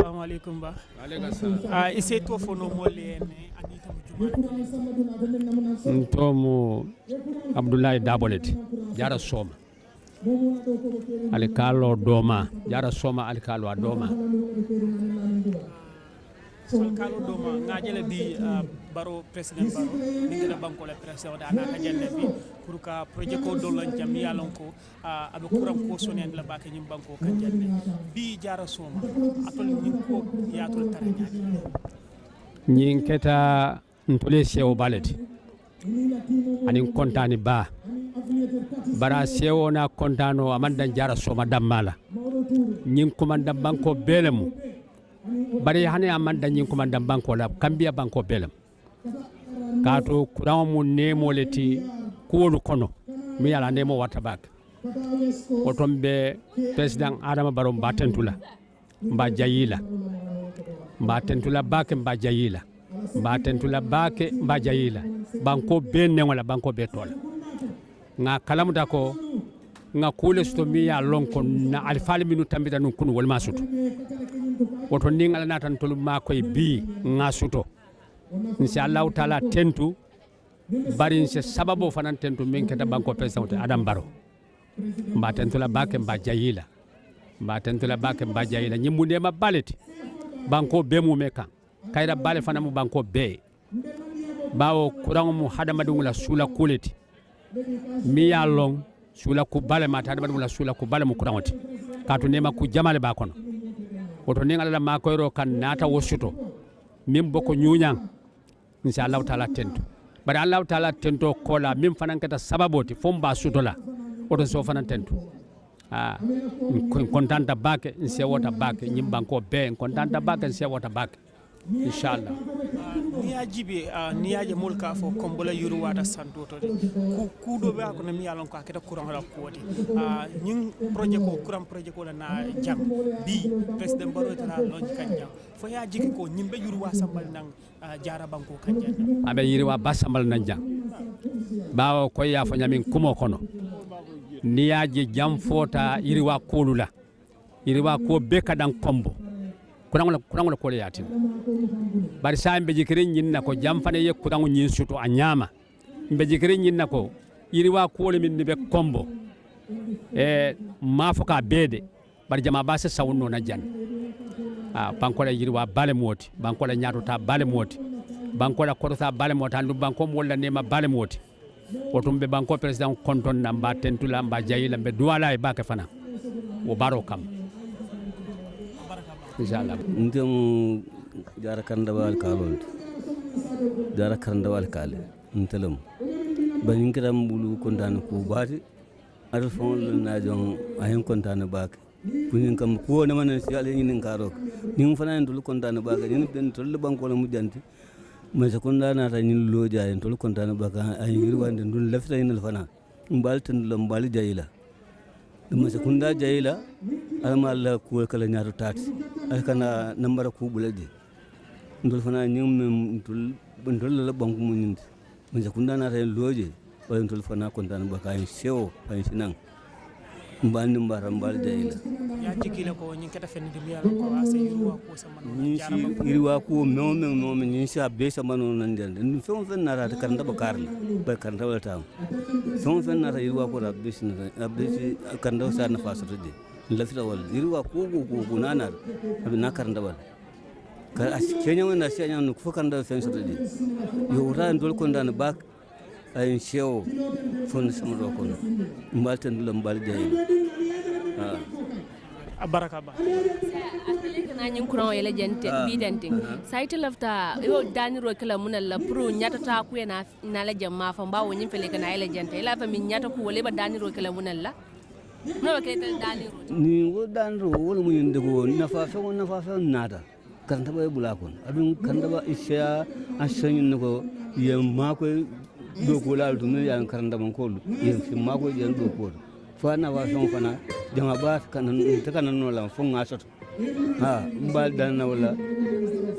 assalamu alaikum ba alaikum salam ise to fono molle ne anita mu tomu Abdoulaye Daboleti jara Soma alikalo doma jara Soma alikalo doma kalo doma ngajele bi baro president baro ningala banko la president ana kajelle bi pour ka projet ko dolon jam yalon ko abe kuram ko sonen la bake nyim banko kajelle bi jara Soma atol nyim ko yatol tarañaji nyin keta ntole sewo baleti anin kontani ba bara sewo na kontano amanda jara Soma dammala nyin komanda banko belemu bari hani amanda nyin komanda banko la kambia banko belem kato kuran mu nemo leti kuwolu kono mi yala nemo wata bak otombe president Adama Barrow mbatentula mba jayila mbatentula bake mba jayila mbatentula bake mba jayila banko be nengola banko be tola nga kalamuta ko nga kule sto mi ya lonko na alfali minu tambita nun kunu wolma suto woto ningala natan tolu makoy bi nga suto inshallah taala tentu bari se sababu fanan tentu min keta banko president Adama Barrow mba tentula bake mba jayila mba tentula bake mba jayila nyimunde ma baleti banko be mu meka kayra bale fana mu banko be bawo kurango mu hadama dungula sula kuleti mi ya long sula ku bale mata hadama dungula sula ku bale mu kurangoti katu nema ku jamale ba kono woto ningala la makoyro kan nata wosuto min boko nyunyang inshallah taala tentu bari Allah taala tento kola min fanan kata sababoti fomba sutola woto so fanan tentu kontanta bake nse wota bake nyimbanko be kontanta bake nse wota bake inshallah niyaje mulka fo kombola yuru wata santoto ku do be ko mi yalon ko aketa courant la kodi nyin projet ko na jam bi president Barrow tara lon kanja fo ya jiki ko nyimbe yuru wa sambal nang jara banko kanja abe yiri wa basambal nan jam bawo ko ya fo nyamin kumo kono niyaje jam fota yiri wa kolula yiri wa ko be kadan kombo kurangola kole yatin bari sa mbe jikirin nyinna ko jamfane ye kurango nyin suto anyama mbe jikirin nyinna ko yiri wa kole min be kombo mafoka bede bari jama ba se sawno na jan bankola yiri wa bale moti bankola nyato ta bale moti bankola korota bale moti andu banko molla nema bale moti otumbe banko president konton namba tentula mba jayila mbe duwala e bake fana wo baro kam inshallah ndem jara kandawal kalon jara kandawal kale ntelam banin kiram bulu kontan ko baati ar fon na jong ayen kontan baak kunin kam ko na man ci ale ñin karo ñin fana ndul kontan baak ñin ben tol banko la mujjanti ma sa konda na ta ñin lo jaay tol kontan baak ay yirwande ndul lafta ñin fana mbal tan lam mbal jayila dum sa kunda jayila alma Allah ko kala ñaaru taati alkana nambara ku bulade ndol fana ñum ndol la banku mu ñindi mun sa kunda na tay loje wala ndol fana kontan ba kay sewo ay sinan mbal ni mbara mbal jayila ya jikile ko ñin kata fen di yalla ko ase yirwa ko sama no yirwa ko no ñin sa be sama no nan den ndum fon fen na ta kan da bakarna ba kan da wala tam fon fen na ta yirwa ko da be sin abde kan da sa na fasatu de lafita wal yirwa ko nanar abina karanda wal ka askenya wona senya no ko kanda fen so de yo ran dol ko ndan bak ay shew fon sama do ko mbalten dum mbal de baraka ba na nyin kuran yele jente bidante saite lafta yo dani ro kala munalla pro nyata ta ku na la jamma fa bawo nyin fele kana yele jente la fa min nyata ku wole ba dani ro kala munalla no ke tel dani ro ni wo dan ro wol mu yinde ko nafa fe nada kan ta bay bula kon adun kan da ba isya asanyin ko yem ma ko do ko la dum ya kan da man ko yem fi ma ko yen do ko fa na wa son fana jama ba kan ta kan no la fo nga soto mbal dan na wala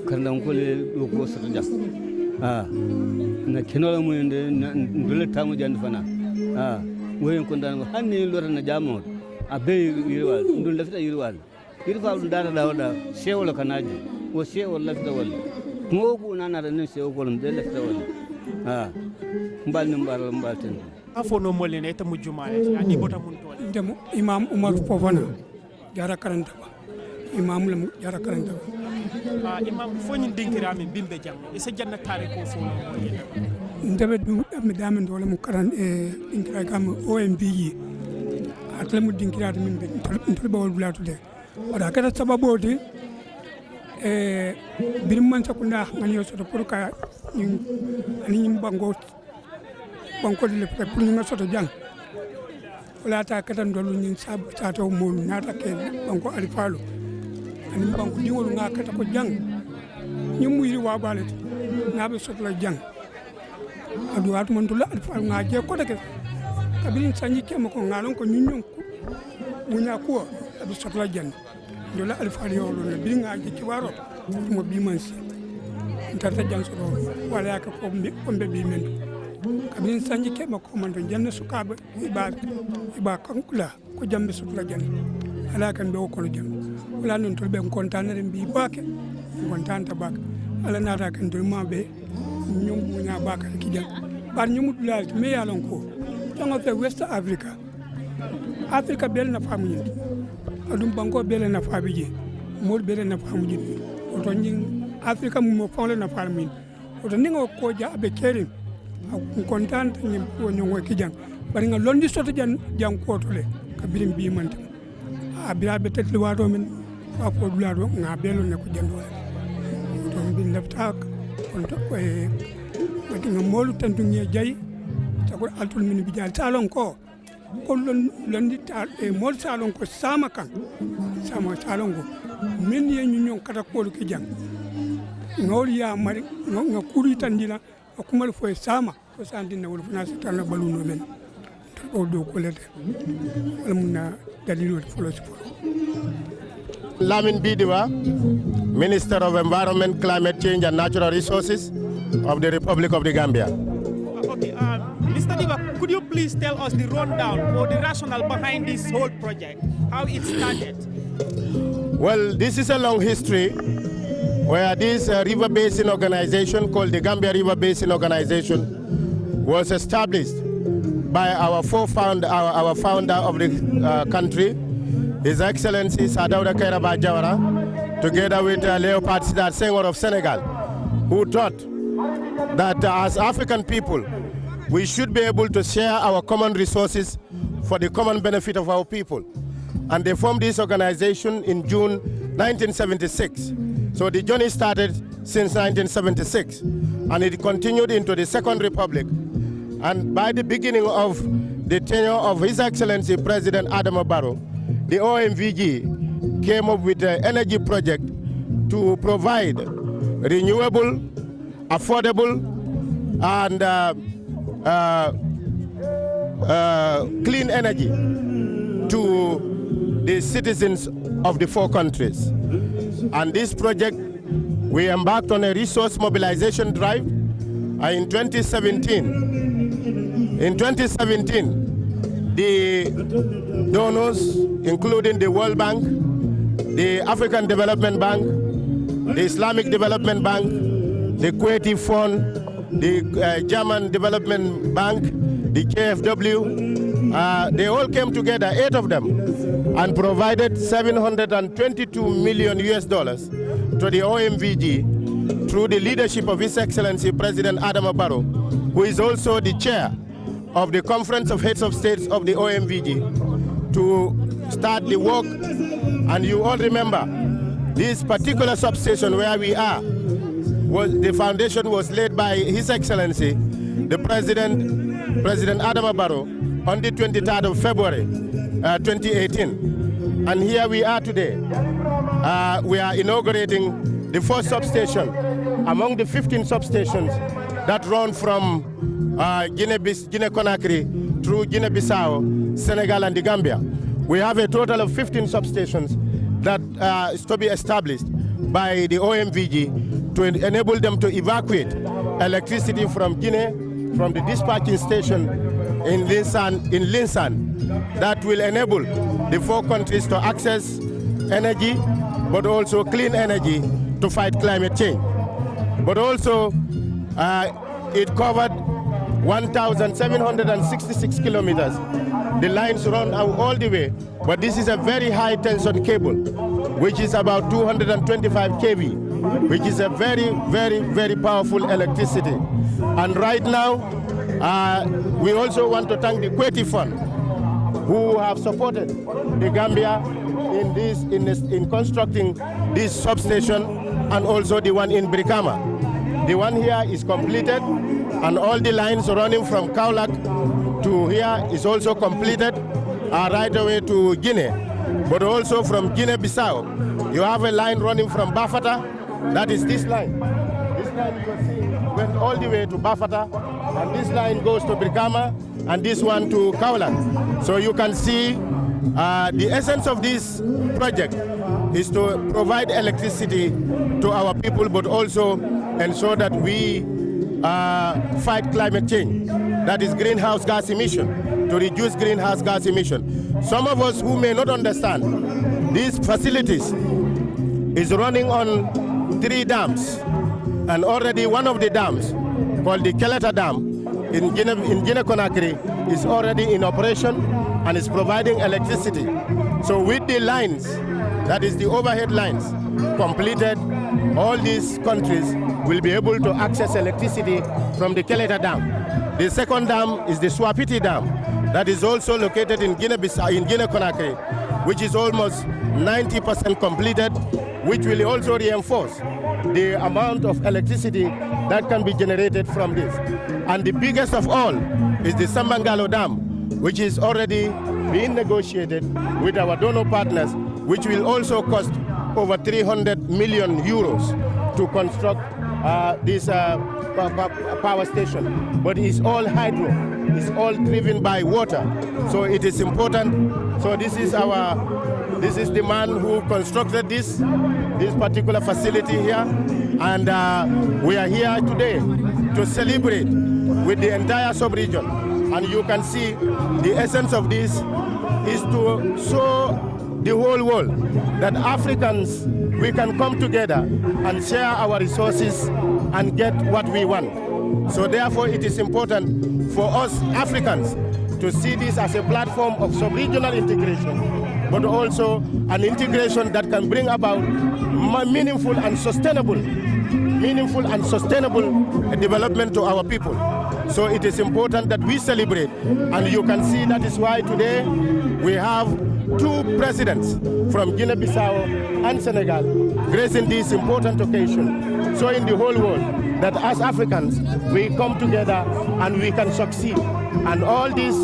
kan da ko le do ko soto jam na kinola mu yinde ndule tamu jand fana woyen ko dan hanni lorana jamo abe yirwal ndul lafita yirwal irfa dum dara da wada shewol kanaji o shewol lafta wal mogu nana da ne shewol ko dum de lafta wal ha mbal nim mbal ten afo no molle ne ta mujjumaale ani bota mun tole ndemo imam Umar Fofana jara karanta ba imam lam jara karanta ba imam fo nyin dinkirami bimbe jam e se janna tare ko fo no molle ndebe dum am damen dole mu karan e dinkira kam OMVG atle mu dinkira min be tol bawol bulatu de wada kata sababoti birim man sakunda ngani yo soto pour ka ni bango de le pour ni soto jang wala ta katan dolu ni sab ta taw mo nata ke banko alifalo ani banko dingol nga kata ko jang nyum yiri wa balati na be soto la jang adu at mon dula alifalo nga je ko de kabin sanji ke ko ngalon ko nyunyon ko munya ko adu soto la jang dola alifalo yo lo bi nga je ci waro mo bi man si ntarta jang so wala ka ko be bi men kabin sanji ke ko man don janna sukabe iba kankula ko jambe sukla jan ala kan do ko jan wala non to be kontanere bi baake kontanta bak ala nata kan do mabe nyum bunya baka ki jan bar nyum dulal me yalon ko tango fe West Africa bel na famu ni adum banko bel na fabi je mol bel na famu je to nyin Africa mo fon na famu ni to ningo ko ja be kerin kontaan ni ko nyongo ki jang bari nga londi soto jang ko tole ka birim bi man a bira be tet wato min fa ko dulado nga belo ne ko jando to bi lafta kon to e wati nga molu tantu ngi jay ta ko altul min bi jall salon ko londi ta e mol salon ko sama kan sama salon ko min ye nyon kata ko ki jang ngol ya mari nga kuri tandila akumal fo sama ko sandina wol fana satana baluno men to do ko lede wala munna dalilo folo ci folo Lamin Bidiwa, Minister of Environment, Climate Change and Natural Resources of the Republic of the Gambia. Okay, Mr. Diva, could you please tell us the rundown or the rationale behind this whole project, how it started? Well, this is a long history where this river basin organization called the Gambia River Basin Organization was established by our founder of the country, His Excellency Sadauda Kairaba Jawara, together with Leopard Sidar Senghor of Senegal, who thought that as African people, we should be able to share our common resources for the common benefit of our people. And they formed this organization in June 1976. So the journey started since 1976, and it continued into the Second Republic. And by the beginning of the tenure of His Excellency President ADAMA Barrow, the OMVG came up with an energy project to provide renewable, affordable, and clean energy to the citizens of the four countries. And this project, we embarked on a resource mobilization drive in 2017. In 2017, the donors, including the World Bank, the African Development Bank, the Islamic Development Bank, the Kuwaiti Fund, the German Development Bank, the KFW, they all came together, 8 of them, and provided $722 million US to the OMVG through the leadership of His Excellency President ADAMA Barrow, who is also the chair of the Conference of Heads of States of the OMVG, to start the work. And you all remember, this particular substation where we are, the foundation was laid by His Excellency, the President ADAMA Barrow, on the 23rd of February, 2018. And here we are today. We are inaugurating the first substation among the 15 substations that run from Guinea-Conakry through Guinea-Bissau, Senegal, and the Gambia. We have a total of 15 substations that is to be established by the OMVG to enable them to evacuate electricity from Guinea, from the dispatching station in Linsan, that will enable the four countries to access energy, but also clean energy to fight climate change. But also, it covered 1,766 kilometers. The lines run all the way, but this is a very high tension cable, which is about 225 kV, which is a very, very, very powerful electricity. And right now, we also want to thank the Kweti Fund, who have supported the Gambia in constructing this substation, and also the one in Brikama. The one here is completed, and all the lines running from Kaulak to here is also completed, right away to Guinea. But also from Guinea-Bissau, you have a line running from Bafata, that is this line. This line you can see went all the way to Bafata, and this line goes to Brikama, and this one to Kaulak. So you can see the essence of this project is to provide electricity to our people, but also ensure that we fight climate change, that is greenhouse gas emission, to reduce greenhouse gas emission. Some of us who may not understand, these facilities is running on 3 dams, and already one of the dams, called the Keleta Dam, in Guinea-Conakry, is already in operation and is providing electricity. So with the lines, that is the overhead lines, completed, all these countries will be able to access electricity from the Keleta Dam. The second dam is the Swapiti Dam, that is also located in Guinea-Conakry, which is almost 90% completed, which will also reinforce the amount of electricity that can be generated from this. And the biggest of all is the Sambangalo Dam, which is already being negotiated with our donor partners, which will also cost over 300 million euros to construct this power station. But it's all hydro, it's all driven by water. So it is important. So this is the man who constructed this particular facility here. And we are here today to celebrate with the entire sub-region. And you can see the essence of this is to show the whole world that Africans, we can come together and share our resources and get what we want. So therefore it is important for us Africans to see this as a platform of sub-regional integration, but also an integration that can bring about meaningful and sustainable development to our people. So it is important that we celebrate, and you can see that is why today we have 2 presidents from Guinea-Bissau and Senegal gracing this important occasion, showing the whole world that as Africans we come together and we can succeed. And all this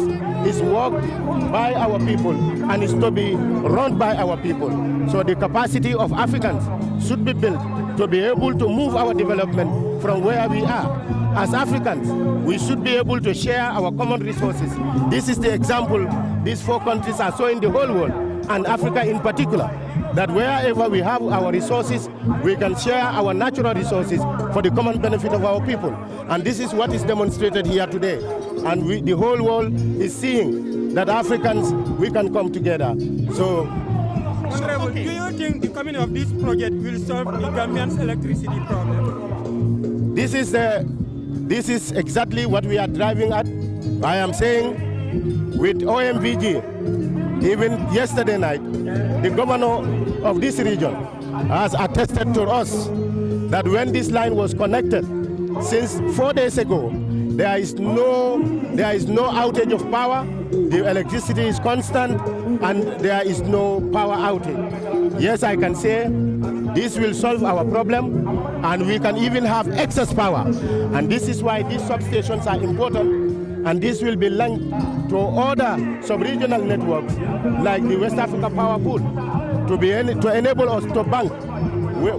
is worked by our people and is to be run by our people. So the capacity of Africans should be built to be able to move our development from where we are. As Africans, we should be able to share our common resources. This is the example these 4 countries are showing the whole world, and Africa in particular, that wherever we have our resources, we can share our natural resources for the common benefit of our people. And this is what is demonstrated here today. And the whole world is seeing that Africans, we can come together. So, Honorable, do you think the coming of this project will solve the Gambians' electricity problem? This is exactly what we are driving at. I am saying with OMVG, even yesterday night, the governor of this region has attested to us that when this line was connected, since 4 days ago, there is no outage of power. The electricity is constant and there is no power outage. Yes, I can say this will solve our problem, and we can even have excess power. And this is why these substations are important, and this will be linked to other sub-regional networks like the West Africa Power Pool to enable us to bank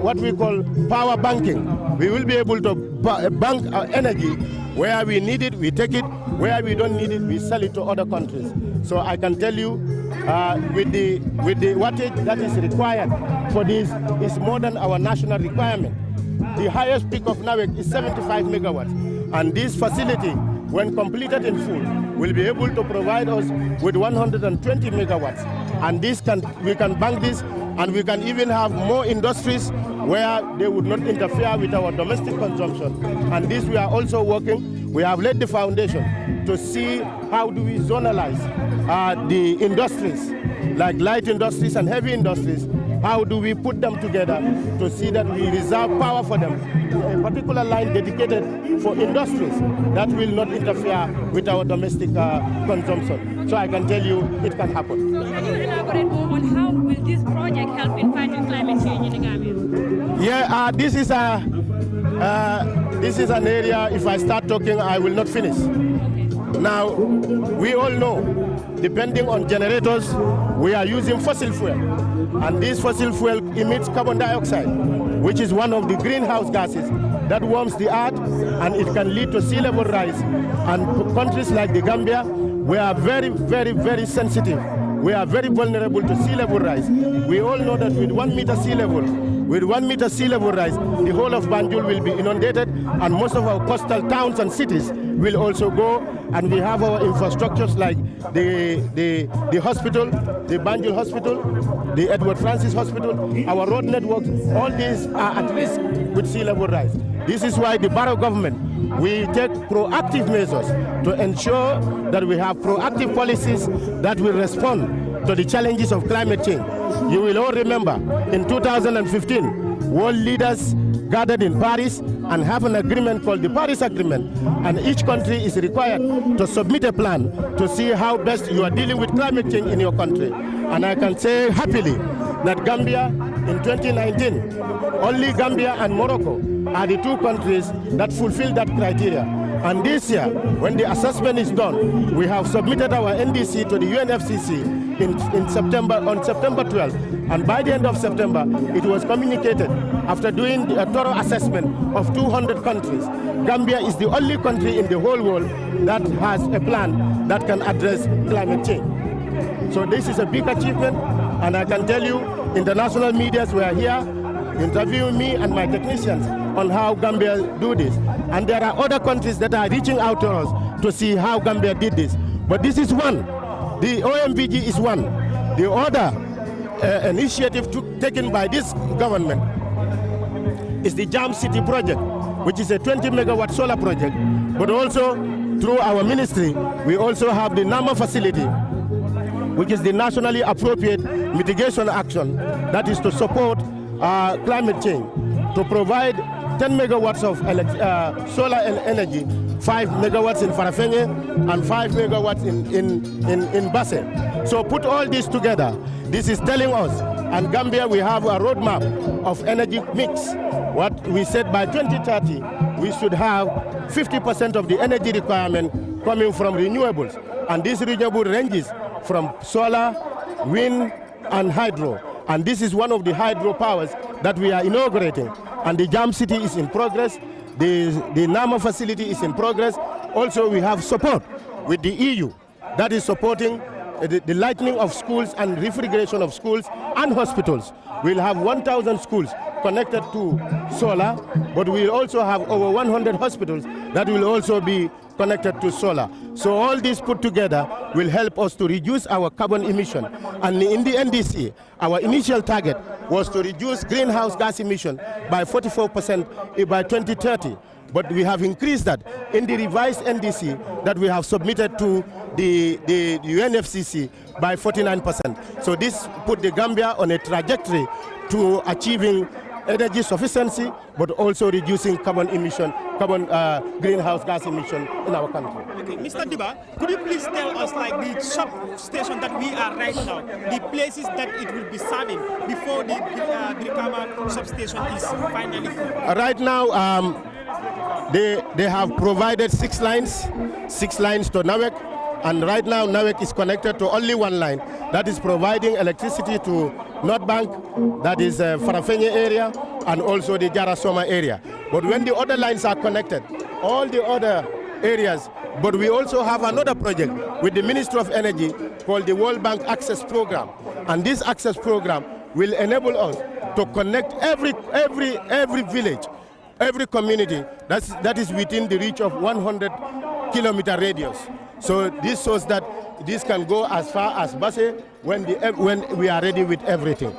what we call power banking. We will be able to bank our energy. Where we need it, we take it. Where we don't need it, we sell it to other countries. So I can tell you, with the wattage that is required for this is more than our national requirement. The highest peak of NAWEC is 75 megawatts. And this facility, when completed in full, will be able to provide us with 120 megawatts. And we can bank this And we can even have more industries where they would not interfere with our domestic consumption. And this we are also working. We have laid the foundation to see how do we zonalize the industries, like light industries and heavy industries. How do we put them together to see that we reserve power for them? A particular line dedicated for industries that will not interfere with our domestic consumption. So I can tell you it can happen. Can you elaborate more on how will this project help in fighting climate change in the Gambia? Yeah, this is an area, if I start talking, I will not finish. Okay. Now, we all know, depending on generators, we are using fossil fuel. And this fossil fuel emits carbon dioxide, which is one of the greenhouse gases that warms the earth, and it can lead to sea level rise. And countries like the Gambia, we are very, very, very sensitive. We are very vulnerable to sea level rise. We all know that with 1 meter sea level rise, the whole of Banjul will be inundated, and most of our coastal towns and cities will also go. And we have our infrastructures like the hospital, the Banjul Hospital, the Edward Francis Hospital, our road networks, all these are at risk with sea level rise. This is why the Barrow government, we take proactive measures to ensure that we have proactive policies that will respond to the challenges of climate change. You will all remember in 2015, world leaders gathered in Paris and have an agreement called the Paris Agreement, and each country is required to submit a plan to see how best you are dealing with climate change in your country. And I can say happily that Gambia in 2019, only Gambia and Morocco are the two countries that fulfill that criteria. And this year, when the assessment is done, we have submitted our NDC to the UNFCCC on September 12th. And by the end of September, it was communicated after doing a thorough assessment of 200 countries. Gambia is the only country in the whole world that has a plan that can address climate change. So this is a big achievement, and I can tell you, international medias were here interviewing me and my technicians on how Gambia do this. And there are other countries that are reaching out to us to see how Gambia did this. But this is one. The OMVG is one. The other initiative taken by this government is the Jam City project, which is a 20 megawatt solar project. But also through our ministry, we also have the NAMA facility, which is the nationally appropriate mitigation action that is to support climate change, to provide 10 megawatts of solar energy, 5 megawatts in Farafenye and 5 megawatts in Basse. So put all this together, this is telling us, and Gambia we have a roadmap of energy mix. What we said by 2030, we should have 50% of the energy requirement coming from renewables. And this renewable ranges from solar, wind, and hydro. And this is one of the hydro powers that we are inaugurating. And the Jam City is in progress. The NAMA facility is in progress. Also, we have support with the EU that is supporting the lighting of schools and refrigeration of schools and hospitals. We'll have 1,000 schools connected to solar, but we'll also have over 100 hospitals that will also be connected to solar. So all this put together will help us to reduce our carbon emission. And in the NDC, our initial target was to reduce greenhouse gas emission by 44% by 2030. But we have increased that in the revised NDC that we have submitted to the UNFCCC by 49%. So this put the Gambia on a trajectory to achieving energy sufficiency, but also reducing carbon greenhouse gas emission in our country. Okay, Mr. Diba, could you please tell us like the substation that we are right now, the places that it will be serving before the ADAMA substation is finally full? Right now, they have provided 6 lines to NAWEC, and right now NAWEC is connected to only 1 line that is providing electricity to North Bank, that is Farafenye area, and also the Jara Soma area. But when the other lines are connected, all the other areas, but we also have another project with the Ministry of Energy called the World Bank Access Program. And this access program will enable us to connect every village, every community that is within the reach of 100-kilometer radius. So this shows that this can go as far as Basse when we are ready with everything.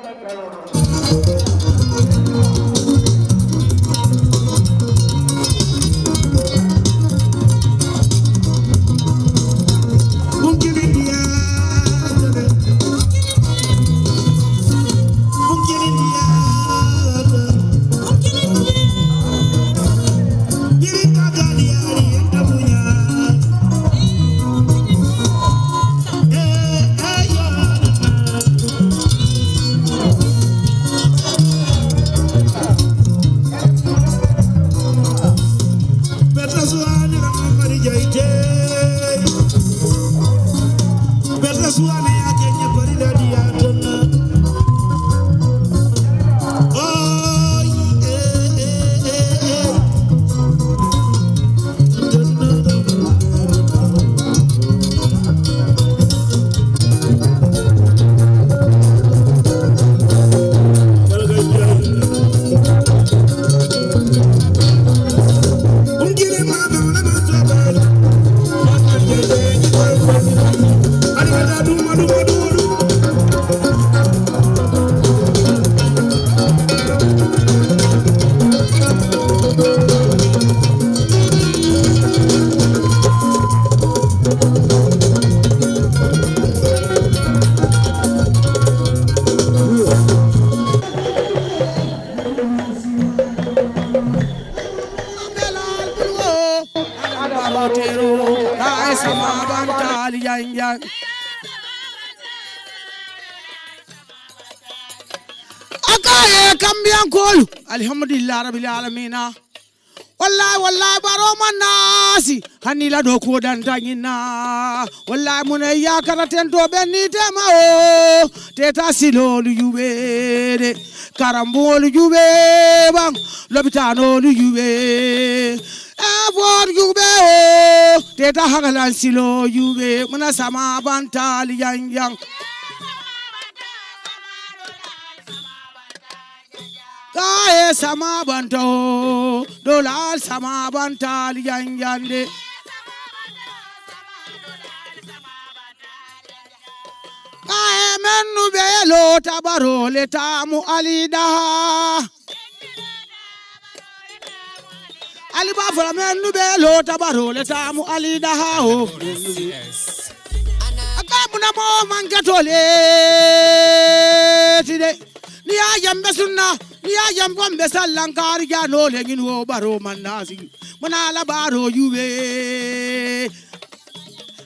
barotero ay sama bantali yang akaye kambiyan kolu alhamdulillah rabbil alamin wallahi baro manasi hanila do ko dan tangina wallahi mun ya karaten to benni tema o teta silolu yubede karambolu yube bang lobitano lu yube avor yube o teta hagalan silo yube muna sama bantali yang kae sama banto dolal sama bantal yanjande kae mennu belo tabaro le tamu alida ali ba fala mennu belo tabaro le tamu alida o akamuna mo mangatole tide ni ayambe sunna ya jambon be sallan kariya no legin wo baro manasi muna la baro yube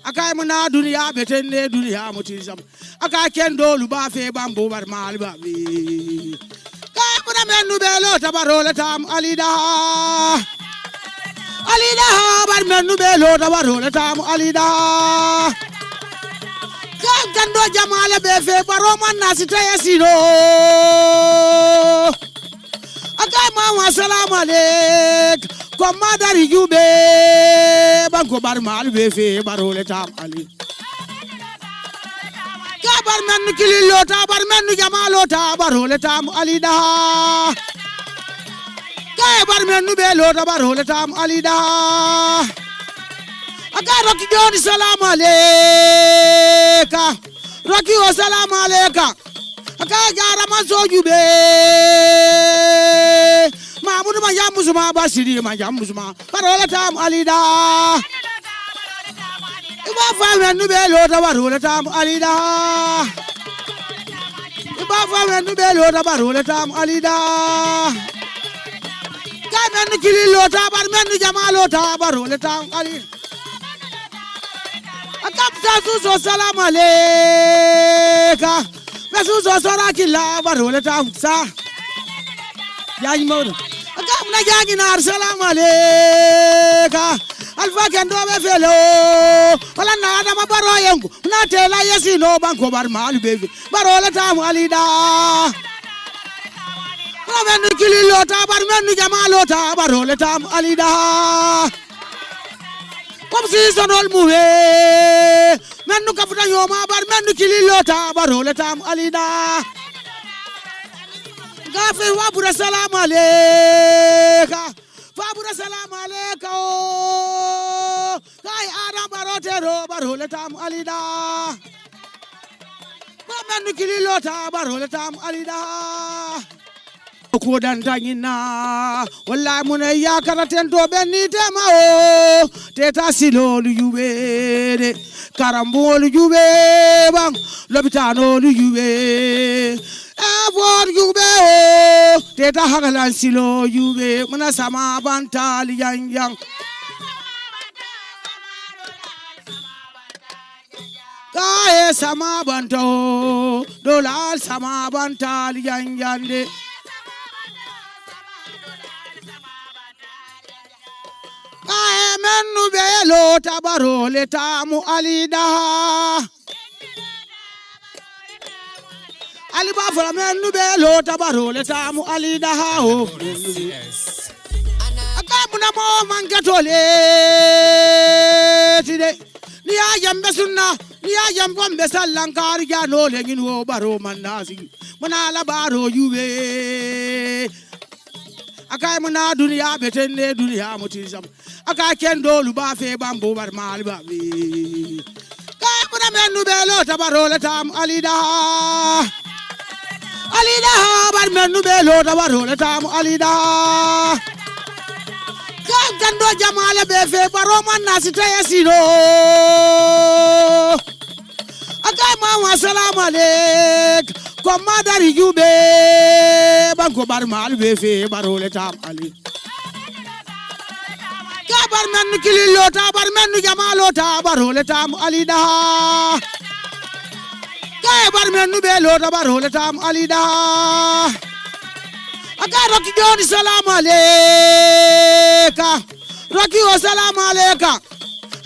akai muna duniya betende duniya mutizam aka kendo lu ba fe bambo bar mal ba bi kai muna menu be lo tabaro le tam alida bar menu be lo tabaro le tam alida kan kando jamala be fe baro manasi tayasino akay mama assalamu alek ko madari jube banko bar mal be fe barole tam ali ka bar men kililo ta bar men jamalo ta barole tam ali da kay bar men be lo ta barole tam ali da akay rokki joni salamu aleka rokki o salamu aleka akay jara man so jube Mamudu majambusuma basiri majambusuma parola tam alida iba fame nube lo ta parola tam alida iba fame nube lo ta parola tam alida kamen kili lo ta bar men jamalo ta parola tam alida akapta suso salam aleka mesuso sorakilla parola tam sa yaji mawdo akamna jaji nar salam aleka alfa kendo be felo wala na ADAMA Barrow yengu na tela yesino banko bar mal bebe barola tam alida wala men kililo ta bar men jamalo ta barola tam alida kom si sonol muwe men kafuta yoma bar men kililo ta barola tam alida gafe wabura salamu aleka fabura salamu aleka o kai ADAMA Barrow tero barole tam alida manu kililo ta barole tam alida ko dan tangina wallahi mun ya karaten to benni tema o teta silolu yubede karambolu yube bang lobitano yube avor yube o teta hagalan silo yube muna sama bantali yang kae sama banto dolal sama bantali yande kae mennu belo tabaro le tamu alida ali ba fala mennu belo tabaro le tamu alida o akamuna mo mangatole tide ni ayambe sunna ni ayambe mbe sallan kariya no legin wo baro manasi muna la baro yube akay muna duniya betende duniya mutizam aka kendo lu ba fe bambo bar mal ba bi kay muna mennu belo tabaro le tam alida bar mennu belo tabaro le tam alida kan kando jamala be fe baro manasi tayasino akay mama assalamu alek ko madari jube banko bar mal be fe baro le tam ali bar men kililo ta bar men jamalo ta barole tam alida kay bar men belo ta barole tam alida aka roki joni salam aleka roki wa salam aleka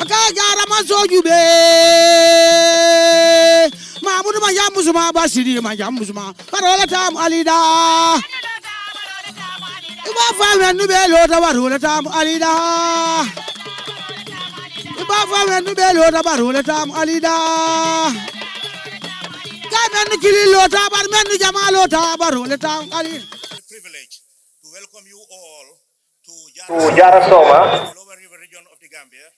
aka jara masojube mamudu ma jamusuma basiri ma jamusuma barole tam alida Iba famen belo ta barole tam alida Iba famen belo ta barole tam alida Kamen kililo ta bar men jamalo ta barole tam alida Privilege to welcome you all to Jara Soma, the lower river region of the Gambia,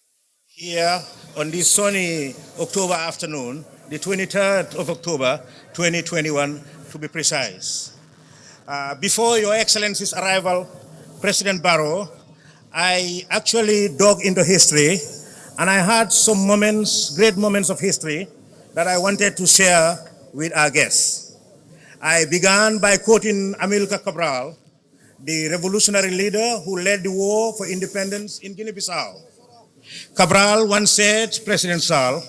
here on this sunny October afternoon, the 23rd of October, 2021, to be precise. Before Your Excellency's arrival, President Barrow, I actually dug into history, and I had some moments, great moments of history, that I wanted to share with our guests. I began by quoting Amilcar Cabral, the revolutionary leader who led the war for independence in Guinea-Bissau. Cabral once said, President Sall,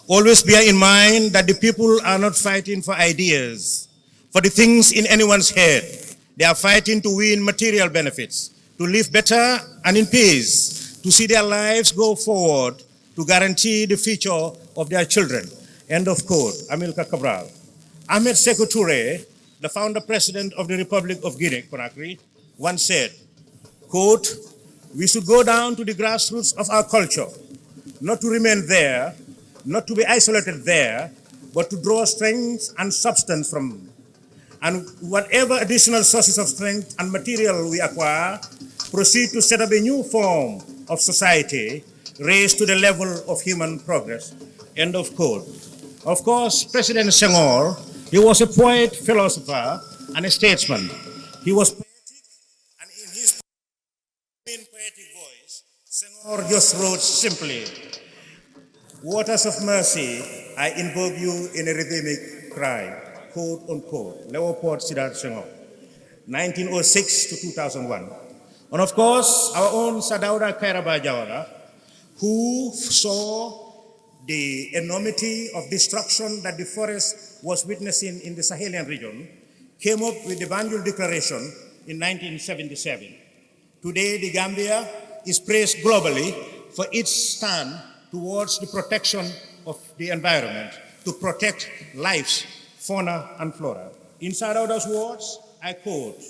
always bear in mind that the people are not fighting for ideas, for the things in anyone's head. They are fighting to win material benefits, to live better and in peace, to see their lives go forward, to guarantee the future of their children. End of quote, Amilcar Cabral. Ahmed Sékou Touré, the founder president of the Republic of Guinea-Conakry, once said, quote, we should go down to the grassroots of our culture, not to remain there, not to be isolated there, but to draw strength and substance from. And whatever additional sources of strength and material we acquire, proceed to set up a new form of society, raised to the level of human progress. End of quote. Of course, President Senghor, he was a poet, philosopher, and a statesman. He was poetic, and in his poetic voice, Senghor just wrote simply, waters of mercy, I invoke you in a rhythmic cry, quote unquote, Leopold Sédar Senghor, 1906 to 2001. And of course, our own Sadauda Kairaba Jawara, who saw the enormity of destruction that the forest was witnessing in the Sahelian region, came up with the Banjul Declaration in 1977. Today, the Gambia is praised globally for its stand towards the protection of the environment, to protect lives, fauna and flora. In Sadauda's words, I quote,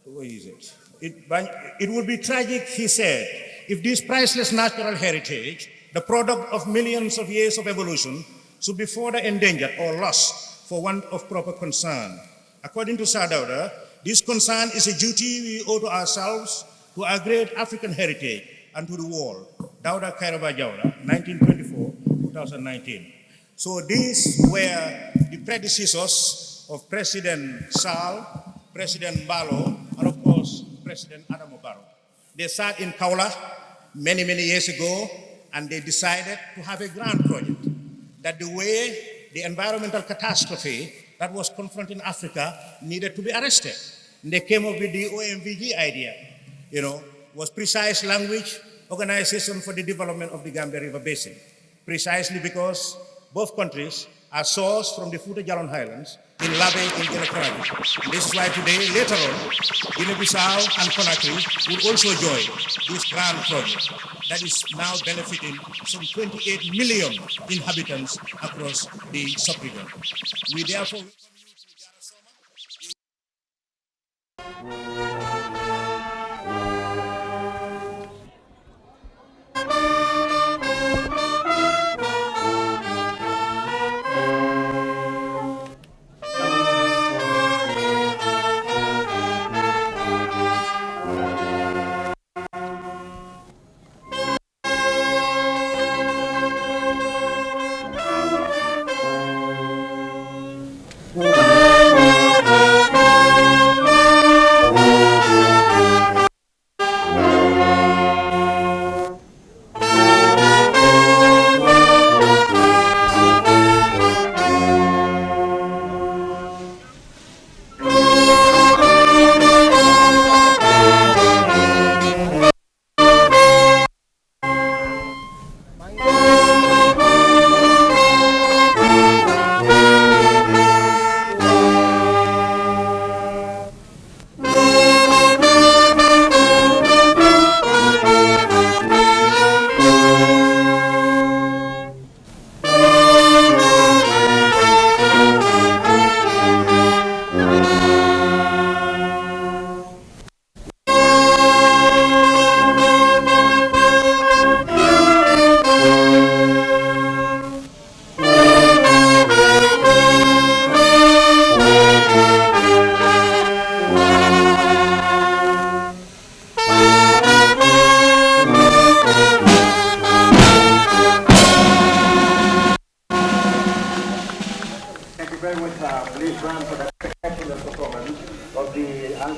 where is it? It would be tragic, he said, if this priceless natural heritage, the product of millions of years of evolution, should be further endangered or lost for want of proper concern. According to Sadauda, this concern is a duty we owe to ourselves, to our great African heritage, and to the world. Dauda Kairaba Jawara, 1924-2019. So these were the predecessors of President Sall, President Barrow, and of course, President ADAMA Barrow. They sat in Kaula many, many years ago, and they decided to have a grand project, that the way the environmental catastrophe that was confronting Africa needed to be arrested. And they came up with the OMVG idea, was Precise Language Organization for the Development of the Gambia River Basin, precisely because both countries are sourced from the Fouta Djallon Highlands in Labe and Guinea-Conakry. This is why today, later on, Guinea-Bissau and Conakry will also join this grand project that is now benefiting some 28 million inhabitants across the sub-region. We therefore welcome you to Jara Soma.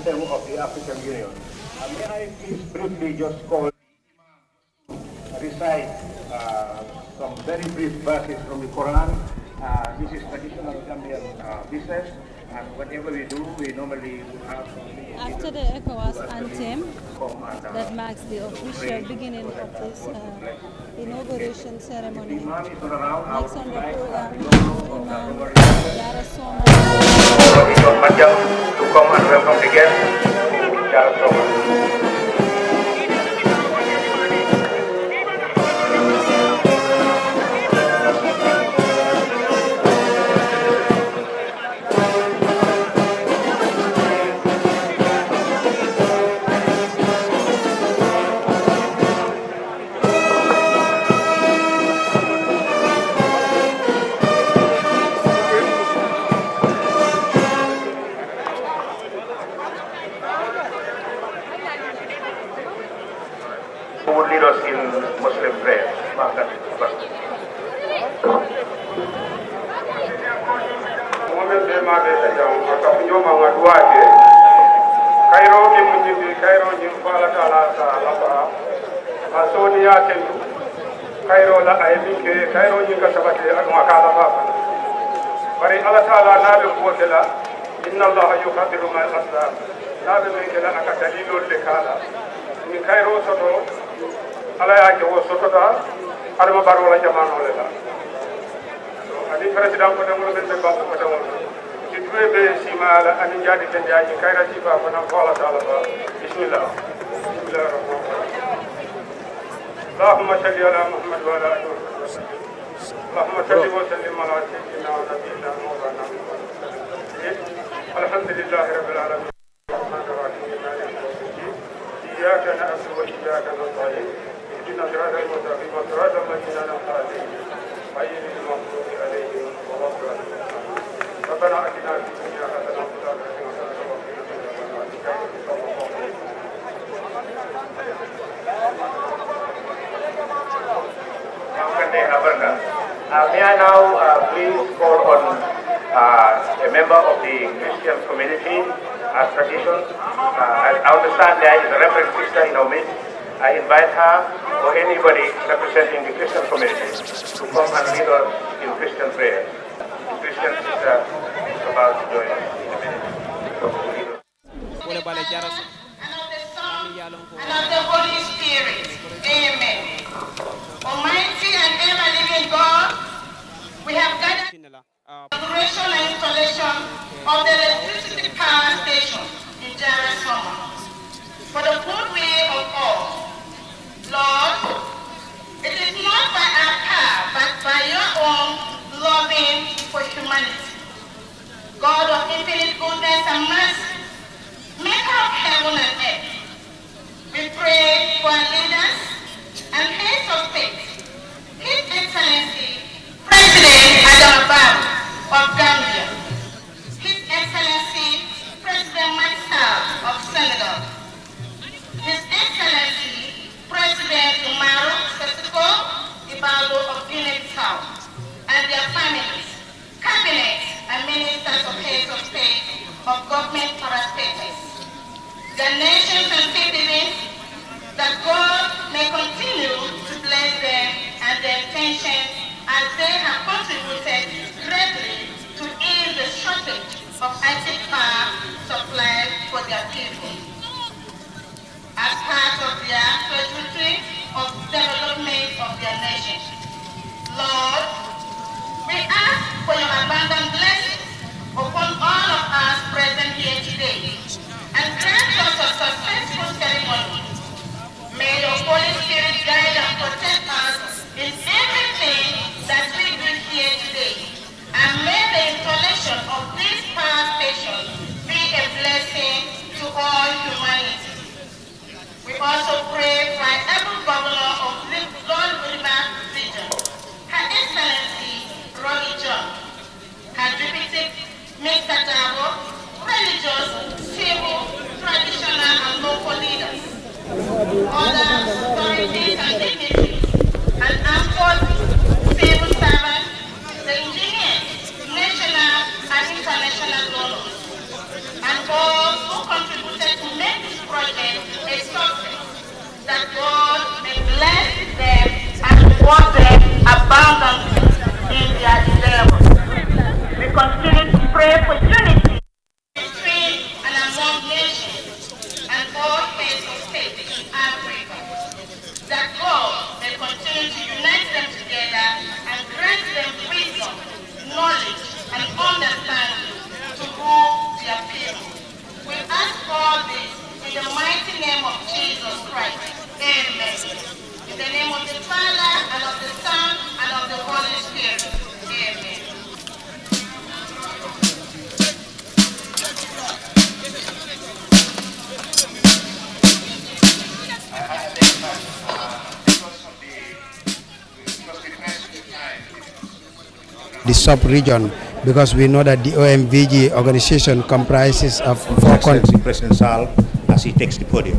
anthem of the African Union. May I please briefly just call recite some very brief verses from the Quran. This is traditional Gambian business, and whatever we do, we normally have after the ECOWAS anthem that marks the official beginning of this inauguration ceremony. Next on the program, Imam Yara Soma. To come and welcome the guests to Yara Soma. Who would lead us in Muslim prayer? ADAMA Barrow la jamano le la so ani president ko demul ben be babu ko demul ci duwe be simala ani jadi ten jaji kayra ci ba ko na wala taala ba bismillah اللهم صل على محمد وعلى اله وصحبه اللهم صل وسلم على سيدنا ونبينا مولانا محمد الحمد لله رب العالمين الرحمن الرحيم مالك يوم الدين اياك نعبد واياك نستعين اهدنا صراط المستقيم صراط الذين انعمت عليهم غير المغضوب عليهم ولا الضالين ربنا اتنا في الدنيا حسنه وفي الاخره حسنه وقنا عذاب النار. May I now please call on a member of the Christian community as tradition. I understand there is a Reverend sister in our midst. I invite her or anybody representing the Christian community to come and lead us in Christian prayer. The Christian sister is about to join us in a minute. And of the Holy Spirit. Amen. Almighty and ever-living God, we have gathered the inauguration and installation of the electricity power station in Soma for the good will of all. Lord, it is not by our power, but by your own loving for humanity. God of infinite goodness and mercy, maker of heaven and earth, we pray for our leaders and heads of state, His Excellency President ADAMA Barrow of Gambia, His Excellency President Fatou of Senegal, His Excellency President Umaru Seseko Ibalo of Guinea-Bissau, and their families, cabinets, and ministers of heads of state of government parastatals, their nations and citizens, that God may continue to bless them and their intentions as they have contributed greatly to ease the shortage of acid power supply for their people. As part of their trajectory of development of their nation. Lord, we ask for your abundant blessings upon all of us present here today and grant us a successful ceremony. May your Holy Spirit guide and protect us in everything that we do here today. And may the installation of this power station be a blessing to all humanity. We also pray for able governor of the Lord River region, Her Excellency Rogi John, her deputy Mr. Dabo, religious, civil, traditional, and local leaders, other authorities and dignitaries, and armed forces, civil servants, the engineers, national and international donors, and all who contributed neighbors. We continue to pray for unity between and among nations and all heads of state in Africa, that God may continue to unite them together and grant them wisdom, knowledge, and understanding to rule their people. We ask all this in the mighty name of Jesus Christ. Amen. In the name of the Father, and of the Son, and of the Holy Spirit. Amen. The sub-region, because we know that the OMVG organization comprises of 4 countries. President Sall, as he takes the podium.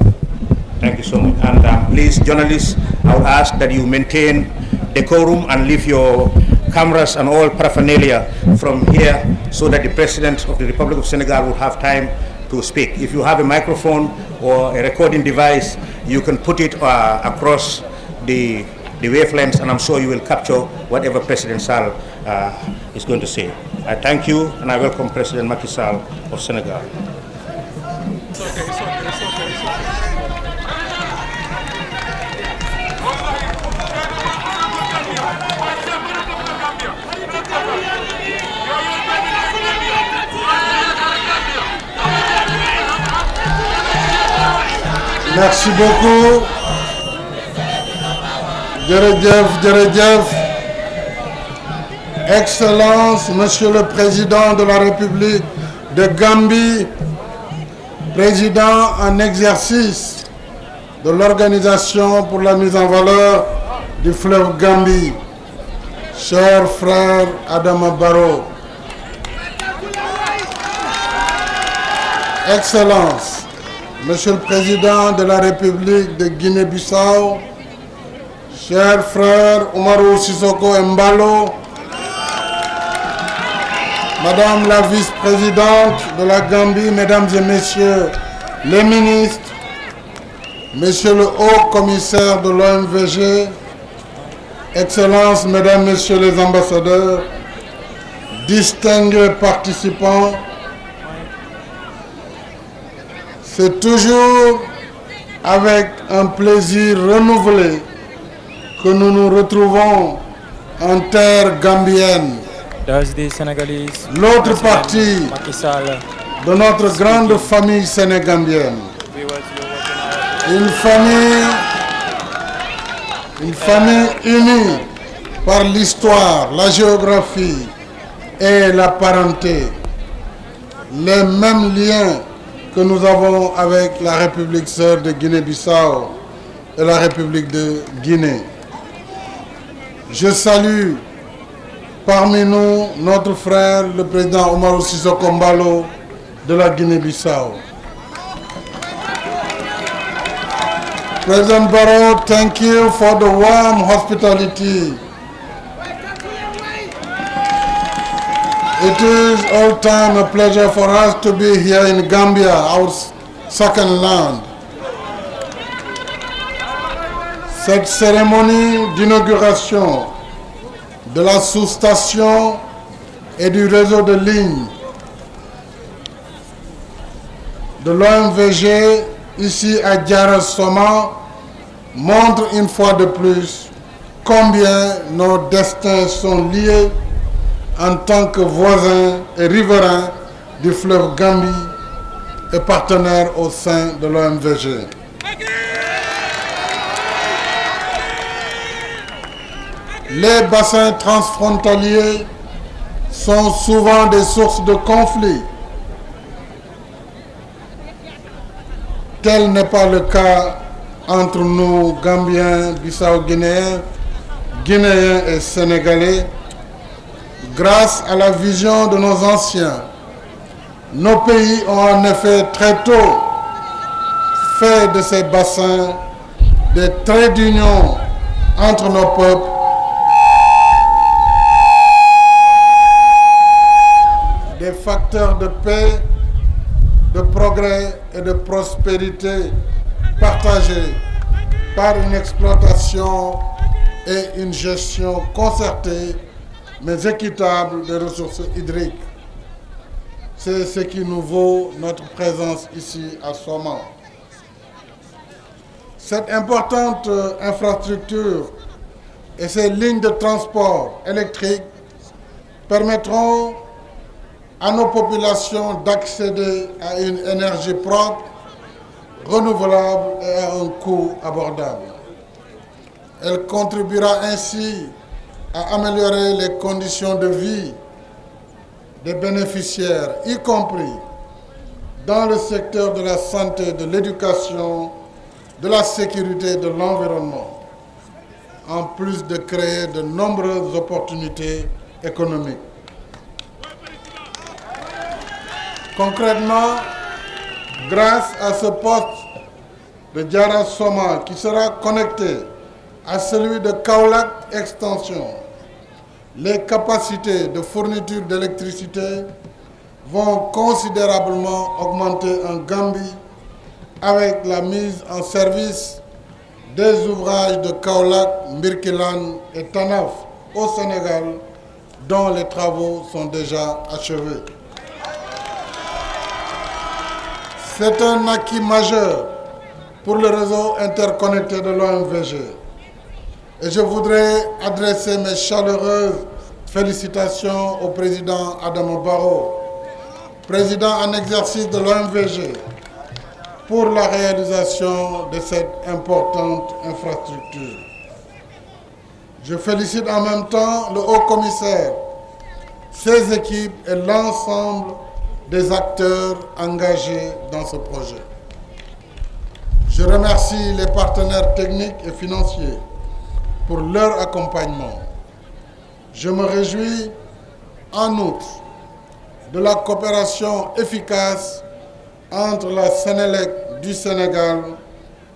Thank you so much. And please, journalists, I would ask that you maintain decorum and leave your cameras and all paraphernalia from here so that the President of the Republic of Senegal will have time to speak. If you have a microphone or a recording device, you can put it across the wavelengths, and I'm sure you will capture whatever President Sall is going to say. I thank you, and I welcome President Macky Sall of Senegal. Merci beaucoup. Djerejef. Excellence, Monsieur le Président de la République de Gambie, Président en exercice de l'Organisation pour la mise en valeur du fleuve Gambie, cher frère ADAMA Barrow. Excellence, Monsieur le Président de la République de Guinée-Bissau, cher frère Umaru Sissoko Embalo, Madame la vice-présidente de la Gambie, Mesdames et Messieurs les ministres, Monsieur le haut-commissaire de l'OMVG, Excellences, Mesdames, Messieurs les ambassadeurs, distingués participants, c'est toujours avec un plaisir renouvelé que nous nous retrouvons en terre gambienne. L'autre partie de notre grande famille sénégambienne. Une famille unie par l'histoire, la géographie et la parenté. Les mêmes liens que nous avons avec la République sœur de Guinée-Bissau et la République de Guinée. Je salue parmi nous notre frère, le président Umaru Sissoko Embalo de la Guinée-Bissau. President Barrow, thank you for the warm hospitality. It is all time a pleasure for us to be here in Gambia, our second land. Cette cérémonie d'inauguration de la sous-station et du réseau de lignes de l'OMVG ici à Soma montre une fois de plus combien nos destins sont liés en tant que voisins et riverains du fleuve Gambie et partenaires au sein de l'OMVG. Les bassins transfrontaliers sont souvent des sources de conflits. Tel n'est pas le cas entre nous, Gambiens, Bissau-Guinéens, Guinéens et Sénégalais. Grâce à la vision de nos anciens, nos pays ont en effet très tôt fait de ces bassins des traits d'union entre nos peuples, des facteurs de paix, de progrès et de prospérité partagés par une exploitation et une gestion concertée mais équitable des ressources hydriques. C'est ce qui nous vaut notre présence ici à Soma. Cette importante infrastructure et ces lignes de transport électrique permettront à nos populations d'accéder à une énergie propre, renouvelable et à un coût abordable. Elle contribuera ainsi à améliorer les conditions de vie des bénéficiaires, y compris dans le secteur de la santé, de l'éducation, de la sécurité et de l'environnement, en plus de créer de nombreuses opportunités économiques. Concrètement, grâce à ce poste de Diara Soma qui sera connecté à celui de Kaolack Extension, les capacités de fourniture d'électricité vont considérablement augmenter en Gambie avec la mise en service des ouvrages de Kaolack, Mbirkilan et Tanaf au Sénégal, dont les travaux sont déjà achevés. C'est un acquis majeur pour le réseau interconnecté de l'OMVG. Et je voudrais adresser mes chaleureuses félicitations au président ADAMA Barrow, président en exercice de l'OMVG, pour la réalisation de cette importante infrastructure. Je félicite en même temps le haut-commissaire, ses équipes et l'ensemble des acteurs engagés dans ce projet. Je remercie les partenaires techniques et financiers pour leur accompagnement. Je me réjouis en outre de la coopération efficace entre la Sénélec du Sénégal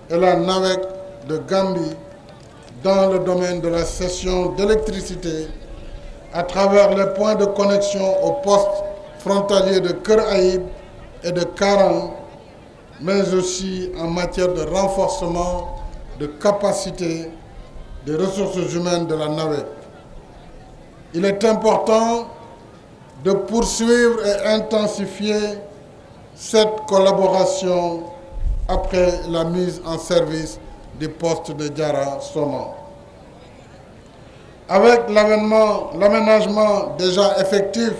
et la NAWEC de Gambie dans le domaine de la cession d'électricité à travers les points de connexion aux postes frontaliers de Kerr et de Karang, mais aussi en matière de renforcement de capacité des ressources humaines de la NAWEC. Il est important de poursuivre et intensifier cette collaboration après la mise en service du poste de Diara Soma. Avec l'aménagement déjà effectif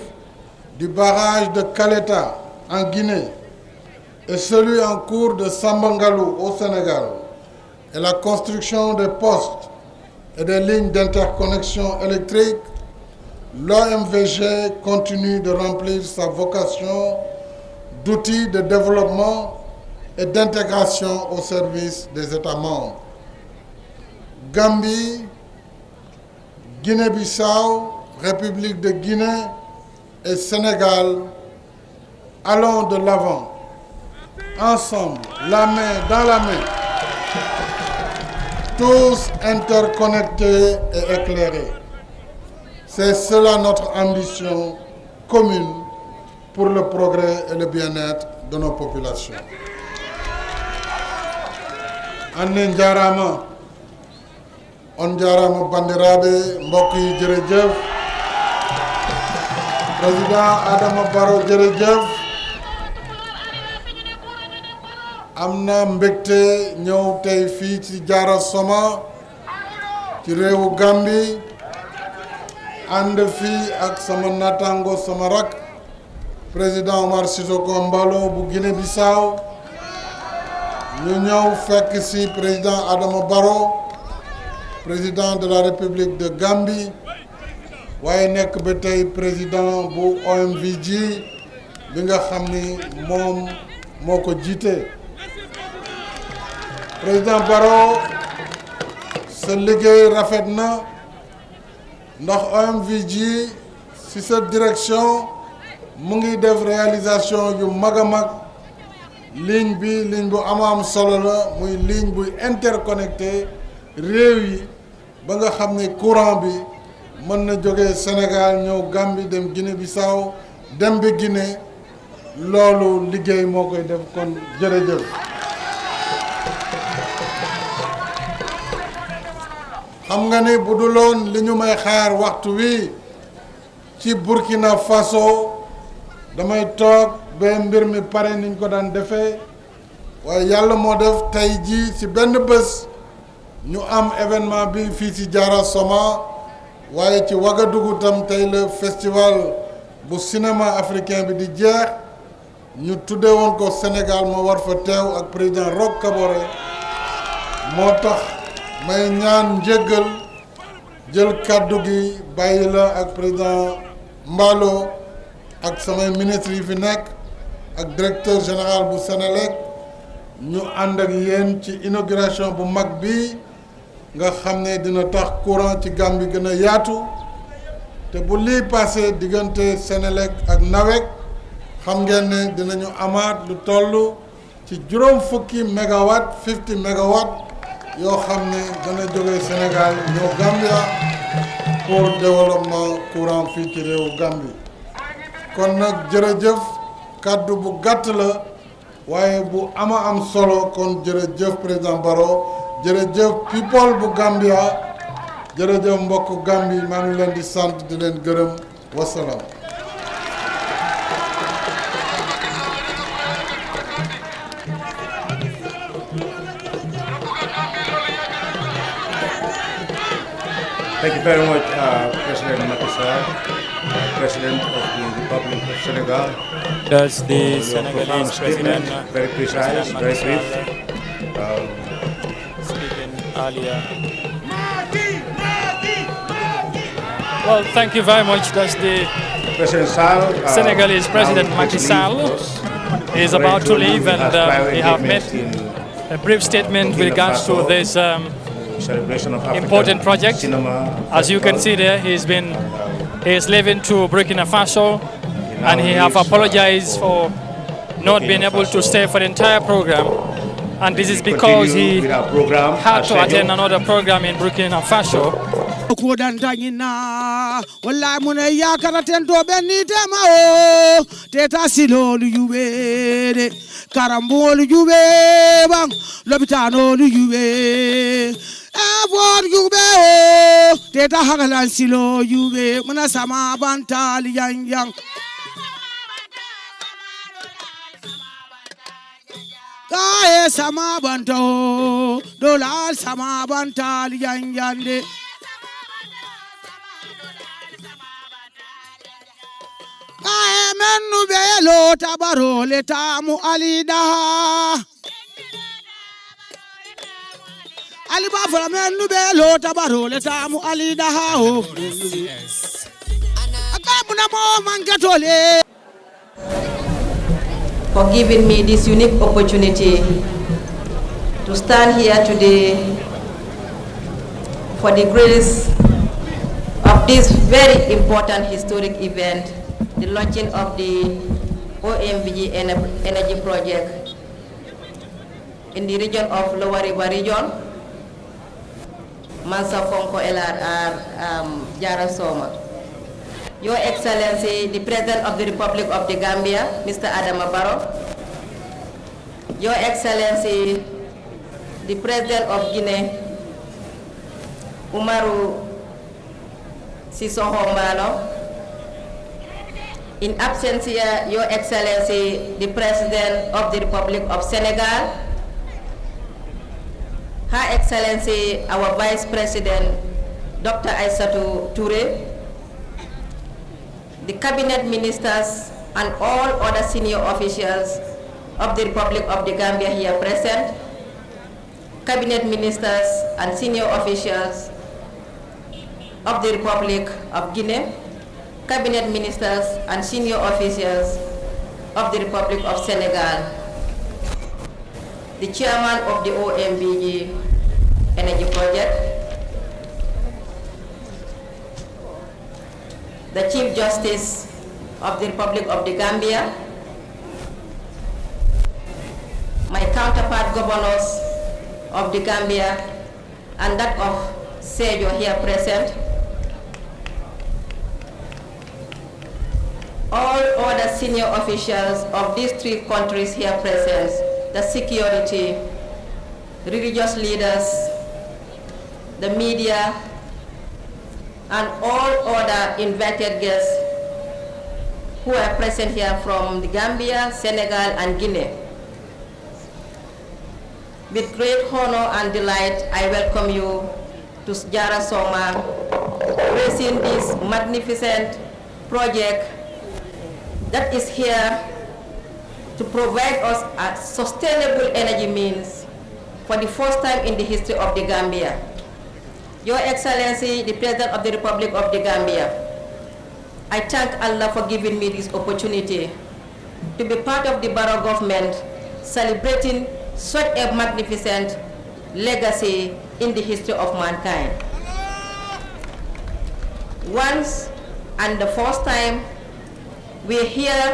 du barrage de Kaleta en Guinée et celui en cours de Sambangalou au Sénégal et la construction des postes et des lignes d'interconnexion électrique, l'OMVG continue de remplir sa vocation d'outil de développement et d'intégration au service des États membres. Gambie, Guinée-Bissau, République de Guinée et Sénégal, allons de l'avant, ensemble, la main dans la main, tous interconnectés et éclairés. C'est cela notre ambition commune pour le progrès et le bien-être de nos populations. Annen jarama, on jarama bandiraɓe, mbokk yi jërëjëf. Président Adama Barrow jërëjëf. Am na mbégte ñëw tey fii ci Diara Soma ci réewu Gambie ànd fii ak sama natango sama rak président Omar Sissoko Mbalo bu Guinée-Bissau ñu ñëw fekk ci président Adama Barrow président de la République de Gambie waaye nekk ba tey président bu OMVG bi nga xam ni moom moo ko jiite. Président Barrow sa liggéey rafet na ndax OMVG ci sa direction mu ngi def réalisation yu mag a mag ligne bi ligne bu am solo la muy ligne buy interconnecté réew yi ba nga xam ne courant bi mën na jógee Sénégal ñëw Gambie dem Guinée-Bissau dem bi Guinée loolu liggéey moo koy def kon jërëjëf. xam nga ni bu duloon li ñu may xaar waxtu wi ci Burkina Faso damay toog ba mbir mi pare niñ ko daan defee waaye yàlla moo def tey jii ci benn bés ñu am événement bi fii ci Jara Soma waaye ci Ouagadougou tam tey le festival bu cinéma africain bi di jeex ñu tuddee woon ko Sénégal ma war fa teew ak président Roch Kaboré moo tax may ñaan njéggal jël kàddu gi bàyyi la ak président Mballo ak samay ministres yi fi nekk ak directeur général bu Sénélec ñu ànd ak yéen ci inauguration bu mag bi nga xam ne dina tax courant ci Gambie gën a yaatu te bu lii passé diggante Sénélec ak NAWEC xam ngeen ne dinañu amaat lu toll ci juróom fukki mégawatt 50 mégawatt yoo xam ne dana jóge Sénégal ñëw Gambia pour développement courant fii ci réewu Gambie kon nag jërëjëf kàddu bu gàtt la waaye bu am solo kon jërëjëf président Barrow jërëjëf people bu Gambia jërëjëf mbokk Gambie maa ngi leen di sant di leen gërëm wasalaam. Thank you very much, President Macky Sall, President of the Republic of Senegal. Does the Senegalese president, very precise, very brief. Speaking earlier. Well, thank you very much. Does the President Sall, Senegalese President Macky Sall is about to leave, and he have made a brief statement with regards to this important project. As you can see there, he is leaving to Burkina Faso, and he have apologized for not being able to stay for the entire program, and this is because he had to attend another program in Burkina Faso. Wallahi mun yakara tento benni tema o teta silolu yube karambolu yube bang lobitano yube avor yube o teta hagalan silo yube muna sama bantali yang kae sama banto dolal sama bantali yande menu belo tabaro le tamu alida aliba fala menu belo tabaro le tamu alida o akabuna mo mangatole for giving me this unique opportunity to stand here today for the grace of this very important historic event, the launching of the OMVG energy project in the region of Lower River region, Mansa Fonko LRR Jara Soma. Your Excellency, the President of the Republic of the Gambia, Mr. ADAMA Barrow. Your Excellency, the President of Guinea, Umaru Sissoho Mbalo. In absentia, Your Excellency, the President of the Republic of Senegal, Her Excellency, our Vice President, Dr. Aissatou Touré, the Cabinet Ministers and all other senior officials of the Republic of the Gambia here present, Cabinet Ministers and senior officials of the Republic of Guinea, Cabinet Ministers and senior officials of the Republic of Senegal, the Chairman of the OMVG Energy Project, the Chief Justice of the Republic of the Gambia, my counterpart governors of the Gambia and that of Sejo here present, all other senior officials of these three countries here present, the security, religious leaders, the media, and all other invited guests who are present here from the Gambia, Senegal, and Guinea. With great honor and delight, I welcome you to Jara Soma, raising this magnificent project that is here to provide us a sustainable energy means for the first time in the history of the Gambia. Your Excellency, the President of the Republic of the Gambia, I thank Allah for giving me this opportunity to be part of the Barrow government celebrating such a magnificent legacy in the history of mankind. Once and the first time, we are here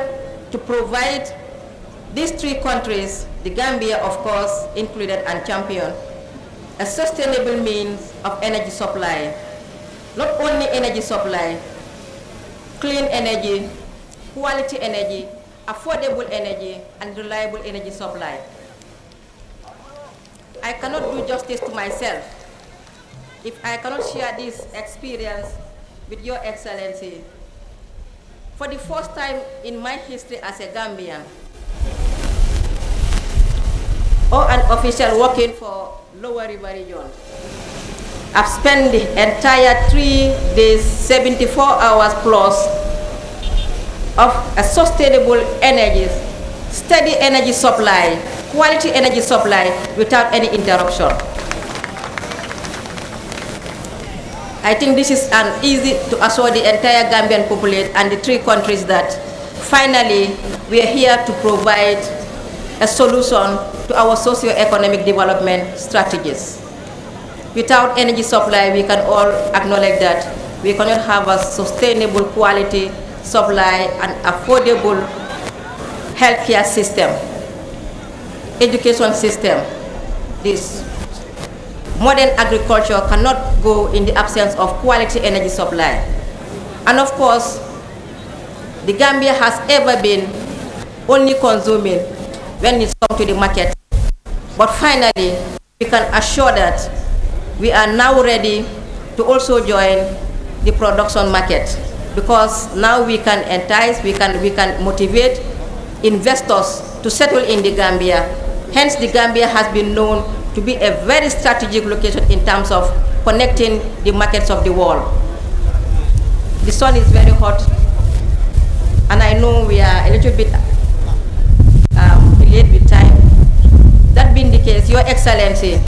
to provide these three countries, the Gambia of course included and champion, a sustainable means of energy supply. Not only energy supply, clean energy, quality energy, affordable energy, and reliable energy supply. I cannot do justice to myself if I cannot share this experience with Your Excellency. For the first time in my history as a Gambian, or an official working for Lower River Region, I've spent the entire 3 days, 74 hours plus of a sustainable energy, steady energy supply, quality energy supply without any interruption. I think this is an easy to assure the entire Gambian population and the three countries that finally we are here to provide a solution to our socio-economic development strategies. Without energy supply, we can all acknowledge that we cannot have a sustainable quality supply and affordable healthcare system, education system. This modern agriculture cannot go in the absence of quality energy supply. And of course, the Gambia has ever been only consuming when it comes to the market. But finally, we can assure that we are now ready to also join the production market, because now we can entice, we can motivate investors to settle in the Gambia. Hence, the Gambia has been known to be a very strategic location in terms of connecting the markets of the world. The sun is very hot, and I know we are a little bit delayed with time. That being the case, Your Excellency,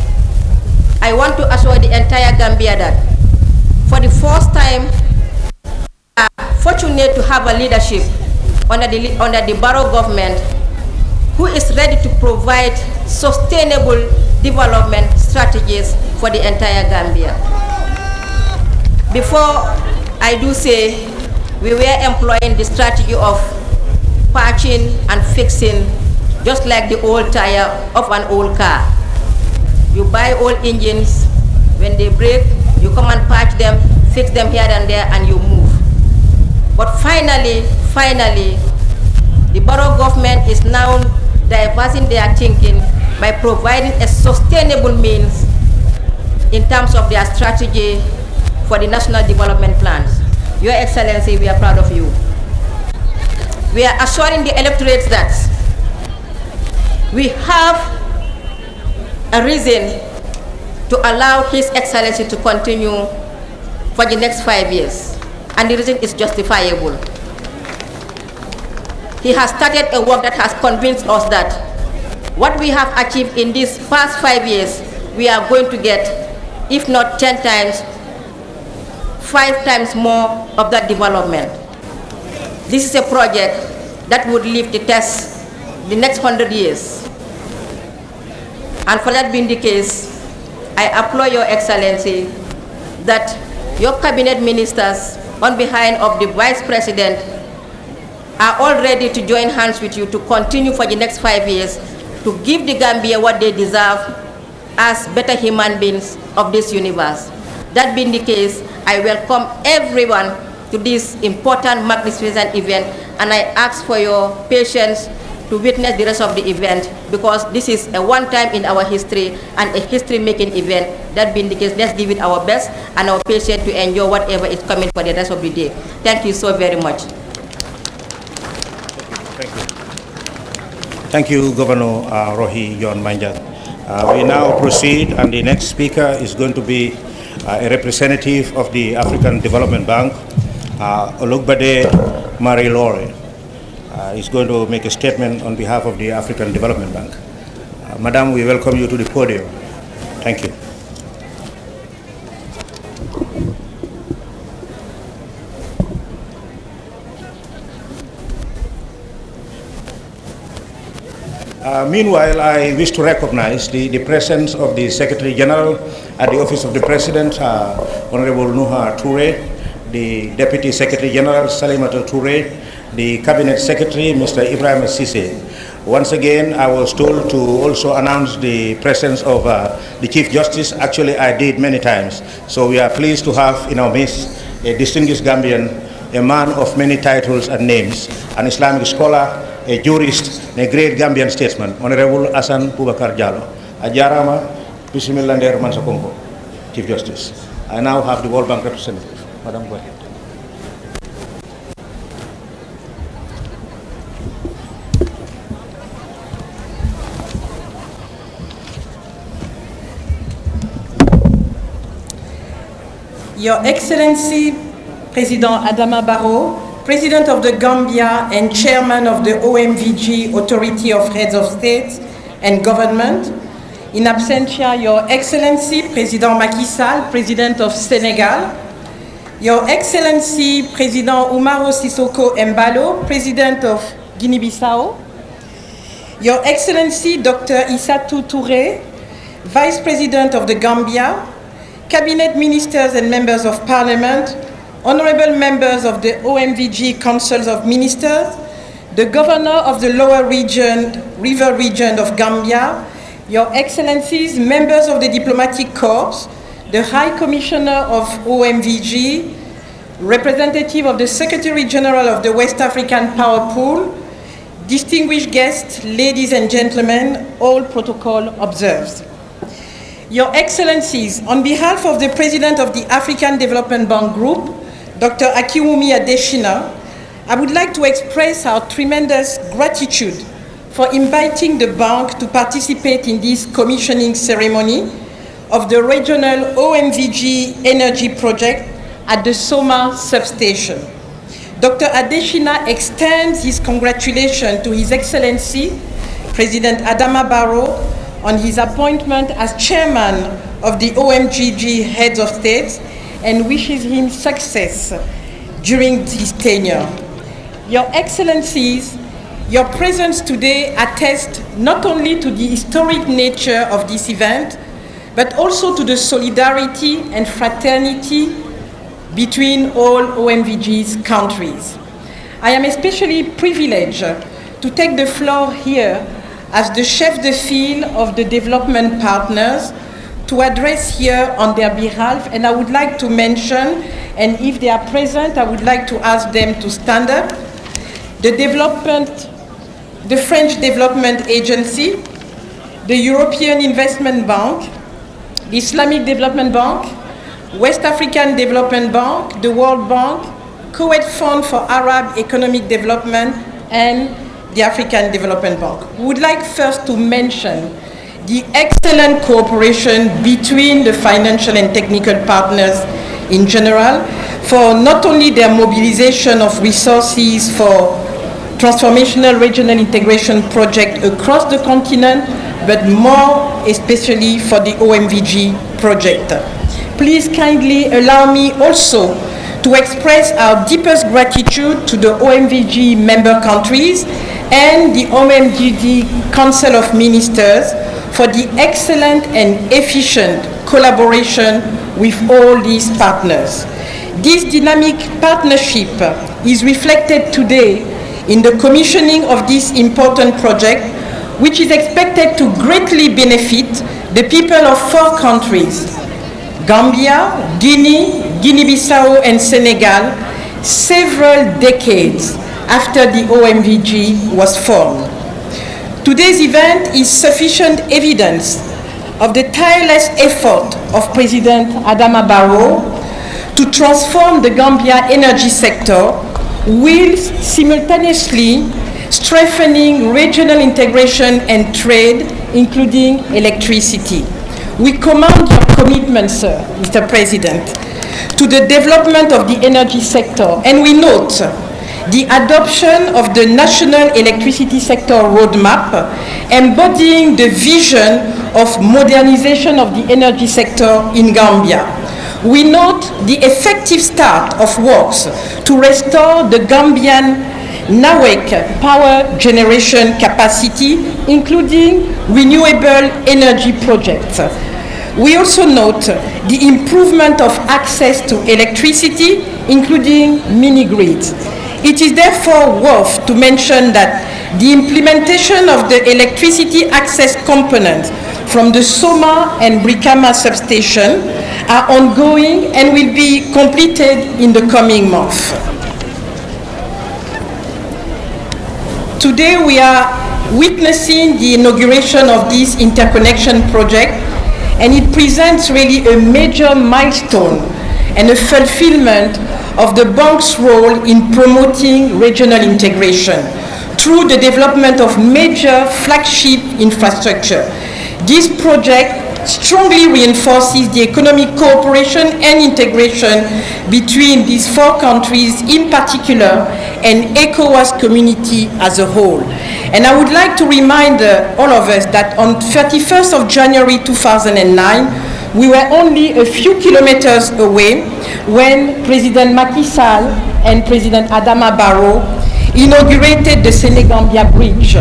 I want to assure the entire Gambia that for the first time, we are fortunate to have a leadership under the Barrow government who is ready to provide sustainable development strategies for the entire Gambia. Before I do say, we were employing the strategy of patching and fixing, just like the old tire of an old car. You buy old engines, when they break, you come and patch them, fix them here and there, and you move. But finally, the Barrow government is now diversing their thinking by providing a sustainable means in terms of their strategy for the national development plans. Your Excellency, we are proud of you. We are assuring the electorates that we have a reason to allow His Excellency to continue for the next 5 years, and the reason is justifiable. He has started a work that has convinced us that what we have achieved in these past 5 years, we are going to get, if not 10 times, 5 times more of that development. This is a project that would live the test the next 100 years. And for that being the case, I applaud Your Excellency that your cabinet ministers, on behalf of the Vice President, are all ready to join hands with you to continue for the next 5 years to give the Gambia what they deserve as better human beings of this universe. That being the case, I welcome everyone to this important, magnificent event, and I ask for your patience to witness the rest of the event, because this is a one-time in our history and a history-making event. That being the case, let's give it our best and our patience to enjoy whatever is coming for the rest of the day. Thank you so very much. Thank you. Thank you, Governor Rohi John Manja. We now proceed, and the next speaker is going to be a representative of the African Development Bank, Olugbade Marie-Laure. Is going to make a statement on behalf of the African Development Bank. Madam, we welcome you to the podium. Thank you. Meanwhile, I wish to recognize the presence of the Secretary General at the Office of the President, Honorable Nuha Toure, the Deputy Secretary General, Salimata Toure, the Cabinet Secretary, Mr. Ibrahim Sise. Once again, I was told to also announce the presence of the Chief Justice. Actually, I did many times. So we are pleased to have in our midst a distinguished Gambian, a man of many titles and names, an Islamic scholar, a jurist, and a great Gambian statesman, Honorable Hassan Boubacar Diallo. Ajarama, Bismillah Nder Mansakongo, Chief Justice. I now have the World Bank representative. Madam, go ahead. Your Excellency, President Adama Barrow, President of the Gambia and Chairman of the OMVG, Authority of Heads of State and Government. In absentia, Your Excellency, President Macky Sall, President of Senegal. Your Excellency, President Umaro Sissoko Embalo, President of Guinea-Bissau. Your Excellency, Dr. Issatou Touré, Vice President of the Gambia, Cabinet Ministers and Members of Parliament, Honorable Members of the OMVG Councils of Ministers, the Governor of the Lower River Region of Gambia, Your Excellencies, Members of the Diplomatic Corps, the High Commissioner of OMVG, representative of the Secretary General of the West African Power Pool, distinguished guests, ladies and gentlemen, all protocol observed. Your Excellencies, on behalf of the President of the African Development Bank Group, Dr. Akiwumi Adesina, I would like to express our tremendous gratitude for inviting the bank to participate in this commissioning ceremony of the regional OMVG energy project at the Soma Substation. Dr. Adesina extends his congratulations to His Excellency, President Adama Barrow, on his appointment as chairman of the OMVG Heads of State and wishes him success during his tenure. Your Excellencies, your presence today attests not only to the historic nature of this event, but also to the solidarity and fraternity between all OMVG's countries. I am especially privileged to take the floor here as the chef de file of the development partners to address here on their behalf, and I would like to mention, and if they are present, I would like to ask them to stand up, the French Development Agency, the European Investment Bank, the Islamic Development Bank, West African Development Bank, the World Bank, Kuwait Fund for Arab Economic Development, and the African Development Bank. We would like first to mention the excellent cooperation between the financial and technical partners in general for not only their mobilization of resources for transformational regional integration project across the continent, but more especially for the OMVG project. Please kindly allow me also to express our deepest gratitude to the OMVG member countries and the OMVG Council of Ministers for the excellent and efficient collaboration with all these partners. This dynamic partnership is reflected today in the commissioning of this important project, which is expected to greatly benefit the people of 4 countries, Gambia, Guinea, Guinea-Bissau, and Senegal, several decades after the OMVG was formed. Today's event is sufficient evidence of the tireless effort of President Adama Barrow to transform the Gambia energy sector whilst simultaneously strengthening regional integration and trade, including electricity. We commend your commitment, sir, Mr. President, to the development of the energy sector, and we note the adoption of the National Electricity Sector Roadmap, embodying the vision of modernization of the energy sector in Gambia. We note the effective start of works to restore the Gambian NAWEC power generation capacity, including renewable energy projects. We also note the improvement of access to electricity, including mini-grids. It is therefore worth to mention that the implementation of the electricity access components from the Soma and Brikama substation are ongoing and will be completed in the coming months. Today we are witnessing the inauguration of this interconnection project, and it presents really a major milestone and a fulfillment of the bank's role in promoting regional integration through the development of major flagship infrastructure. This project strongly reinforces the economic cooperation and integration between these four countries in particular and ECOWAS community as a whole. And I would like to remind all of us that on 31st of January 2009, we were only a few kilometers away when President Macky Sall and President Adama Barrow inaugurated the Senegambia Bridge.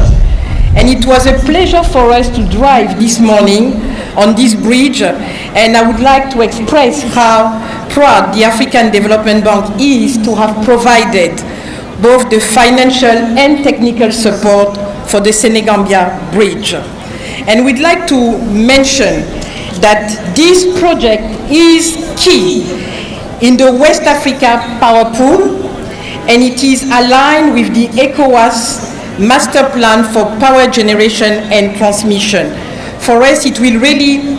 And it was a pleasure for us to drive this morning on this bridge, and I would like to express how proud the African Development Bank is to have provided both the financial and technical support for the Senegambia Bridge. And we'd like to mention that this project is key in the West Africa Power Pool, and it is aligned with the ECOWAS Master Plan for Power Generation and Transmission. For us, it will really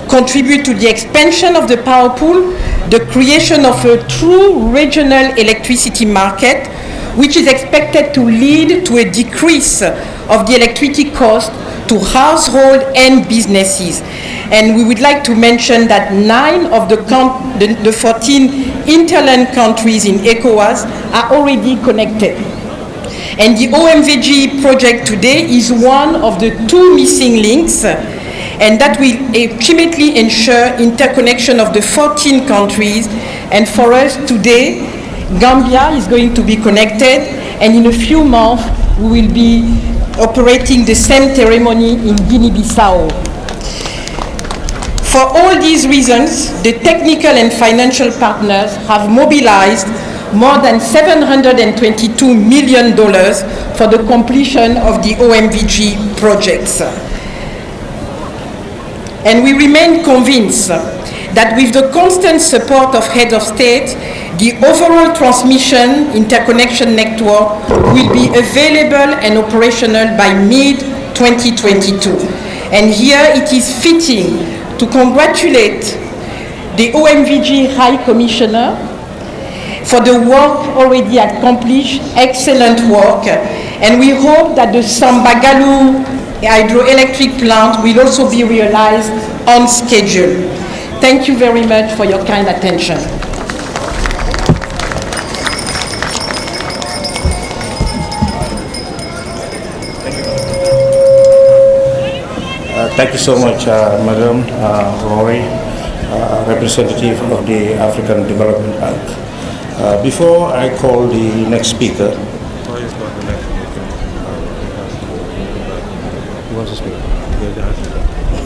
contribute to the expansion of the power pool, the creation of a true regional electricity market, which is expected to lead to a decrease of the electricity cost to households and businesses. And we would like to mention that 9 of the 14 interland countries in ECOWAS are already connected. And the OMVG project today is one of the 2 missing links, and that will ultimately ensure interconnection of the 14 countries. And for us today, Gambia is going to be connected, and in a few months we will be operating the same ceremony in Guinea-Bissau. For all these reasons, the technical and financial partners have mobilized more than $722 million for the completion of the OMVG projects. And we remain convinced that with the constant support of heads of state, the overall transmission interconnection network will be available and operational by mid-2022. And here it is fitting to congratulate the OMVG High Commissioner for the work already accomplished, excellent work, and we hope that the Sambagalu hydroelectric plant will also be realized on schedule. Thank you very much for your kind attention. Thank you so much, Madam Rory, representative of the African Development Bank. Before I call the next speaker,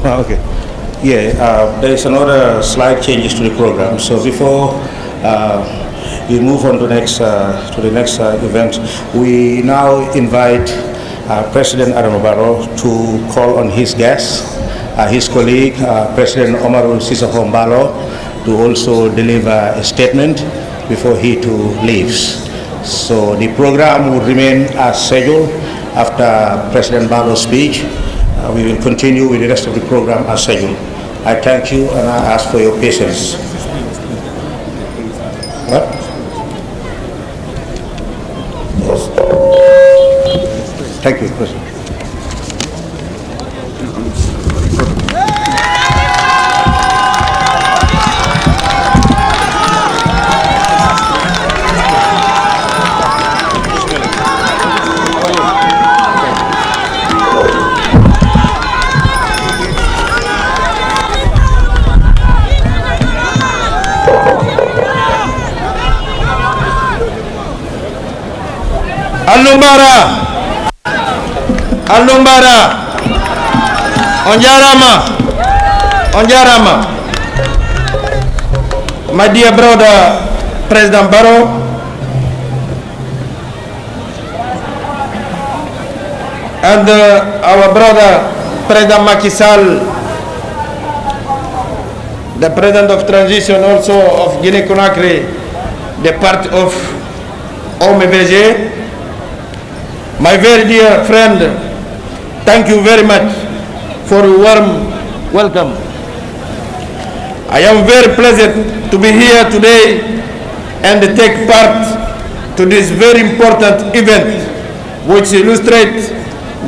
okay. Yeah, there is another slight changes to the program. So before we move on to the next event, we now invite President ADAMA Barrow to call on his guest, his colleague, President Omarul Sissoco Mbalo, to also deliver a statement before he too leaves. So the program will remain as scheduled after President Barrow's speech. We will continue with the rest of the program as scheduled. I thank you and I ask for your patience. What? Yes. Thank you, President. Allumbara on jarama my dear brother President Barrow, and our brother President Macky Sall, the President of Transition also of Guinea-Conakry, the part of OMVG. My very dear friend, thank you very much for a warm welcome. I am very pleased to be here today and take part to this very important event which illustrates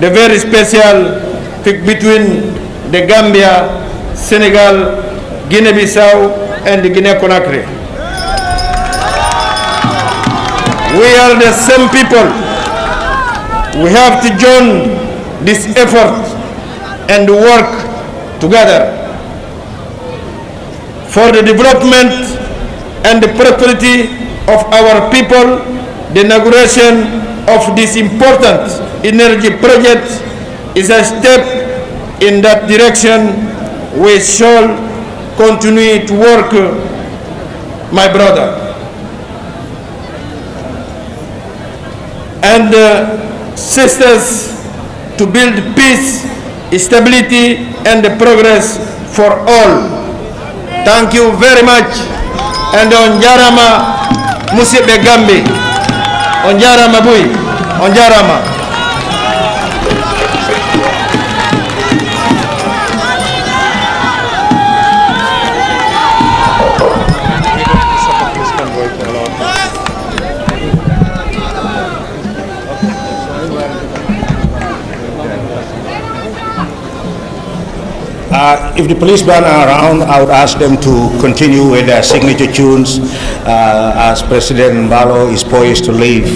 the very special fit between the Gambia, Senegal, Guinea-Bissau and Guinea-Conakry. We are the same people. We have to join this effort and work together for the development and the prosperity of our people. The inauguration of this important energy project is a step in that direction. We shall continue to work, my brother. And sisters, to build peace, stability, and progress for all. Thank you very much. And on jarama musibe Gambi, on jarama bui, on jarama. If the police band are around, I would ask them to continue with their signature tunes as President Barrow is poised to leave.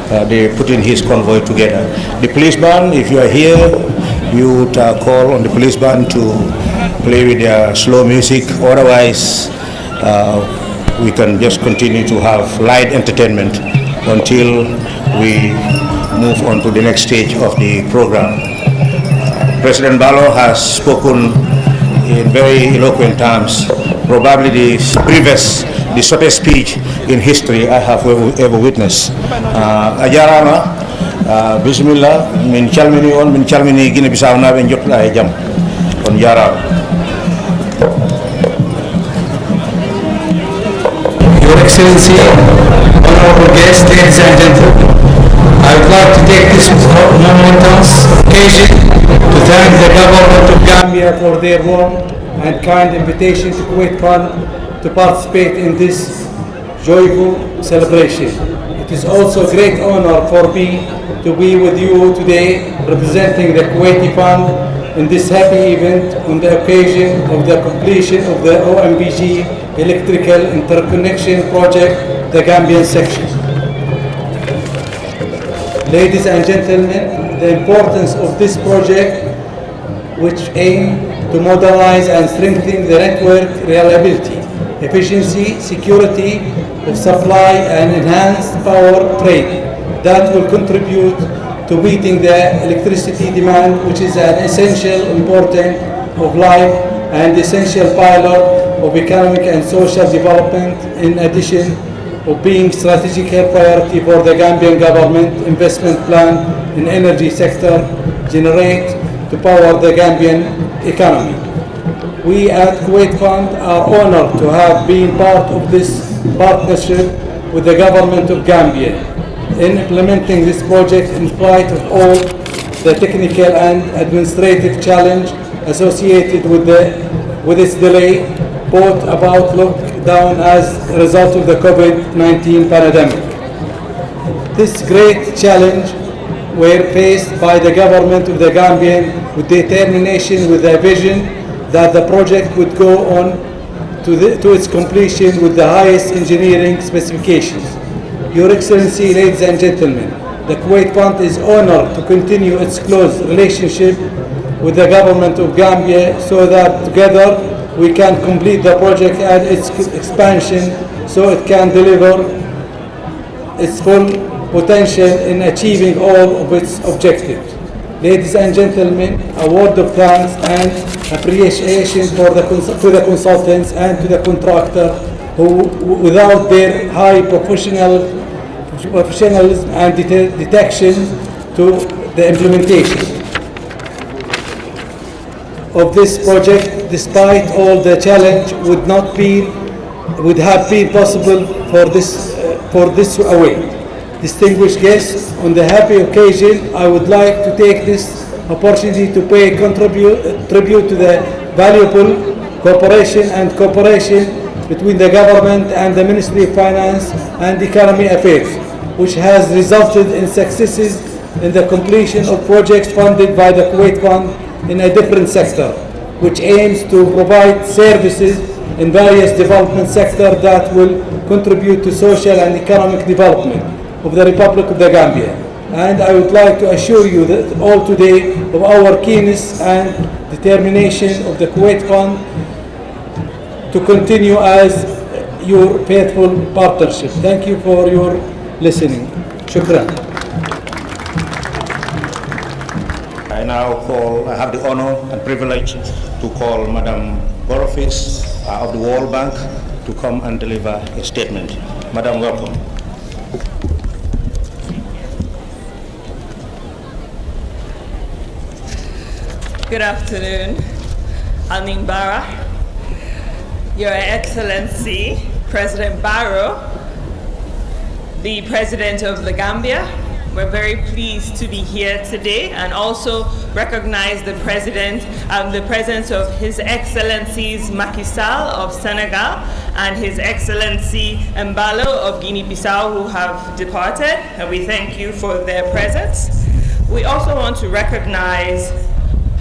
They're putting his convoy together. The police band, if you are here, you would call on the police band to play with their slow music. Otherwise, we can just continue to have light entertainment until we move on to the next stage of the program. President Barrow has spoken in very eloquent terms, probably the shortest speech in history I have ever witnessed. Ajarama, Bismillah, min calmini on, min calmini Guinea-Bissau naɓe jottuɗa e jaam. On jarama. Your Excellency, honorable guests, ladies and gentlemen, I would like to take this momentous occasion to thank the government of Gambia for their warm and kind invitation to Kuwait Fund to participate in this joyful celebration. It is also a great honor for me to be with you today representing the Kuwaiti Fund in this happy event on the occasion of the completion of the OMVG electrical interconnection project, the Gambian section. Ladies and gentlemen, the importance of this project, which aims to modernize and strengthen the network reliability, efficiency, security of supply and enhanced power trade, that will contribute to meeting the electricity demand, which is an essential important of life and essential pillar of economic and social development, in addition of being strategic priority for the Gambian government investment plan in energy sector generate to power the Gambian economy. We at Kuwait Fund are honored to have been part of this partnership with the government of Gambia in implementing this project in spite of all the technical and administrative challenge associated with its delay, brought about lockdown as a result of the COVID-19 pandemic. This great challenge were faced by the government of the Gambia with determination, with a vision that the project would go on to its completion with the highest engineering specifications. Your Excellency, ladies and gentlemen, the Kuwait Fund is honored to continue its close relationship with the government of Gambia so that together we can complete the project and its expansion so it can deliver its full potential in achieving all of its objectives. Ladies and gentlemen, a word of thanks and appreciation to the consultants and to the contractor who, without their high professionalism and detection to the implementation of this project, despite all the challenge, would have been possible for this away. Distinguished guests, on the happy occasion, I would like to take this opportunity to pay tribute to the valuable cooperation between the government and the Ministry of Finance and Economy Affairs, which has resulted in successes in the completion of projects funded by the Kuwait Fund in a different sector, which aims to provide services in various development sectors that will contribute to social and economic development of the Republic of the Gambia. And I would like to assure you that all today of our keenness and determination of the Kuwait Fund to continue as your faithful partnership. Thank you for your listening. Shukran. I have the honor and privilege to call Madam Barrow of the World Bank to come and deliver a statement. Madam, welcome. Good afternoon, Animbara, Your Excellency, President Barrow, the President of the Gambia. We're very pleased to be here today and also recognize the President and the presence of His Excellencies Macky Sall of Senegal and His Excellency Mbalo of Guinea-Bissau who have departed, and we thank you for their presence. We also want to recognize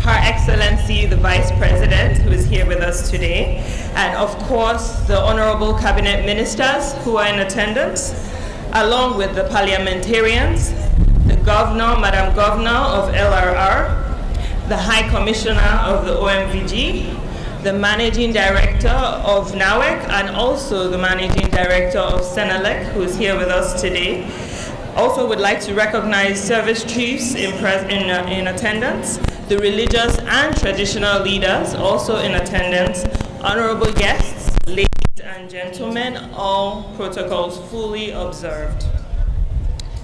Her Excellency the Vice President, who is here with us today, and of course the Honorable Cabinet Ministers who are in attendance, along with the parliamentarians, the Governor, Madam Governor of LRR, the High Commissioner of the OMVG, the Managing Director of NAWEC, and also the Managing Director of Senelec, who is here with us today. Also would like to recognize service chiefs in attendance, the religious and traditional leaders also in attendance, honorable guests, ladies and gentlemen, all protocols fully observed.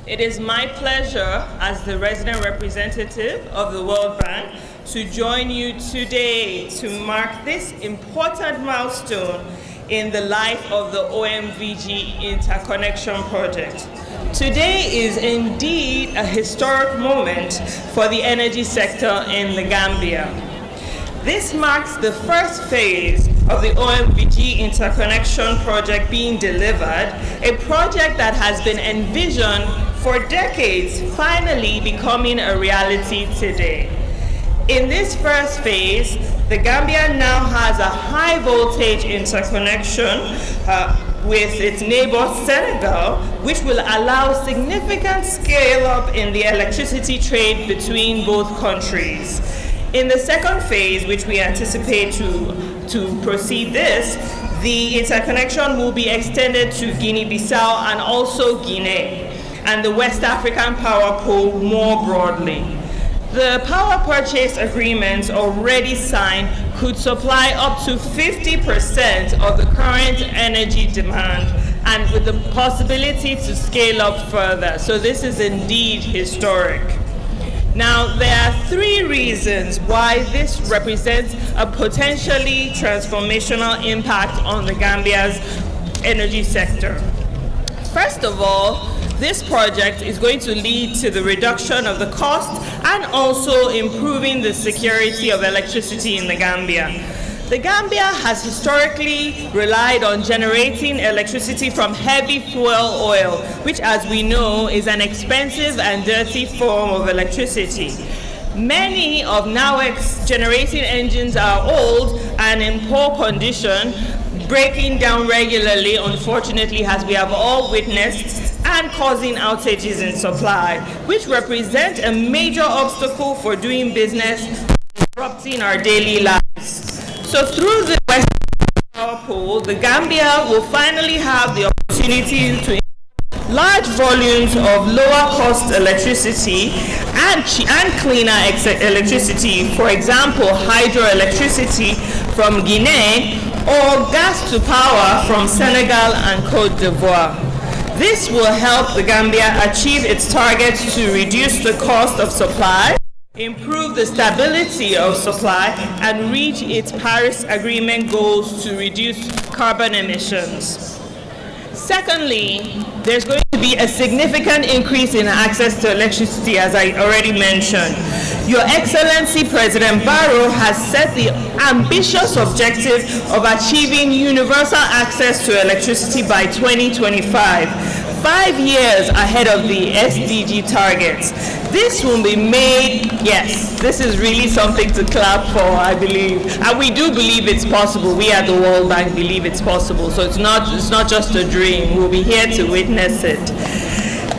It is my pleasure as the resident representative of the World Bank to join you today to mark this important milestone in the life of the OMVG interconnection project. Today is indeed a historic moment for the energy sector in the Gambia. This marks the first phase of the OMVG interconnection project being delivered, a project that has been envisioned for decades, finally becoming a reality today. In this first phase, the Gambia now has a high voltage interconnection with its neighbor Senegal, which will allow significant scale up in the electricity trade between both countries. In the second phase, which we anticipate to proceed this, the interconnection will be extended to Guinea-Bissau and also Guinea, and the West African power pool more broadly. The power purchase agreements already signed could supply up to 50% of the current energy demand, and with the possibility to scale up further. So this is indeed historic. Now, there are three reasons why this represents a potentially transformational impact on the Gambia's energy sector. First of all, this project is going to lead to the reduction of the cost and also improving the security of electricity in the Gambia. The Gambia has historically relied on generating electricity from heavy fuel oil, which, as we know, is an expensive and dirty form of electricity. Many of NAWEC's generating engines are old and in poor condition, breaking down regularly, unfortunately, as we have all witnessed, and causing outages in supply, which represent a major obstacle for doing business, disrupting our daily lives. So through the West Power Pool, the Gambia will finally have the opportunity to import large volumes of lower cost electricity and cleaner electricity, for example, hydroelectricity from Guinea or gas to power from Senegal and Cote d'Ivoire. This will help the Gambia achieve its targets to reduce the cost of supply, improve the stability of supply, and reach its Paris Agreement goals to reduce carbon emissions. Secondly, there's going to be a significant increase in access to electricity, as I already mentioned. Your Excellency President Barrow has set the ambitious objective of achieving universal access to electricity by 2025, 5 years ahead of the SDG targets. This will be made, yes, this is really something to clap for, I believe. And we do believe it's possible. We at the World Bank believe it's possible. So it's not just a dream. We'll be here to witness it.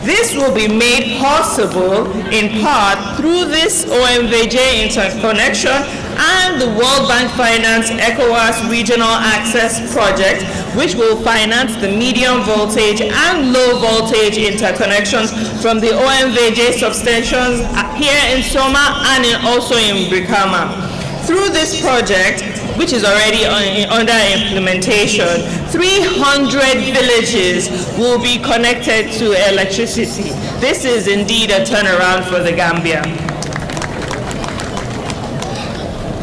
This will be made possible in part through this OMVG interconnection and the World Bank Finance ECOWAS Regional Access Project, which will finance the medium voltage and low voltage interconnections from the OMVG substations here in Soma and also in Brikama. Through this project, which is already under implementation, 300 villages will be connected to electricity. This is indeed a turnaround for the Gambia.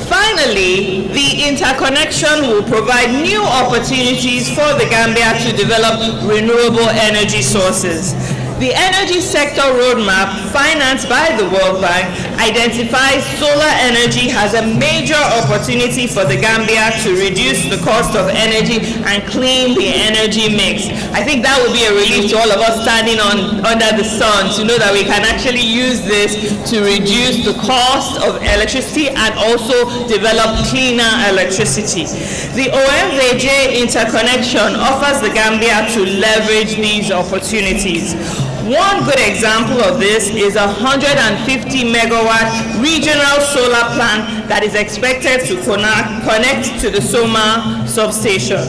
Finally, the interconnection will provide new opportunities for the Gambia to develop renewable energy sources. The energy sector roadmap, financed by the World Bank, identifies solar energy as a major opportunity for the Gambia to reduce the cost of energy and clean the energy mix. I think that would be a relief to all of us standing under the sun to know that we can actually use this to reduce the cost of electricity and also develop cleaner electricity. The OMVG interconnection offers the Gambia to leverage these opportunities. One good example of this is a 150 megawatt regional solar plant that is expected to connect to the Soma Substation.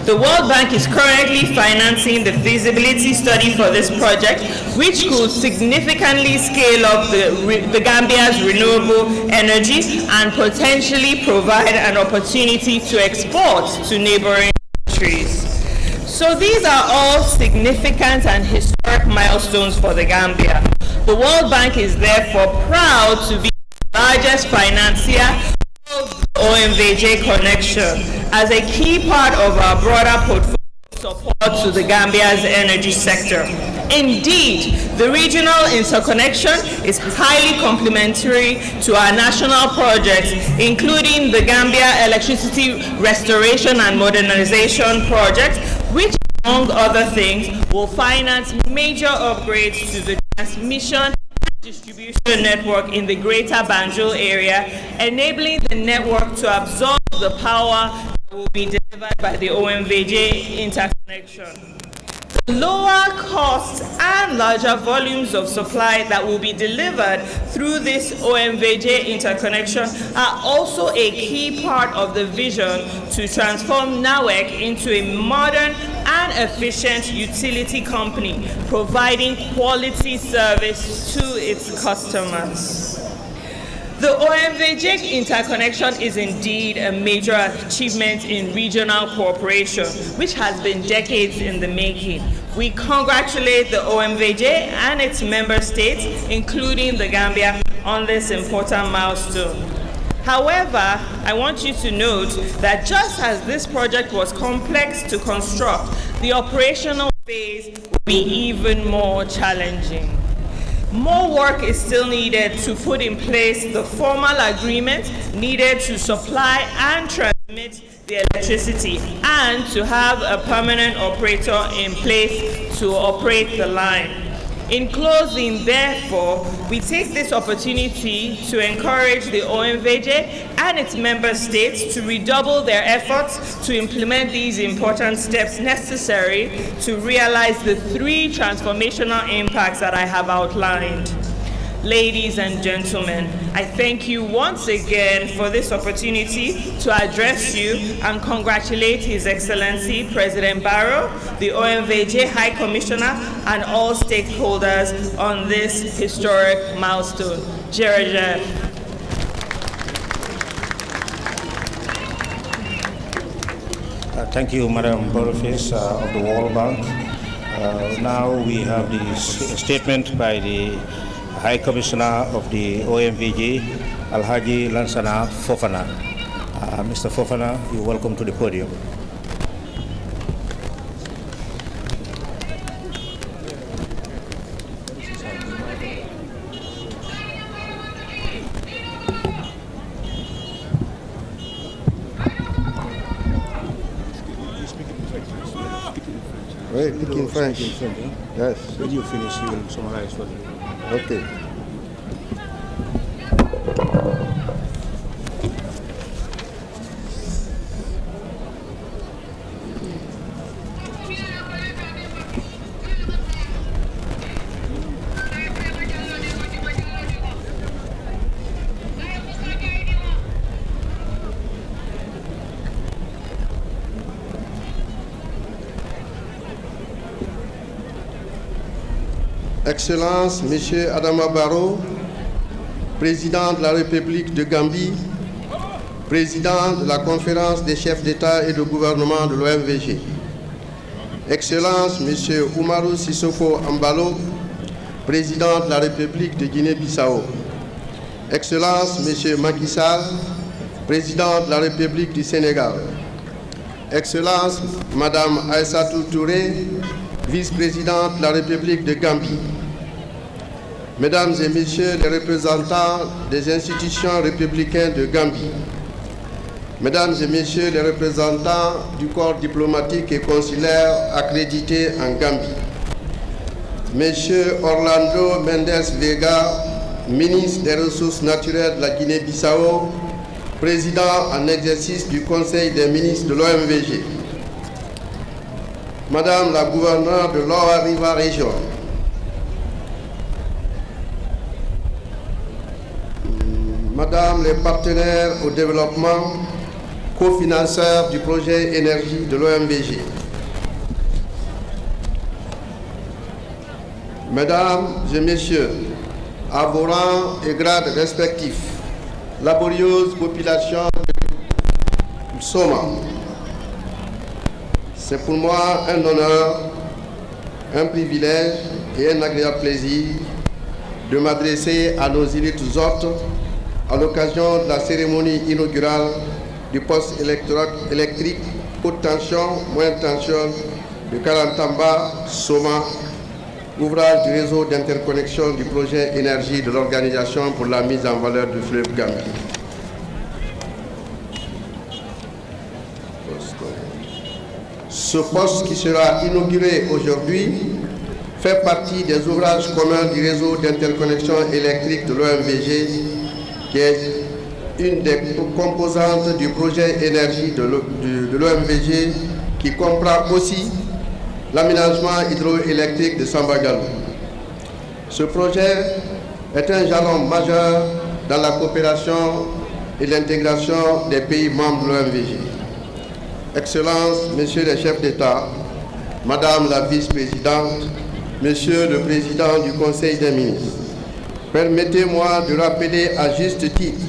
The World Bank is currently financing the feasibility study for this project, which could significantly scale up the Gambia's renewable energy and potentially provide an opportunity to export to neighboring countries. So these are all significant and historic milestones for the Gambia. The World Bank is therefore proud to be the largest financier of the OMVG connection as a key part of our broader portfolio of support to the Gambia's energy sector. Indeed, the regional interconnection is highly complementary to our national projects, including the Gambia Electricity Restoration and Modernization Project, which, among other things, will finance major upgrades to the transmission and distribution network in the greater Banjul area, enabling the network to absorb the power that will be delivered by the OMVG interconnection. The lower costs and larger volumes of supply that will be delivered through this OMVG interconnection are also a key part of the vision to transform NAWEC into a modern and efficient utility company, providing quality service to its customers. The OMVG interconnection is indeed a major achievement in regional cooperation, which has been decades in the making. We congratulate the OMVG and its member states, including the Gambia, on this important milestone. However, I want you to note that just as this project was complex to construct, the operational phase will be even more challenging. More work is still needed to put in place the formal agreement needed to supply and transmit transmit the electricity and to have a permanent operator in place to operate the line. In closing, therefore, we take this opportunity to encourage the OMVG and its member states to redouble their efforts to implement these important steps necessary to realize the 3 transformational impacts that I have outlined. Ladies and gentlemen, I thank you once again for this opportunity to address you and congratulate His Excellency President Barrow, the OMVG High Commissioner, and all stakeholders on this historic milestone. Jerejef. Thank you, Madam Boniface of the World Bank. Now we have the statement by the High Commissioner of the OMVG, Alhaji Lansana Fofana. Mr. Fofana, you're welcome to the podium. Wait, speak in French. Yes. When you finish, you will summarize for you. Okay. Excellence, Monsieur ADAMA Barrow, Président de la République de Gambie, Président de la Conférence des chefs d'État et de gouvernement de l'OMVG, Excellence, Monsieur Umaru Sissoko Ambalo, Président de la République de Guinée-Bissau, Excellence, Monsieur Macky Sall, Président de la République du Sénégal, Excellence, Madame Aïssatou Touré, Vice-présidente de la République de Gambie, Mesdames et Messieurs les représentants des institutions républicaines de Gambie, Mesdames et Messieurs les représentants du corps diplomatique et consulaire accrédité en Gambie, Monsieur Orlando Mendes Vega, ministre des Ressources naturelles de la Guinée-Bissau, président en exercice du Conseil des ministres de l'OMVG, Madame la gouverneure de Lower River Region, Madame les partenaires au développement, cofinanceurs du projet énergie de l'OMVG, Mesdames et Messieurs, à vos rangs et grades respectifs, laborieuse population de Soma, c'est pour moi un honneur, un privilège et un agréable plaisir de m'adresser à nos élites hôtes à l'occasion de la cérémonie inaugurale du poste électrique haute tension, moyenne tension de Kalantamba, Soma, ouvrage du réseau d'interconnexion du projet énergie de l'Organisation pour la mise en valeur du fleuve Gambie. Ce poste qui sera inauguré aujourd'hui fait partie des ouvrages communs du réseau d'interconnexion électrique de l'OMVG, qui est une des composantes du projet énergie de l'OMVG, qui comprend aussi l'aménagement hydroélectrique de Sambagalou. Ce projet est un jalon majeur dans la coopération et l'intégration des pays membres de l'OMVG. Excellences, Messieurs les chefs d'État, Madame la vice-présidente, Monsieur le Président du Conseil des ministres, permettez-moi de rappeler à juste titre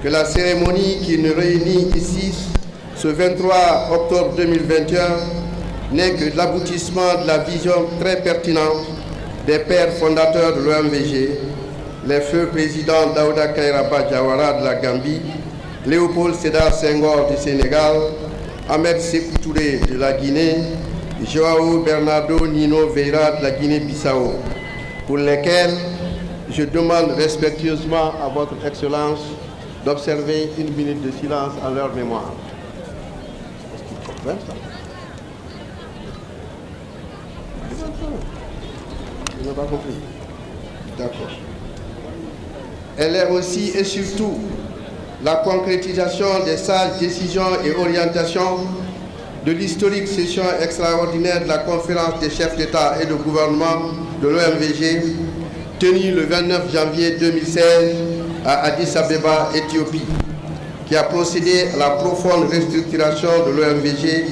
que la cérémonie qui nous réunit ici ce 23 octobre 2021 n'est que l'aboutissement de la vision très pertinente des pères fondateurs de l'OMVG, les feux présidents Daouda Kairaba Jawara de la Gambie, Léopold Sédar Senghor du Sénégal, Ahmed Sékou Touré de la Guinée, Joao Bernardo Nino Veira de la Guinée-Bissau, pour lesquels je demande respectueusement à votre Excellence d'observer une minute de silence à leur mémoire. Est-ce qu'ils comprennent ça? Je n'ai pas compris. D'accord. Elle est aussi et surtout la concrétisation des sages décisions et orientations de l'historique session extraordinaire de la conférence des chefs d'État et de gouvernement de l'OMVG tenue le 29 janvier 2016 à Addis Abeba, Éthiopie, qui a procédé à la profonde restructuration de l'OMVG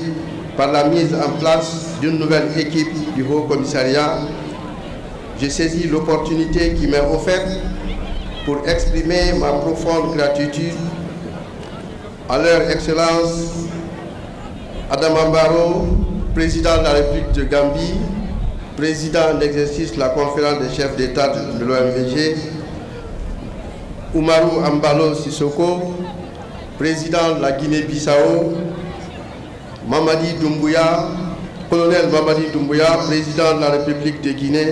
par la mise en place d'une nouvelle équipe du Haut Commissariat. J'ai saisi l'opportunité qui m'est offerte pour exprimer ma profonde gratitude à leur Excellence ADAMA Barrow, président de la République de Gambie, président d'exercice de la conférence des chefs d'État de l'OMVG, Oumarou Ambalo Sissoko, président de la Guinée-Bissau, Mamadi Doumbouya, colonel Mamadi Doumbouya, président de la République de Guinée,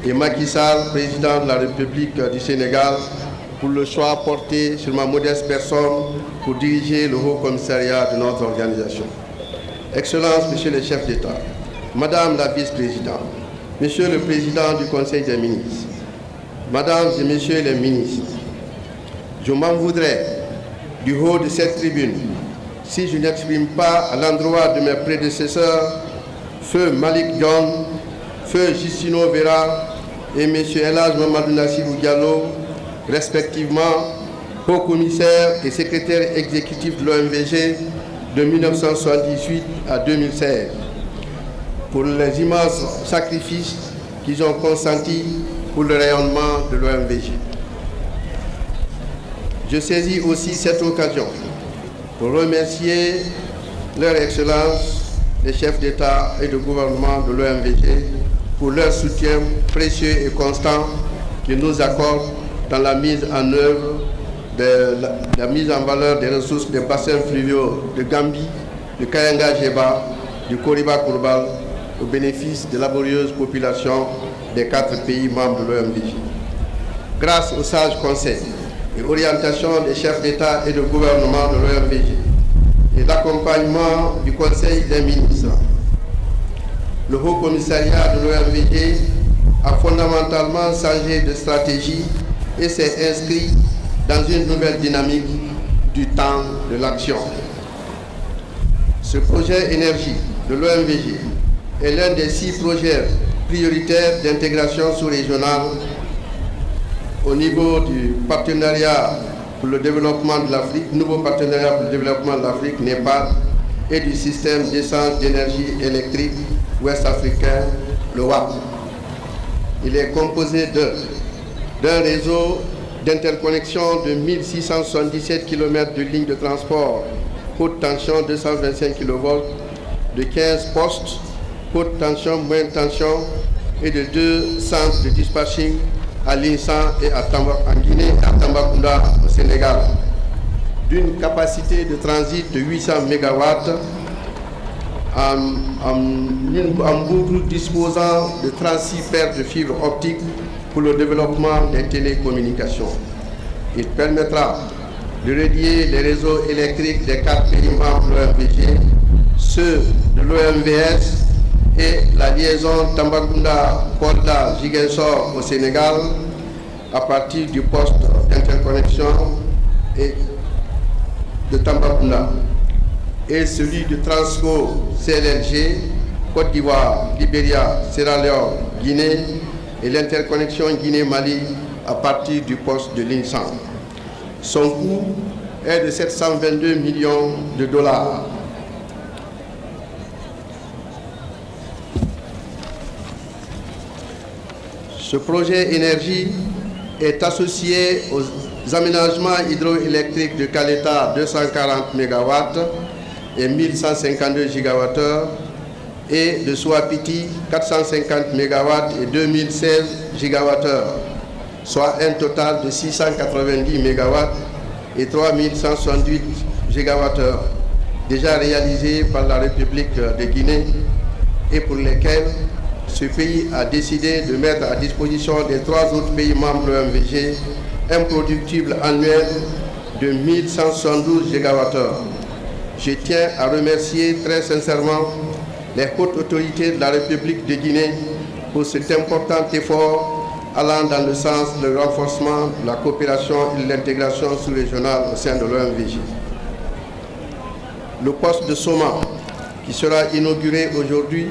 et Macky Sall, président de la République du Sénégal, pour le choix porté sur ma modeste personne pour diriger le Haut Commissariat de notre organisation. Excellences, Monsieur le chef d'État, Madame la vice-présidente, Monsieur le président du Conseil des ministres, Mesdames et Messieurs les ministres, je m'en voudrais du haut de cette tribune si je n'exprime pas à l'endroit de mes prédécesseurs, Feu Malik John, Feu Justino Vera et M. Elhadj Mamadou Nassirou Diallo, respectivement haut-commissaire et secrétaire exécutif de l'OMVG de 1978 à 2016, pour les immenses sacrifices qu'ils ont consentis pour le rayonnement de l'OMVG. Je saisis aussi cette occasion pour remercier leur Excellence, les chefs d'État et de gouvernement de l'OMVG, pour leur soutien précieux et constant qu'ils nous accordent dans la mise en œuvre de la mise en valeur des ressources des bassins fluviaux de Gambie, de Kayanga-Jeba, du Koriba-Kourbal, au bénéfice de laborieuse population des 4 pays membres de l'OMVG. Grâce aux sages conseils et orientations des chefs d'État et de gouvernement de l'OMVG et l'accompagnement du Conseil des ministres, le Haut Commissariat de l'OMVG a fondamentalement changé de stratégie et s'est inscrit dans une nouvelle dynamique du temps de l'action. Ce projet énergie de l'OMVG est l'un des 6 projets prioritaires d'intégration sous-régionale au niveau du partenariat pour le développement de l'Afrique, nouveau partenariat pour le développement de l'Afrique, NEPAD, et du système d'essence d'énergie électrique ouest-africain, le WAP. Il est composé d'un réseau d'interconnexion de 1677 km de lignes de transport haute tension 225 kV, de 15 postes haute tension, moyenne tension et de 2 centres de dispatching à l'Insan et en Guinée et à Tambacounda au Sénégal, d'une capacité de transit de 800 MW en boucle disposant de 36 paires de fibres optiques pour le développement des télécommunications. Il permettra de relier les réseaux électriques des 4 pays membres de l'OMVG, ceux de l'OMVS et la liaison Tambacounda-Kolda-Ziguinchor au Sénégal à partir du poste d'interconnexion de Tambacounda, et celui de Transco CLLG, Côte d'Ivoire, Libéria, Sierra Leone, Guinée, et l'interconnexion Guinée-Mali à partir du poste de l'Insan. Son coût est de 722 millions de dollars. Ce projet énergie est associé aux aménagements hydroélectriques de Caleta 240 MW et 1152 GWh et de Souapiti 450 MW et 2016 GWh, soit un total de 690 MW et 3168 GWh, déjà réalisés par la République de Guinée et pour lesquels ce pays a décidé de mettre à disposition des 3 autres pays membres de l'OMVG un productible annuel de 1172 gigawattheures. Je tiens à remercier très sincèrement les hautes autorités de la République de Guinée pour cet important effort allant dans le sens du renforcement de la coopération et de l'intégration sous-régionale au sein de l'OMVG. Le poste de Soma, qui sera inauguré aujourd'hui,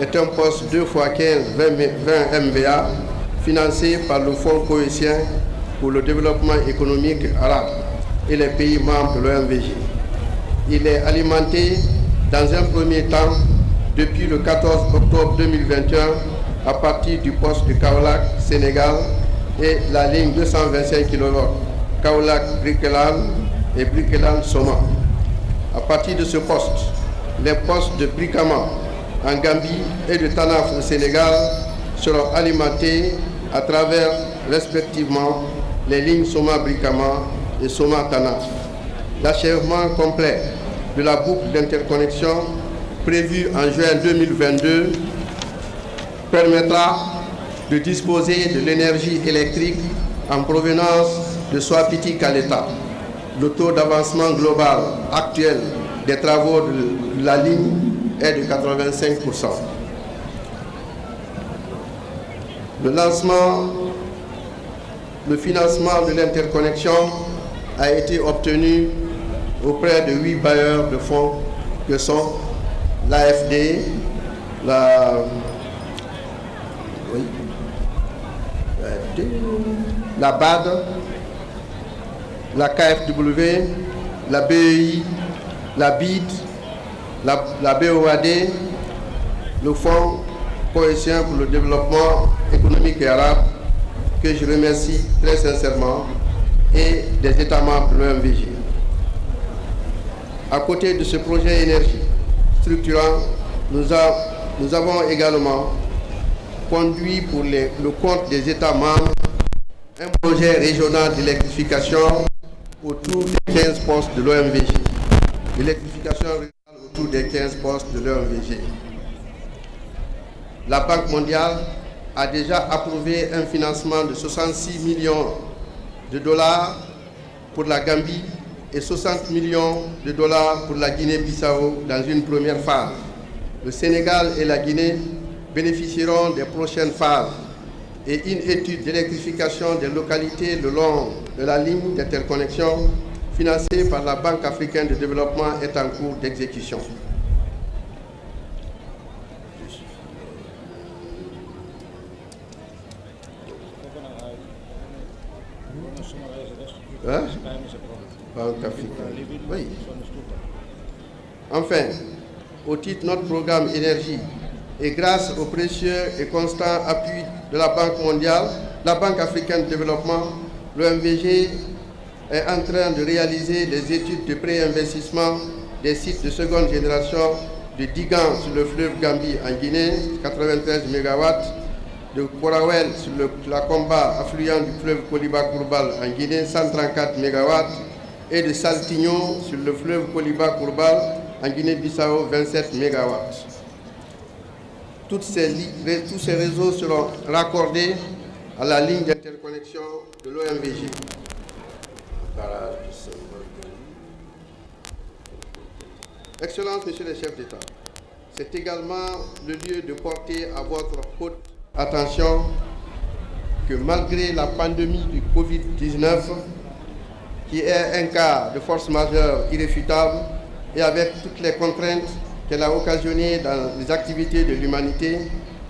est un poste 2 x 15 20 MVA financé par le Fonds cohésien pour le développement économique arabe et les pays membres de l'OMVG. Il est alimenté dans un premier temps depuis le 14 octobre 2021 à partir du poste de Kaolack, Sénégal, et la ligne 225 kV Kaolack-Brikeland et Brikeland-Soma. À partir de ce poste, les postes de Brikama en Gambie et de Tanaf au Sénégal seront alimentés à travers respectivement les lignes Soma-Brikama et Soma-Tanaf. L'achèvement complet de la boucle d'interconnexion prévue en juin 2022 permettra de disposer de l'énergie électrique en provenance de Swapiti-Kaleta. Le taux d'avancement global actuel des travaux de la ligne est de 85%. Le financement de l'interconnexion a été obtenu auprès de 8 bailleurs de fonds que sont l'AFD, la BAD, la KfW, la BEI, la BID, la BOAD, le Fonds cohésien pour le développement économique et arabe, que je remercie très sincèrement, et des États membres de l'OMVG. À côté de ce projet énergie structurant, nous avons également conduit pour le compte des États membres un projet régional d'électrification autour des 15 postes de l'OMVG. L'électrification régionale autour des 15 postes de l'OMVG. La Banque mondiale a déjà approuvé un financement de 66 millions de dollars pour la Gambie et 60 millions de dollars pour la Guinée-Bissau dans une première phase. Le Sénégal et la Guinée bénéficieront des prochaines phases et une étude d'électrification des localités le long de la ligne d'interconnexion financée par la Banque africaine de développement est en cours d'exécution. Hein? Banque africaine. Oui. Enfin, au titre de notre programme énergie et grâce au précieux et constant appui de la Banque mondiale, la Banque africaine de développement, l'OMVG est en train de réaliser les études de pré-investissement des sites de seconde génération de Digan sur le fleuve Gambie en Guinée, 93 MW, de Korawel sur la Comba affluent du fleuve Koliba-Kourbal en Guinée, 134 MW, et de Saltigno sur le fleuve Koliba-Kourbal en Guinée-Bissau, 27 MW. Tous ces réseaux seront raccordés à la ligne d'interconnexion de l'OMVG. Excellences, Messieurs les chefs d'État, c'est également le lieu de porter à votre haute attention que malgré la pandémie du Covid-19, qui est un cas de force majeure irréfutable, et avec toutes les contraintes qu'elle a occasionnées dans les activités de l'humanité,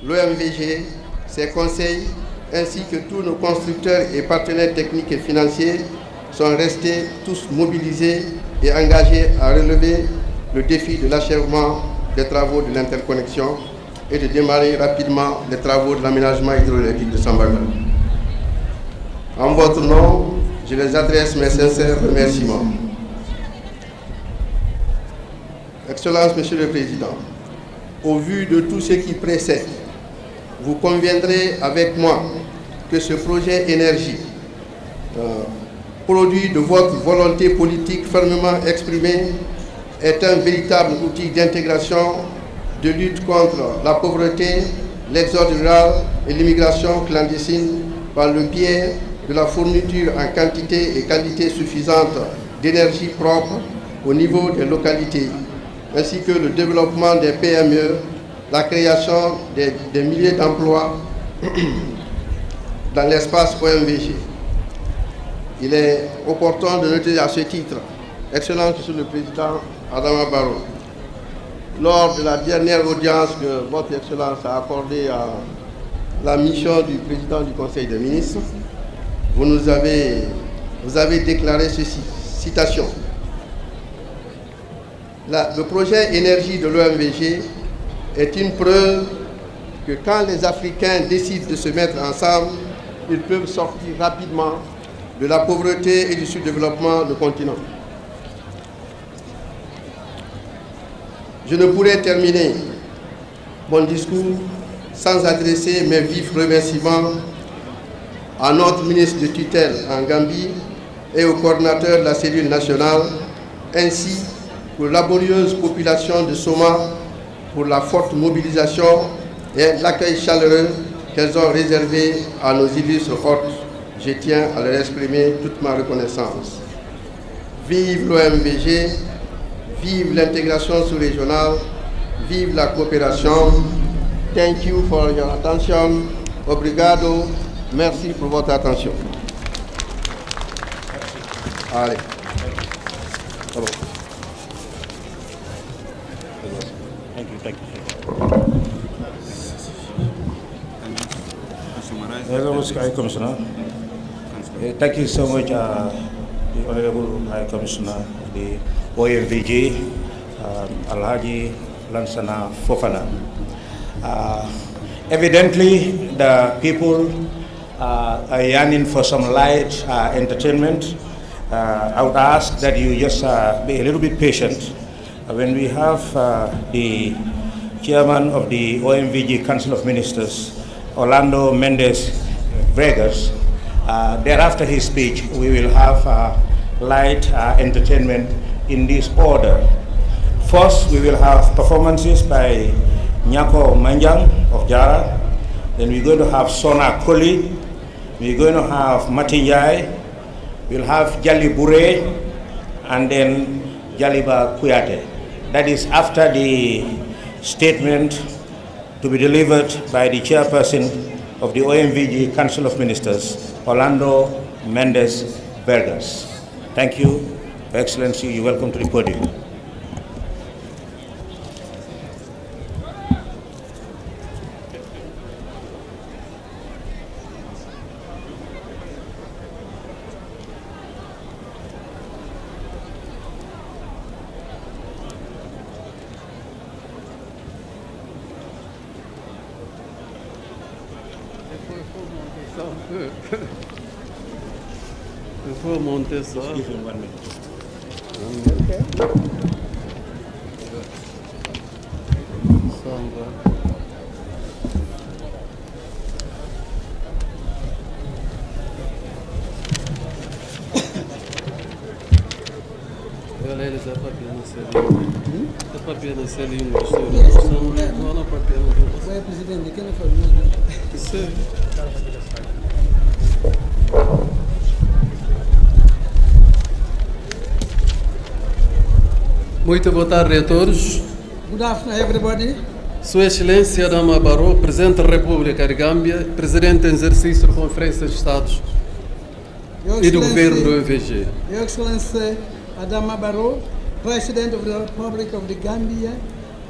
l'OMVG, ses conseils, ainsi que tous nos constructeurs et partenaires techniques et financiers sont restés tous mobilisés et engagés à relever le défi de l'achèvement des travaux de l'interconnexion et de démarrer rapidement les travaux de l'aménagement hydroélectrique de Sambaga. En votre nom, je les adresse mes sincères remerciements. Excellences, Monsieur le Président, au vu de tout ce qui précède, vous conviendrez avec moi que ce projet énergie, produit de votre volonté politique fermement exprimée, est un véritable outil d'intégration, de lutte contre la pauvreté, l'exode rural et l'immigration clandestine par le biais de la fourniture en quantité et qualité suffisante d'énergie propre au niveau des localités, ainsi que le développement des PME, la création des milliers d'emplois dans l'espace OMVG. Il est opportun de noter à ce titre, Excellence Monsieur le Président ADAMA Barrow, lors de la dernière audience que votre Excellence a accordée à la mission du Président du Conseil des ministres, vous avez déclaré ceci, citation, le projet énergie de l'OMVG est une preuve que quand les Africains décident de se mettre ensemble, ils peuvent sortir rapidement de la pauvreté et du sous-développement du continent. Je ne pourrais terminer mon discours sans adresser mes vifs remerciements à notre ministre de tutelle en Gambie et au coordinateur de la cellule nationale, ainsi qu'aux laborieuses populations de Soma pour la forte mobilisation et l'accueil chaleureux qu'elles ont réservé à nos illustres hôtes. Je tiens à leur exprimer toute ma reconnaissance. Vive l'OMVG, vive l'intégration sous-régionale, vive la coopération. Thank you for your attention. Obrigado. Merci pour votre attention. Allez. Bon. Thank you. High Commissioner. Thank you so much, the Honorable High Commissioner, the OMVG, Alhaji Lansana Fofana. Evidently, the people are yearning for some light entertainment. I would ask that you just be a little bit patient. When we have the chairman of the OMVG Council of Ministers, Orlando Mendes Vegas, thereafter his speech, we will have light entertainment in this order. First, we will have performances by Nyako Manjang of Jara. Then we're going to have Sona Koli. We're going to have Matinjai. We'll have Jali Bure, and then Jaliba Kuyate. That is after the statement to be delivered by the chairperson of the OMVG Council of Ministers, Orlando Mendes Burgers. Thank you, Your Excellency. You're welcome to the podium. Il faut monter ça. Give him 1 minute. Okay. Ça va. Olha eles a papel na série. A papel na série não na papel. Vai presidente, quem não faz nada? Sim. Muito boa tarde a todos. Good afternoon, everybody. Sua Excelência ADAMA Barrow, Presidente da República de Gâmbia, Presidente em exercício da Conferência de Estados e do Governo do OMVG. Your Excellency ADAMA Barrow, President of the Republic of the Gambia,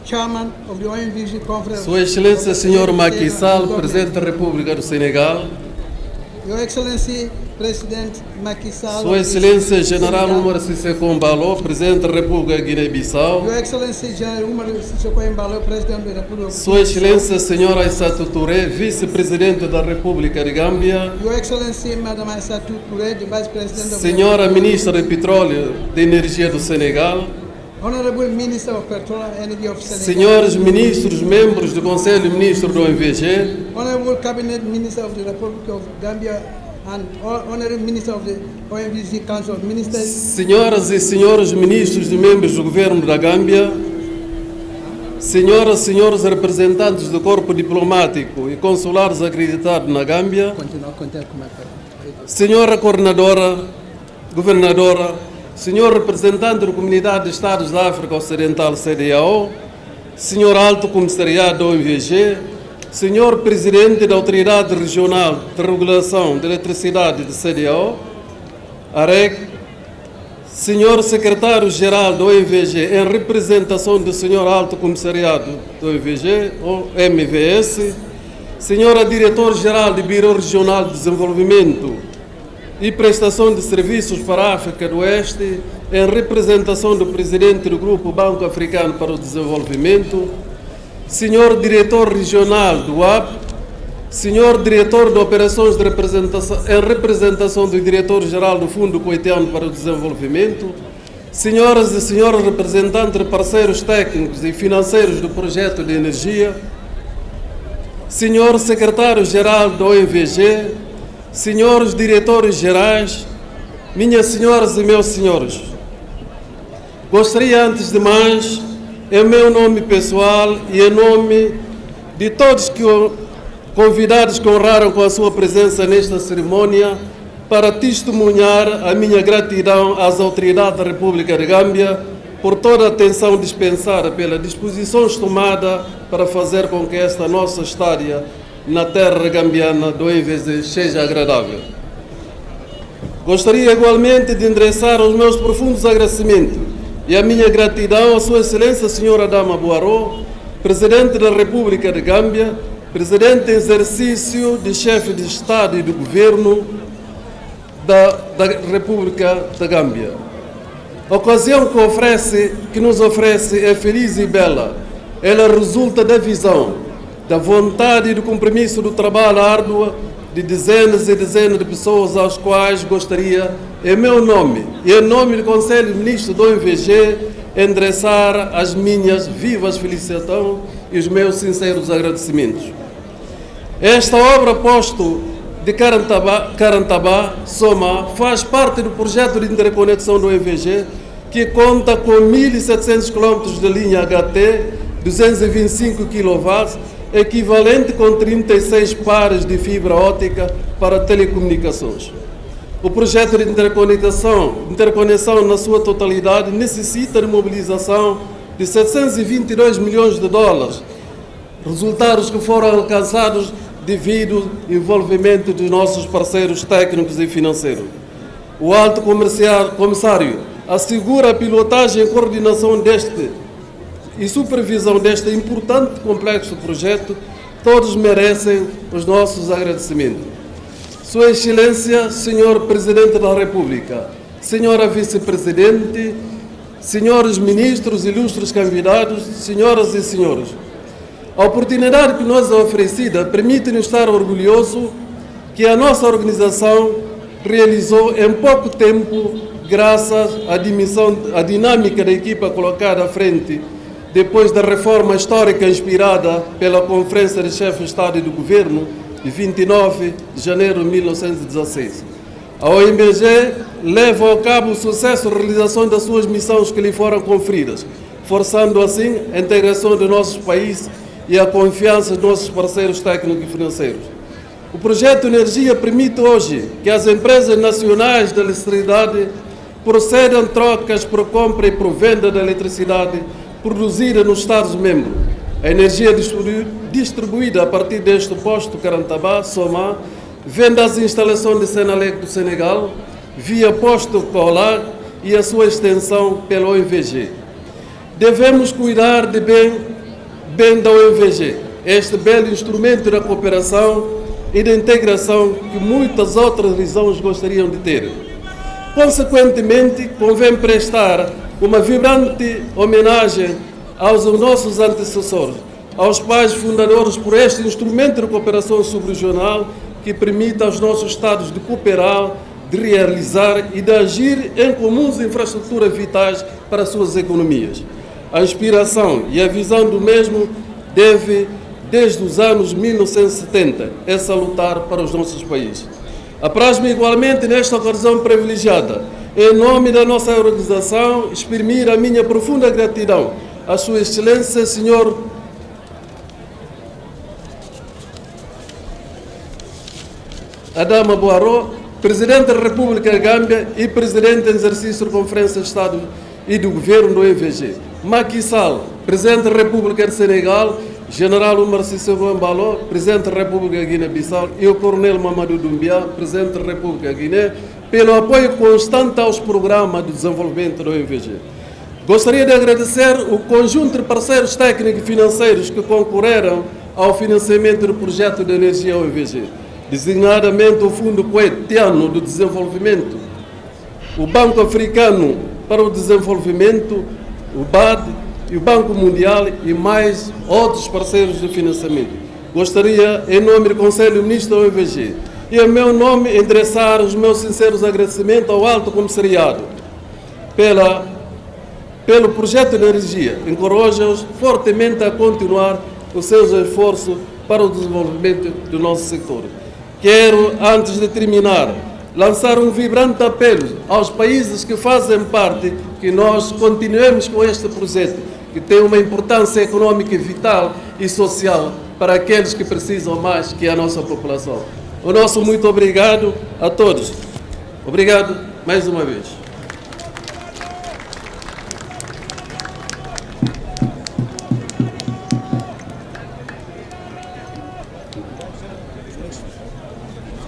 Chairman of the OMVG Conference. Sua Excelência Sr. Macky Sall, Presidente da República do Senegal. Your Excellency President Macky Sall. Sua Excelência General Umar Sissoko Embalo, Presidente da República de Guiné-Bissau. Your Excellency General Umar Sissoko Embalo, President da República. Sua Excelência Sra. Aissatou Touré, Vice-Presidente da República de Gâmbia. Your Excellency Madame Aissatou Touré, the Vice President of Senhora Ministra de Petróleo e Energia do Senegal. Honorable Minister of Petrol and Energy of Senegal. Senhores Ministros, membros do Conselho de Ministros do OMVG. Honorable Cabinet Minister of the Republic of Gambia and Honorable Minister of the OMVG Council of Ministers. Senhoras e senhores ministros e membros do Governo da Gâmbia. Senhoras e senhores representantes do corpo diplomático e consulares acreditados na Gâmbia. Continua a contar com a senhora coordenadora, governadora, senhor representante da Comunidade de Estados da África Ocidental, CEDEAO, senhor Alto Comissariado da OMVG, senhor Presidente da Autoridade Regional de Regulação de Eletricidade de CEDEAO, AREC, senhor Secretário-Geral da OMVG, em representação do senhor Alto Comissariado da OMVG, OMVS, senhora Diretor-Geral do Biro Regional de Desenvolvimento e Prestação de Serviços para a África do Oeste, em representação do Presidente do Grupo Banco Africano para o Desenvolvimento, senhor Diretor Regional do AP, senhor Diretor de Operações de Representação, em representação do Diretor-Geral do Fundo Coitiano para o Desenvolvimento, senhoras e senhores representantes de parceiros técnicos e financeiros do projeto de energia, senhor Secretário-Geral da OMVG, senhores Diretores Gerais, minhas senhoras e meus senhores, gostaria antes de mais, em meu nome pessoal e em nome de todos que convidados que honraram com a sua presença nesta cerimônia, para testemunhar a minha gratidão às autoridades da República de Gâmbia por toda a atenção dispensada pelas disposições tomadas para fazer com que esta nossa estadia na terra gambiana do OMVG seja agradável. Gostaria igualmente de endereçar os meus profundos agradecimentos e a minha gratidão à Sua Excelência Senhora ADAMA Barrow, Presidente da República de Gâmbia, Presidente em exercício de Chefe de Estado e do Governo da República da Gâmbia. A ocasião que nos oferece é feliz e bela. Ela resulta da visão, da vontade e do compromisso do trabalho árduo de dezenas e dezenas de pessoas às quais gostaria, em meu nome e em nome do Conselho de Ministros do OMVG, endereçar as minhas vivas felicitações e os meus sinceros agradecimentos. Esta obra posto de Carantaba, Soma, faz parte do projeto de interconexão do OMVG, que conta com 1.700 km de linha HT, 225 kV, equivalente com 36 pares de fibra óptica para telecomunicações. O projeto de interconexão na sua totalidade necessita de mobilização de 722 milhões de dólares, resultados que foram alcançados devido ao envolvimento dos nossos parceiros técnicos e financeiros. O Alto Comissário assegura a pilotagem e coordenação e supervisão deste importante e complexo projeto. Todos merecem os nossos agradecimentos. Sua Excelência, Senhor Presidente da República, Senhora Vice-Presidente, Senhores Ministros, ilustres convidados, Senhoras e Senhores, a oportunidade que nos é oferecida permite-nos estar orgulhosos que a nossa organização realizou em pouco tempo, graças à dinâmica da equipa colocada à frente, depois da reforma histórica inspirada pela Conferência de Chefes de Estado e do Governo, de 29 de janeiro de 1916. A OMVG leva a cabo o sucesso de realização das suas missões que lhe foram conferidas, forçando assim a integração do nosso país e a confiança dos nossos parceiros técnicos e financeiros. O projeto Energia permite hoje que as empresas nacionais de eletricidade procedam trocas por compra e por venda de eletricidade produzida nos Estados-membros. A energia distribuída a partir deste posto Carantaba, Soma, vem das instalações de Senalec do Senegal, via posto Colag e a sua extensão pela OMVG. Devemos cuidar de bem da OMVG, este belo instrumento da cooperação e da integração que muitas outras regiões gostariam de ter. Consequentemente, convém prestar uma vibrante homenagem aos nossos antecessores, aos pais fundadores por este instrumento de cooperação subregional que permite aos nossos Estados de cooperar, de realizar e de agir em comuns infraestruturas vitais para as suas economias. A inspiração e a visão do mesmo deve, desde os anos 1970, é salutar para os nossos países. Apraz-me igualmente, nesta ocasião privilegiada, em nome da nossa organização, exprimir a minha profunda gratidão à Sua Excelência, Senhor ADAMA Barrow, Presidente da República da Gâmbia e Presidente em exercício da Conferência de Estado e do Governo do OMVG. Macky Sall, Presidente da República de Senegal, General Umar Sissoko Embalo, Presidente da República da Guiné-Bissau e o Coronel Mamadou Doumbia, Presidente da República da Guiné, pelo apoio constante aos programas de desenvolvimento do OMVG. Gostaria de agradecer o conjunto de parceiros técnicos e financeiros que concorreram ao financiamento do projeto de energia OMVG, designadamente o Fundo Haitiano de Desenvolvimento, o Banco Africano para o Desenvolvimento, o BAD e o Banco Mundial e mais outros parceiros de financiamento. Gostaria, em nome do Conselho Ministro da OMVG e em meu nome, endereçar os meus sinceros agradecimentos ao Alto Comissariado pelo projeto de energia, encorajo-os fortemente a continuar os seus esforços para o desenvolvimento do nosso setor. Quero, antes de terminar, lançar um vibrante apelo aos países que fazem parte, que nós continuemos com este projeto, que tem uma importância econômica vital e social para aqueles que precisam mais, que é a nossa população. O nosso muito obrigado a todos. Obrigado mais uma vez.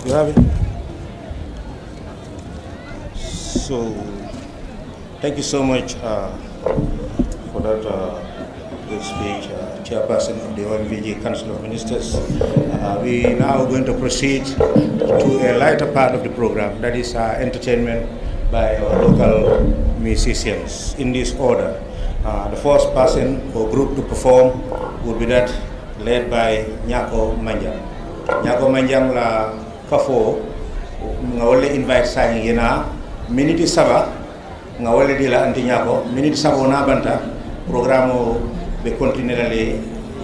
You have it? So, thank you so much for that good speech, Chairperson of the OMVG Council of Ministers. We now going to proceed to a lighter part of the program, that is entertainment by our local musicians. In this order, the first person or group to perform would be that led by Nyako Manjang. Nyako Manjang la Fafo nga wale invite sanyi yena minute saba nga wale dila anti Nyako minute saba na banta programme be continuer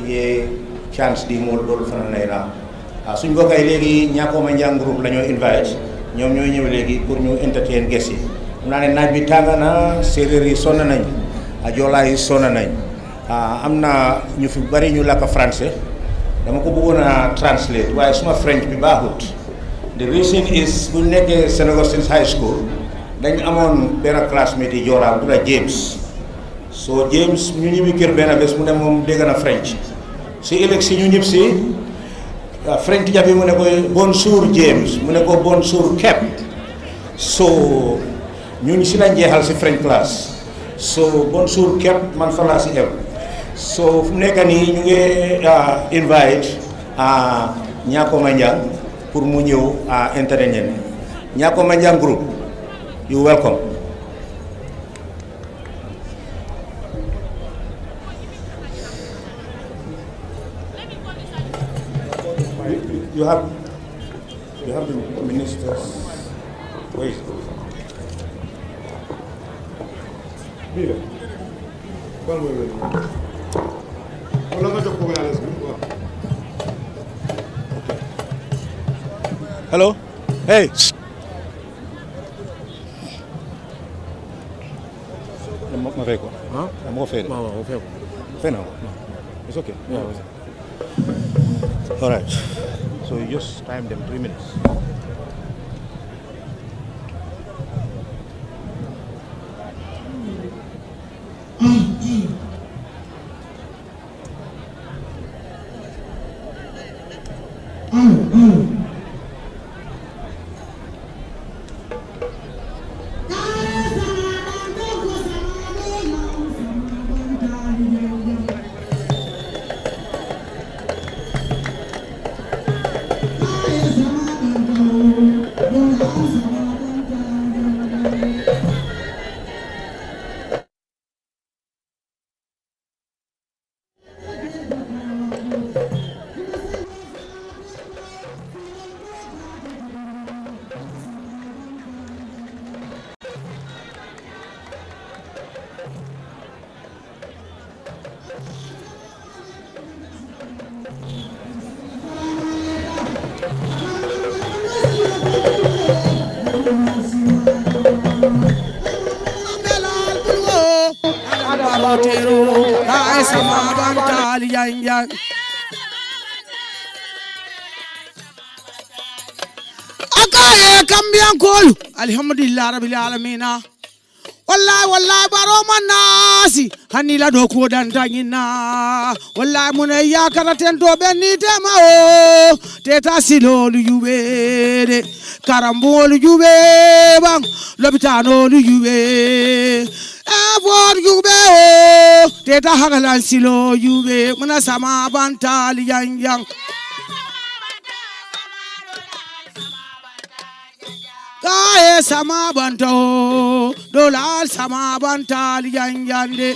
ye chance di mo dol fana nayra suñ bokay legi Nyako Manjang groupe lañu invite ñom ñoy ñew legi pour ñu entertain guest yi na ne naaj bi tangana séréer yi sonna nañ a jola yi sonna nañ amna ñu fi bari ñu laka français dama ko bëggona translate waye suma french bi baaxut. The reason is bu nekké Senegal High School dañ amone ben classmate yi jola bu la James so James ñu ñibi kër ben bes mu ne mom dégg na French si élection ñu ñib si French jabi mu ne ko bonjour James mu ne ko bonjour Cap so ñun si lañ jéxal si French class so bonjour Cap man fa la si ew so fu nekk ni ñu ngi invite Nyako Manjang pour mu ñëw intervenir Nyako Manjang group you welcome. You have the ministers. Where is it? Here. Hello? Hey! Ma fai qua? Ma lo fai? No, lo fai. Fai now? No. It's okay. Yeah. All right. So you just time them 3 minutes. Aka Akaye kambiyan kolu alhamdulillah rabbil alamin wallahi baro manasi hanila do ko dan tangina wallahi mun ya karaten to benni tema o teta silolu yubede karambolu yube bang lobitano lu yube avor yube o teta hagalan silo yube muna sama bantal yang kae sama banto dolal sama bantal yanjande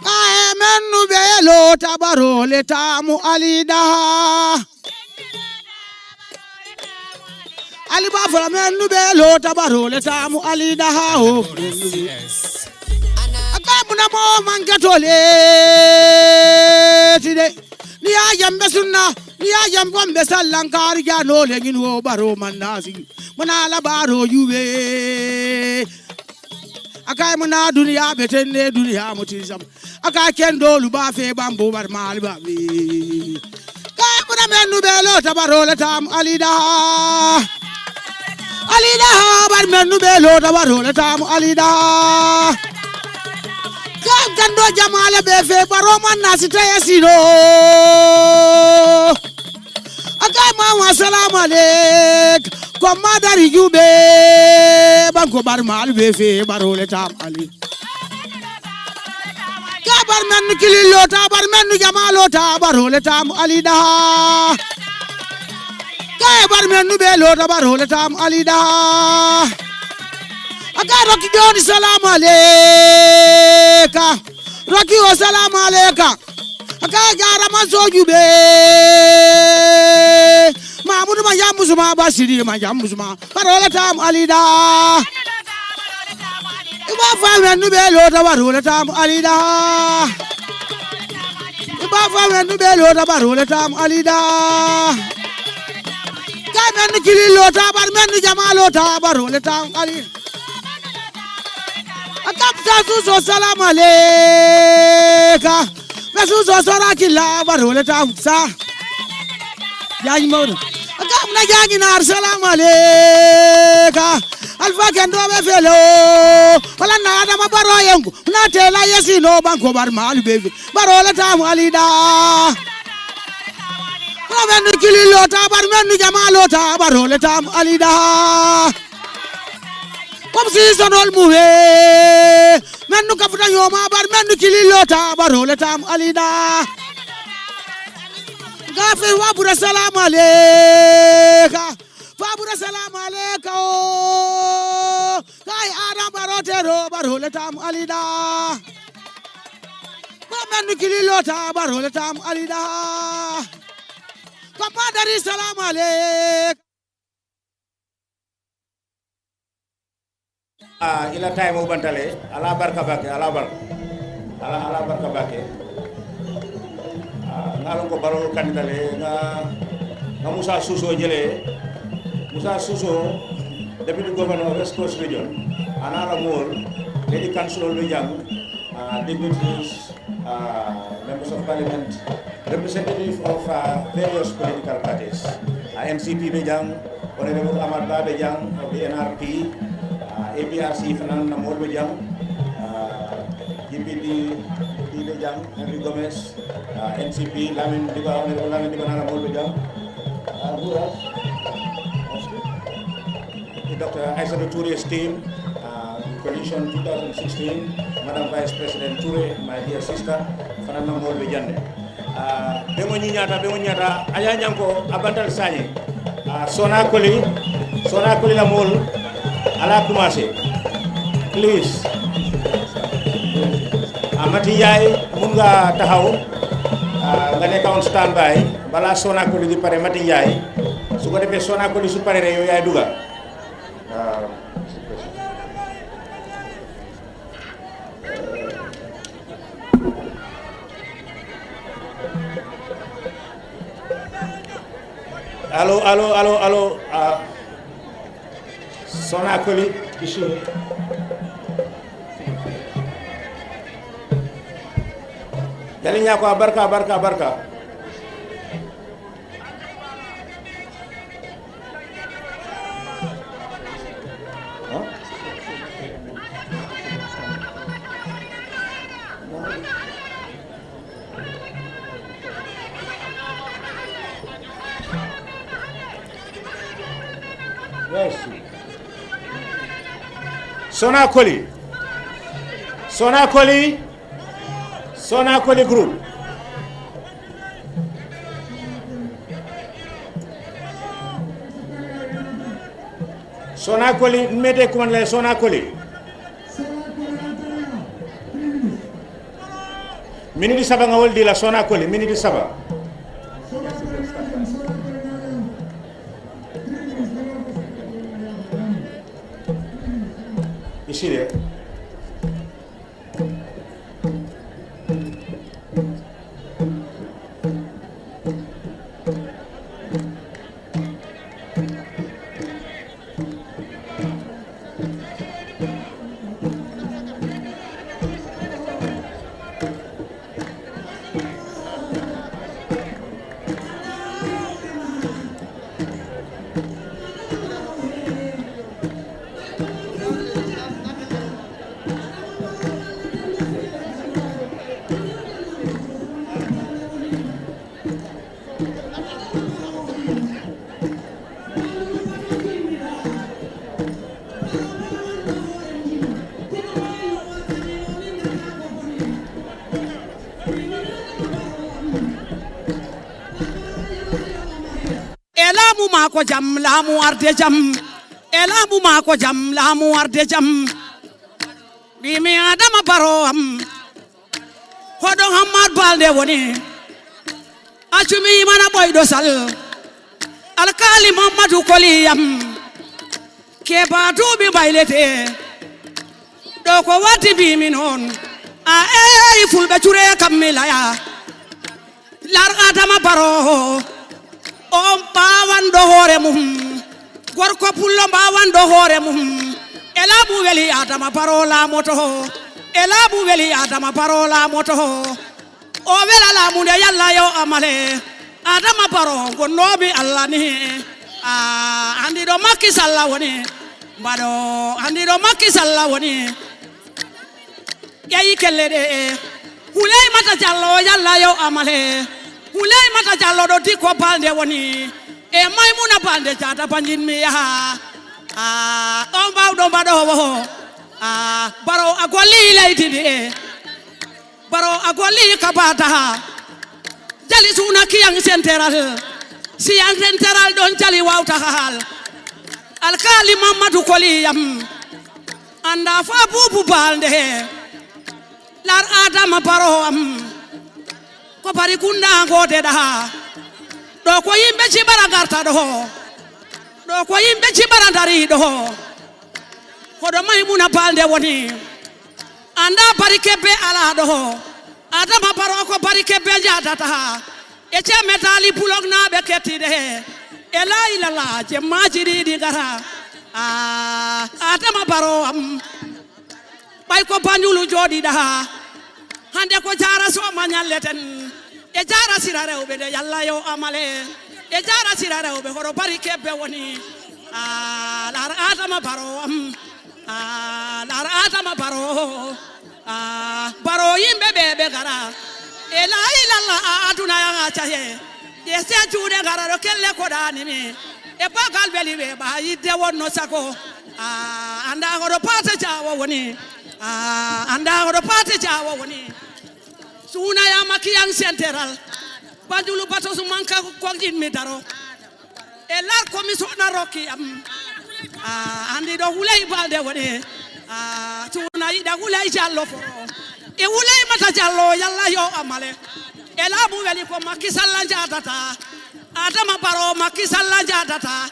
kae mennu belo tabaro le tamu alida ali ba fala mennu belo tabaro le tamu alida o akamuna mo mangatole tide ni ayambe sunna ya jambon be sallan kariya no le ngin wo baro manasi muna la baro yube akai muna duniya betende duniya mutisam aka kendo lu ba fe bambo bar mal ba bi kai muna menu be lo tabaro le tam alida bar menu be lo tabaro le tam alida kan kando jamala be fe baro manasi tayasino akay mama assalamu alek ko madari jube banko bar mal be fe barole tam ali ka bar men kililo ta bar men jamalo ta barole tam ali da kay bar men be lo ta barole tam ali da akay roki joni salamu aleka roki o salamu aleka akay jara maso jube Mamudu majambusuma basiri majambusuma parola tam alida iba fa menu be lo ta parola tam alida iba fa menu be lo ta parola tam alida ka menu kililo ta bar menu jamalo ta parola tam alida akapta suso salamu aleka mesuso sorakilla parola tam sa yaji mawdo akamna jaji nar salamu aleka alfa kendo be felo wala na ADAMA Barrow yengu na tela yesino banko bar mal bebe barola tam alida na men kililo ta bar men jamalo ta barola tam alida kom si sonol muwe men kafuta yoma bar men kililo ta barola tam alida gafe wabura salamu aleka wabura salamu aleka o kai ADAMA Barrow tero barole tam alida men kililo ta barole tam alida kamadari salamu aleka ila time o bantale ala barka bake ala barka bake ngalon ko baro kandale nga Musa Suso jele Musa Suso deputy governor of West Coast region anala mol lady councilor be jang dignitaries members of parliament representative of various political parties NCP be jang honorable Ahmad Ba be jang of the NRP APRC fanan na mol be jang GPD be jang Henry Gomez NCP Lamin Diba Nana Mol be jang Dr. Aissatou Touré's team, coalition 2016, Madam Vice President Touré, my dear sister, Fanana Mol Bejande. Bemo nyata, aya nyanko abantal sanye. Sona koli la mol, ala kumase. Please. Amati yai, munga tahaw, ngane ka on standby, bala sona koli di pare mati yai. Su ko defé sona koli su pare yo yai duga. Allo, Sona Koli, ici. Yalinya ko barka. Sonakoli. Sonakoli. Sonakoli group. Sonakoli, mete kumandale Sonakoli. Minute saba nga woldi la Sonakoli, minute saba. Ici there. Elamu mako jam lamu arde jam. Elamu mako jam lamu arde jam. Bimi Adama Barrow am. Hodo Hamad Balde woni. Achumi mana boy dosal. Alkali Mamadou Koli am. Keba dubi bailete. Doko wati bimi non. A fulbe chure kamila ya. Lar Adama Barrow. On bawan do hore mum gorko pullo bawan do hore mum elabu weli Adama Barrow la moto elabu weli Adama Barrow la moto o wela la munde yalla yo amale Adama Barrow gonnobi Allah ni andi do makki salla woni bado andi do makki salla woni yayi kellede hulay mata jallo yalla yo amale Ulay mata jallo do diko balde woni e maymuna balde jata panjin mi ya on baw do bado wo Barrow agoli laytidi Barrow agoli kabata jali suna kiyang central si an central don jali wawta hal alkali Mamadou Koli yam anda fa bubu balde lar Adama Barrow am ko bari kunda ngote da do ko yimbe ci baragarta do ko yimbe ci barandari do ko do maymuna balde woni anda bari kebe ala do Adama Barrow ko bari kebe jatata e ce metali bulog na be ketide e la ilala je majiri di gara Adama Barrow am bay ko banjulu jodi da hande ko jara so manyalleten e jara sirare obe de yalla yo amale e jara sirare obe horo bari kebe woni lar Adama Barrow lar Adama Barrow Barrow yimbe bebe gara e la ilalla aduna ya chahe e se jude gara ro kelle ko dani mi e bagal beli be ba yidde wonno sako anda horo pata jawo woni anda horo pata jawo woni suna ya makiyang central banjulu bato su manka ko jin mi daro e lar commission na roki am andi do hulay balde woni suna ida hulay jallo foro e hulay mata jallo yalla yo amale e la bu weli ko makisalla jatata Adama Barrow makisalla jatata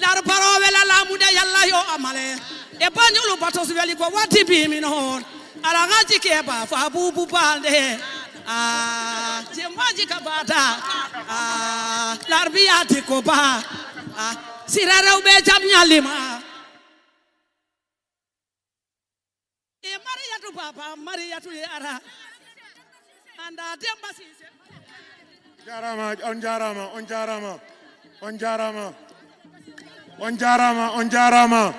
lar Barrow wela la mude yalla yo amale e banjulu bato su weli ko wati bi mi non ala ngaji ke ba fa bubu balde jemaji kabata larbiati ko ba sirara ube jam nyalima e mariyatu baba mariyatu ara anda demba sise jarama on jarama on jarama on jarama on jarama on jarama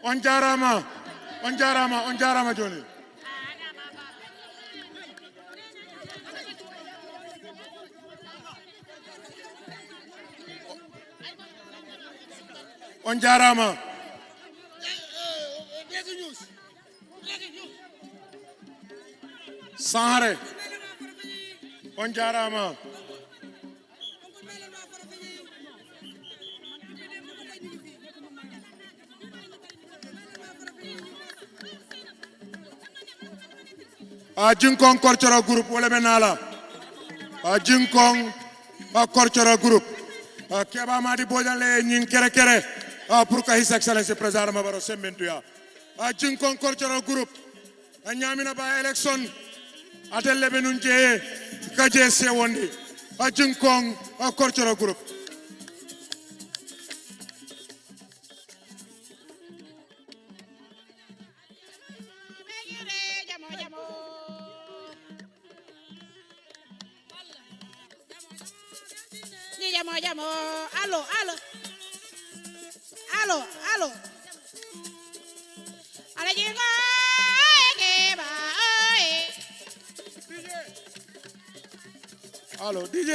on jarama on jarama on jarama joni On jarama. Sahare. On jarama. Jinkong Cultural Group wala benala. Jinkong Cultural Group. Keba madi bojale nyin kere kere. Pour que His Excellency President Adama Barrow sembentuya. Jinkong Cultural Group. Nyamina ba election. Atelle benunje kaje se wondi. Jinkong Cultural Group. Llamo, allo. Ala jingo ke ba Allo, DJ.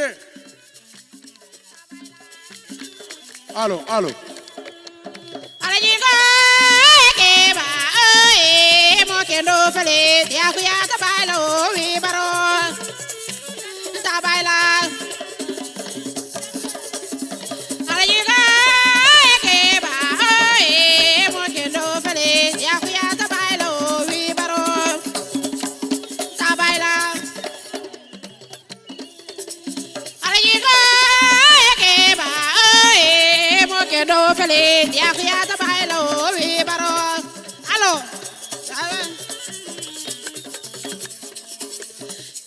Allo. Ala jingo ke ba mo kendo fele ya ku ya ta bailo wi baro ta baila.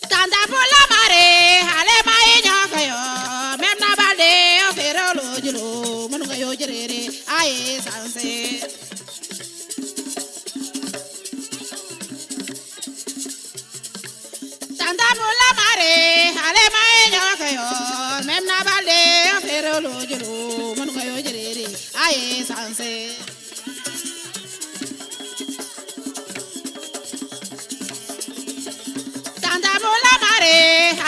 Tanda pula mare, ale mai nyakayo, memna balde ofero lojulu, manugayo jerere, aye sanse. Tanda pula mare, ale mai nyakayo, memna balde ofero lojulu, manugayo jerere, aye sanse.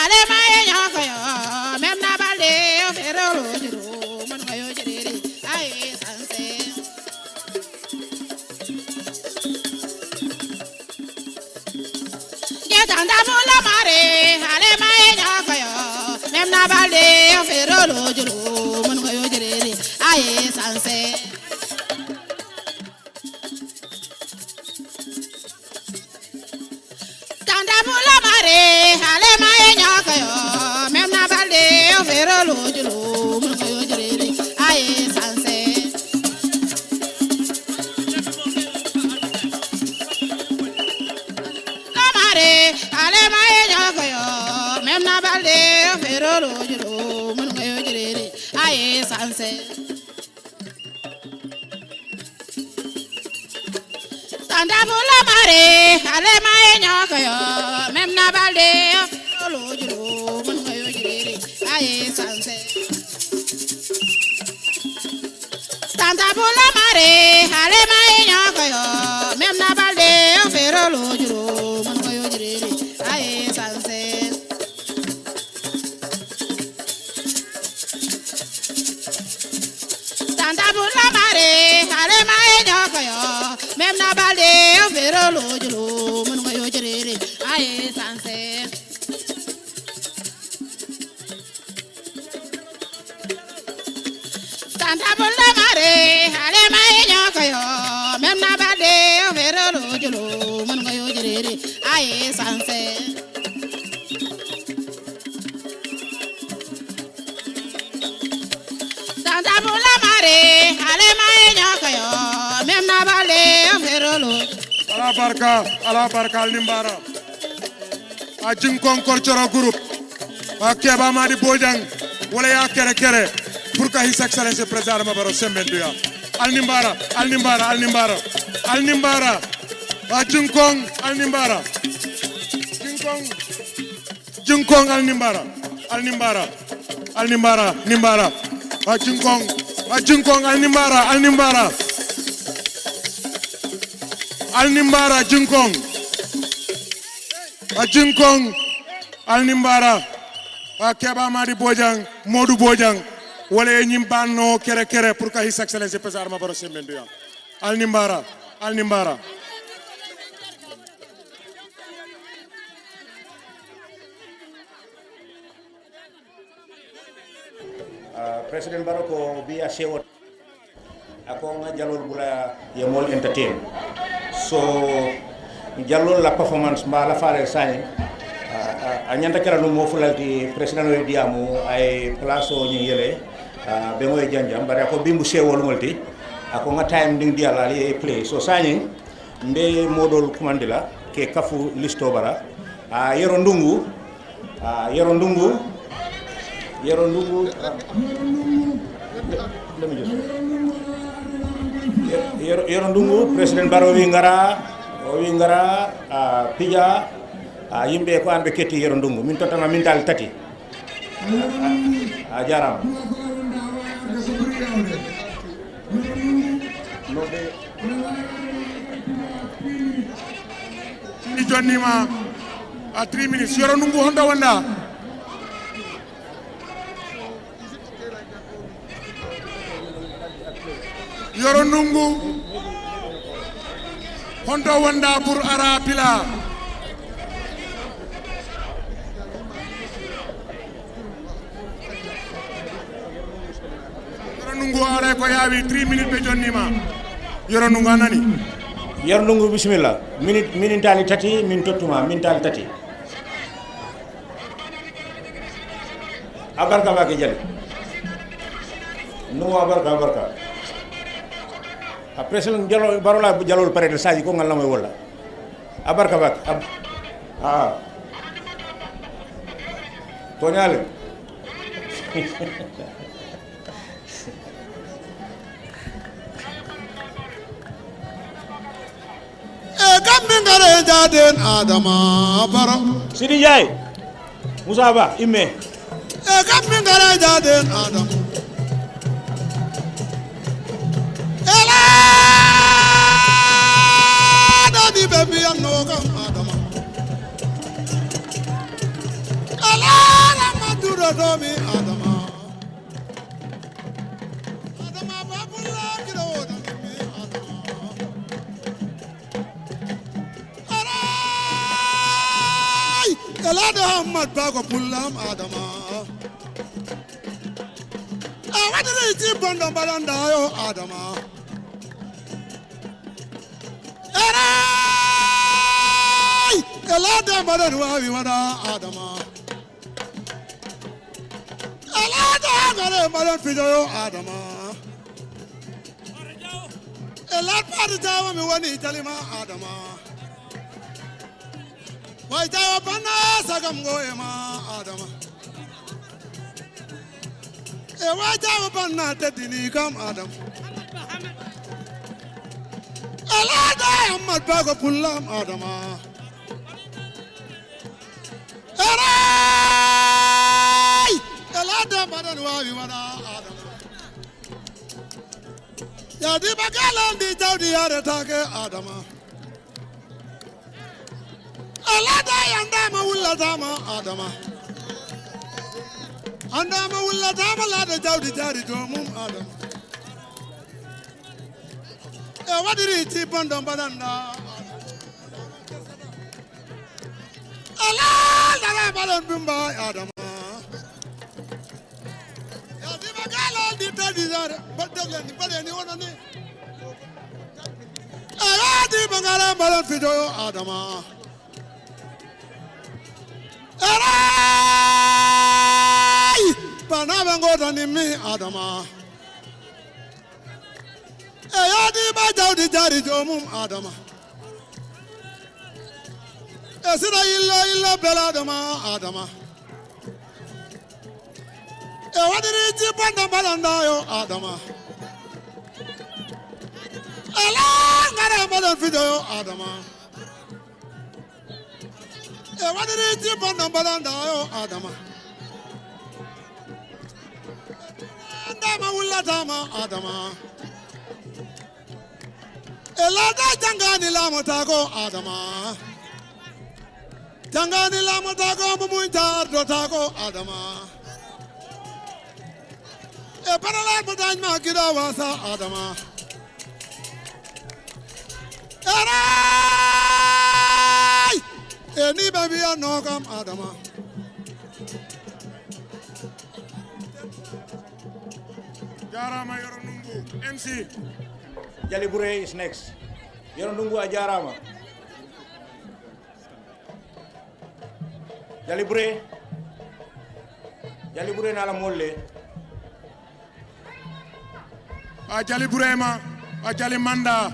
Ale mai nyakayo memna balde ofero lojulu manugayo jerere aye sanse. Ye tanda mula mare ale mai nyakayo memna balde ofero lojulu manugayo jerere aye sanse. Tanda mula mare ale mai nyakayo memna balde ofero lojulu manugayo jerere aye sanse. Kamare ale mai nyakayo memna balde ofero lojulu manugayo jerere aye sanse. Tanda mula mare ale mai nyakayo memna balde lojulu manugayo jerere aye sanse. Tanda mula mare ale mai nyakayo memna balde ofero lojulu manugayo jerere aye sanse. Tanda mula mare ale mai nyakayo memna balde ofero lojulu manugayo jerere aye sanse. Tanda mula mare ale mai nyakayo memna balde ofero lojulu manugayo jerere aye sanse. Tanda mula mare ale mai nyakayo memna balde ofero lojulu. Ala barka limbara. Jinkong Cultural Group. Keba madi bojang wala ya kere kere. Pour que His Excellency President Adama Barrow sembentuya. Al nimbara. Jinkong al nimbara. Jinkong al nimbara. Jinkong al nimbara. Jinkong. Jinkong al nimbara. Keba madi bojang, modu bojang. wala nyimbanno kere kere pour ka his excellence président Adama Barrow sembendu ya al nimbara President Barrow ko biya sewot ako nga jalol bula ye mol entertain so jalol la performance mbala fare sani a nyanta kala no mo fulalti president o diamu ay place o nyi yele be moy janjam bare ko bimbu sewol molti ako nga time ding diala li play so sani mbe modol kumandila ke kafu listo bara yero ndungu President Barrow wi ngara pija yimbe ko ambe ketti yero ndungu min totana min dal tati jaram no de ni jonnima a 3 minutes yero ndungu honda wanda yoro nungu honto wanda pour ara pila yoro nungu ara ko yawi 3 minutes be jonnima yoro nungu anani yoro nungu bismillah minute tali tati min tottuma min tali tati abarka ba ke jale no abarka President Barola jalol pare saji ko ngalla moy wala abarka bak tonyale gambe ngare jaden Adama Barrow Sidi Jay Moussa Ba imme gambe ngare jaden Adama Daddy baby I know Adama Alala madura do me Adama babula kiro do me Adama Aray Elada Ahmad bago pulam Adama Awadere ji bondo balanda yo Adama Aray Elada madan wawi wada Adama Elada gare madan fijo yo Adama Elad padu jawa mi wani jalima Adama Wai jawa bana sagam goema Adama Wai jawa bana tedini kam Adama Elada Ahmad bago pulam Adama Aray Elada madan wawi wada Adama Yadi bagalan di jawdi yare take Adama Elada yandama wulla dama Adama Andama wulla dama lada jawdi jari domum Adama Wadiri ti bondo badanda Ala balon bimba Adama Ya di magala di tadi zare badagla ni bale ni wonani Ala di magala balon fijo Adama Aray Bana bango dani mi Adama Eyadi ba jawdi jari jomum Adama Esira illa bela Adama Ewadiri ji banda balanda yo Adama Ala ngare madan fijo yo Adama Ewadiri ji banda balanda yo Adama Andama wulla dama Adama Elada jangani la motako Adama Jangani la motako mumunta do tako Adama paralel badañ ma kida wasa adama eray eni baby anokam adama Jarama Yoronungu MC Jalibure is next. Yoronungu Ajarama. Jalibure na la molle. Jaliburema Jalimanda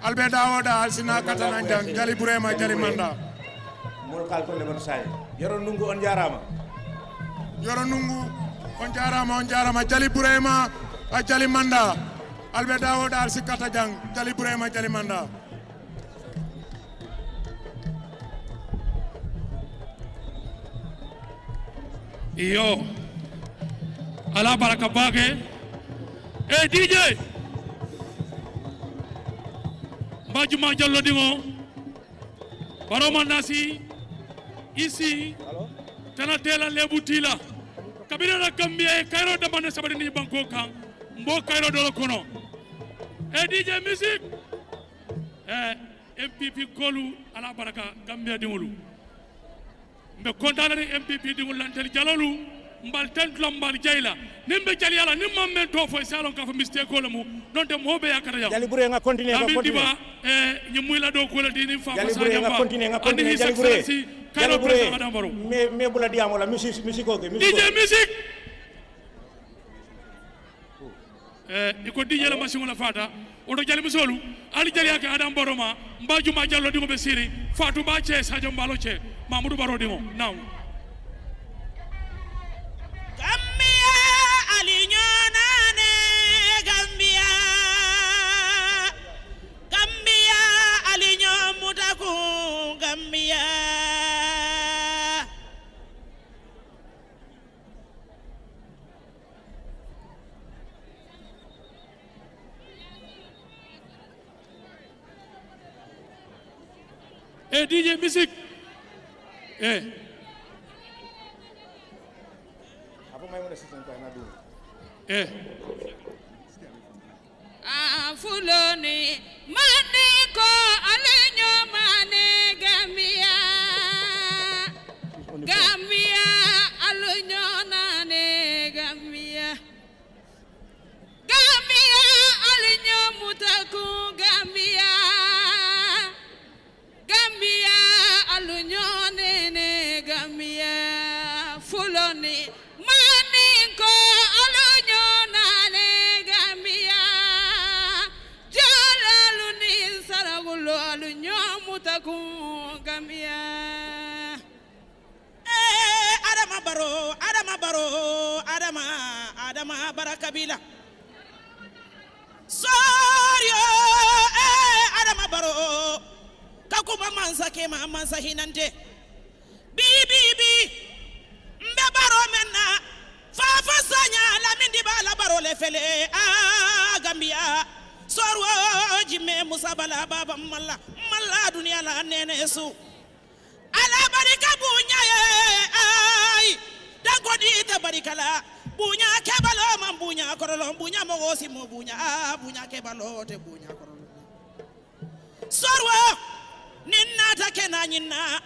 Albeda Oda Alsina Katananjang Jaliburema Jalimanda Mol kalko le ban say. Yoronungu on Jarama. Yoronungu on Jarama Jaliburema Jalimanda Albeda Oda Alsikata Jang Jaliburema Jalimanda Iyo ala baraka bage DJ Mbajuma Jallo dingo Baroma nasi isi tanatela lebutila kabila la Gambia Cairo da bande sabari ni banko kan mbo Cairo do kono DJ music MPP kolu ala baraka Gambia dingolu mbe kontanani MPP dingol lantel jalolu mbal tentlo mbal jayla nimbe jali yala nimma men to fo salon ka fa mistake ko lamu non te mobe yakata yaw jali bure nga continuer nyimuyla do ko la dini fa jali bure nga continuer jali bure me bula diamo la musique ko DJ music iko DJ la machine la fata oto jali musolu ali jali yake Adam Barrow ma mbajuma jallo dingo be siri Fatou ba che Sadio Mbalo che Mamadou Barrow dingo now Gambia alinyonane Gambia alinyomutaku Gambia DJ music Fuloni maniko alenyo mane Gambia alenyo nane Gambia alenyo mutaku Gambia alenyo nene Gambia Fuloni maniko alenyo nane Gambia jalaluni saragulo alenyo mutaku Gambia Adama barakabila Sorio Adama Barrow kakuma mansa kema mansa hinante bibi mbe Barrow menna fafa sanya la mindi bala Barrow le fele Gambia sorwo jimme musabala baba malla dunia la nene su ala barika bunya ay dango di te barikala bunya kebalo man bunya korolo bunya mogosi mo bunya kebalo te bunya korolo sorwo ninna ta kena nyinna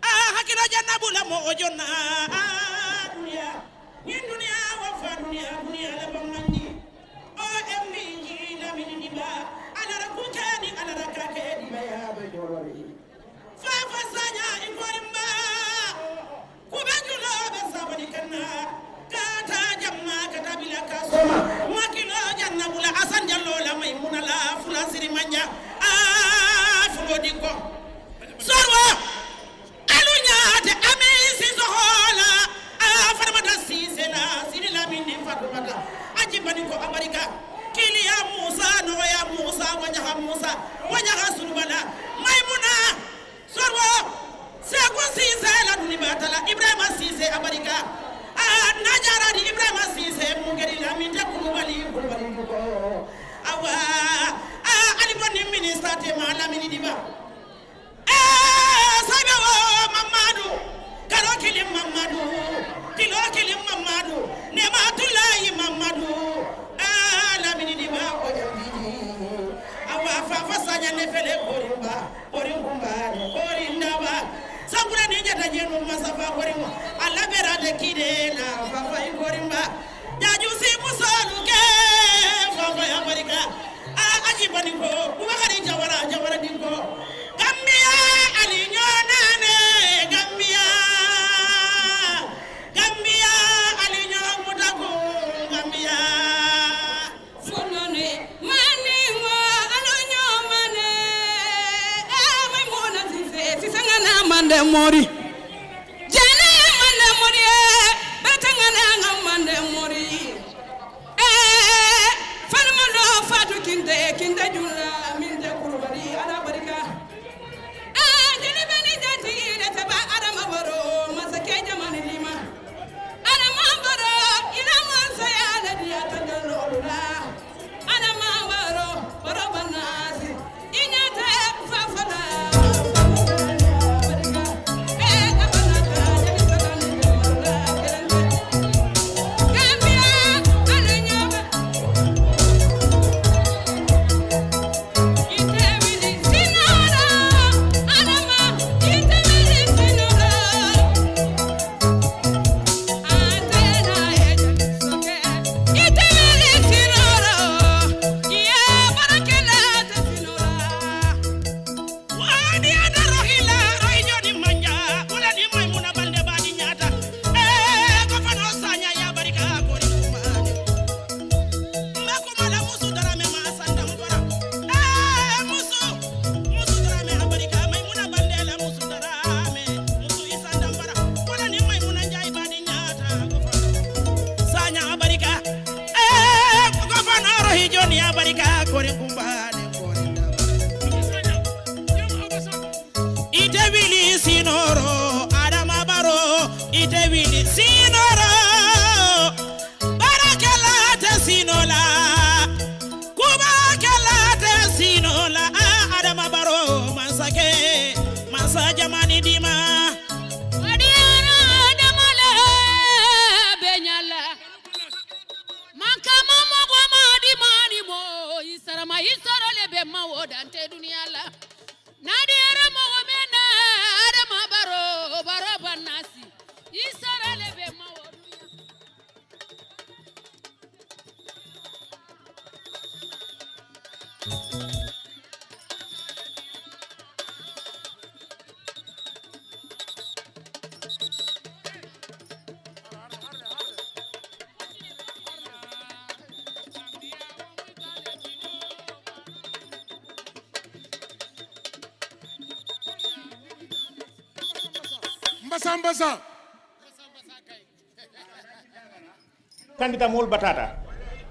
hakila jannabula mo ojonna dunia wa fa dunia la bamandi OMVG la miniba ala rakukani ala rakakeni ya bajori fa sanya ikorimba kubejulo be sabani kana kata jamma kata bila kasoma makino jannabula asan jallo la maymuna la fula siri manja fulodiko sorwa alunya te amisi zohola farmata sisela sirila mini fatubata ajibani ko amerika kiliya musa no ya musa wajaha sulbala maymuna sorwa seko sisela dunibatala ibrahima sise amerika najara di ibrahima sise mungeri la minte kulubali ko awa aliboni minister te mala mini diba sabawo mamadu kilo kilim mamadu nematulahi mamadu sanya nefele korimba korimba korindaba sakura ninja tajenu masafa korimba alabera de kidena fafa korimba jaju si musaluke fafa amerika ajibani ko ubakari jawara dinko gambia alinyona ne gambia alinyo mutaku gambia sonone mani mo alonyo mane mai mona sisangana mande mori jana mande mori betangana mande mori falmondo fatu kinde jula minde kurbari ala barika jeli bani jati ida taba adama baro masake jamani lima adama baro ila mansa ya nadia tadalula adama baro baro banasi inyata fafala Sinoro, Adama Barrow, Itewili Sinoro, Barakelate Sinola, Kubakelate Sinola, Adama Barrow, Mansake, Mansaja Mani Dima. Wadiana Adamala, Benyala, Mankama Mogwama Dimani Mo, Isarama Isara Lebema Wodante Duniala. Nadiara Mohamena Adama Barrow Barrow Banasi Isara lebe mawoduya Mbasa Kandita Mol Batata.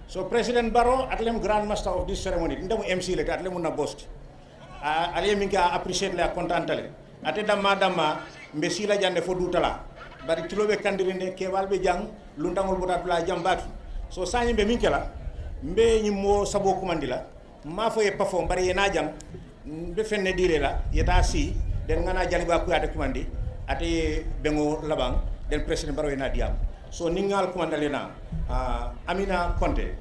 So President Barrow, atlem Grand Master of this ceremony, ndamu MC le atlem na bost. Ale minka appreciate la contentale. Ate dama mbesila jande fo dutala. Bari tilobe kandirinde kewalbe jang luntangol botatula jambaki. So sanyi be minkela mbe nyimo sabo kumandila. Ma fo e perform bari yena jang be fenne dire la yeta si den ngana jaliba ku ate kumandi. Ate bengo labang den President Barrow na diam so ningal kumandale na Amina Conte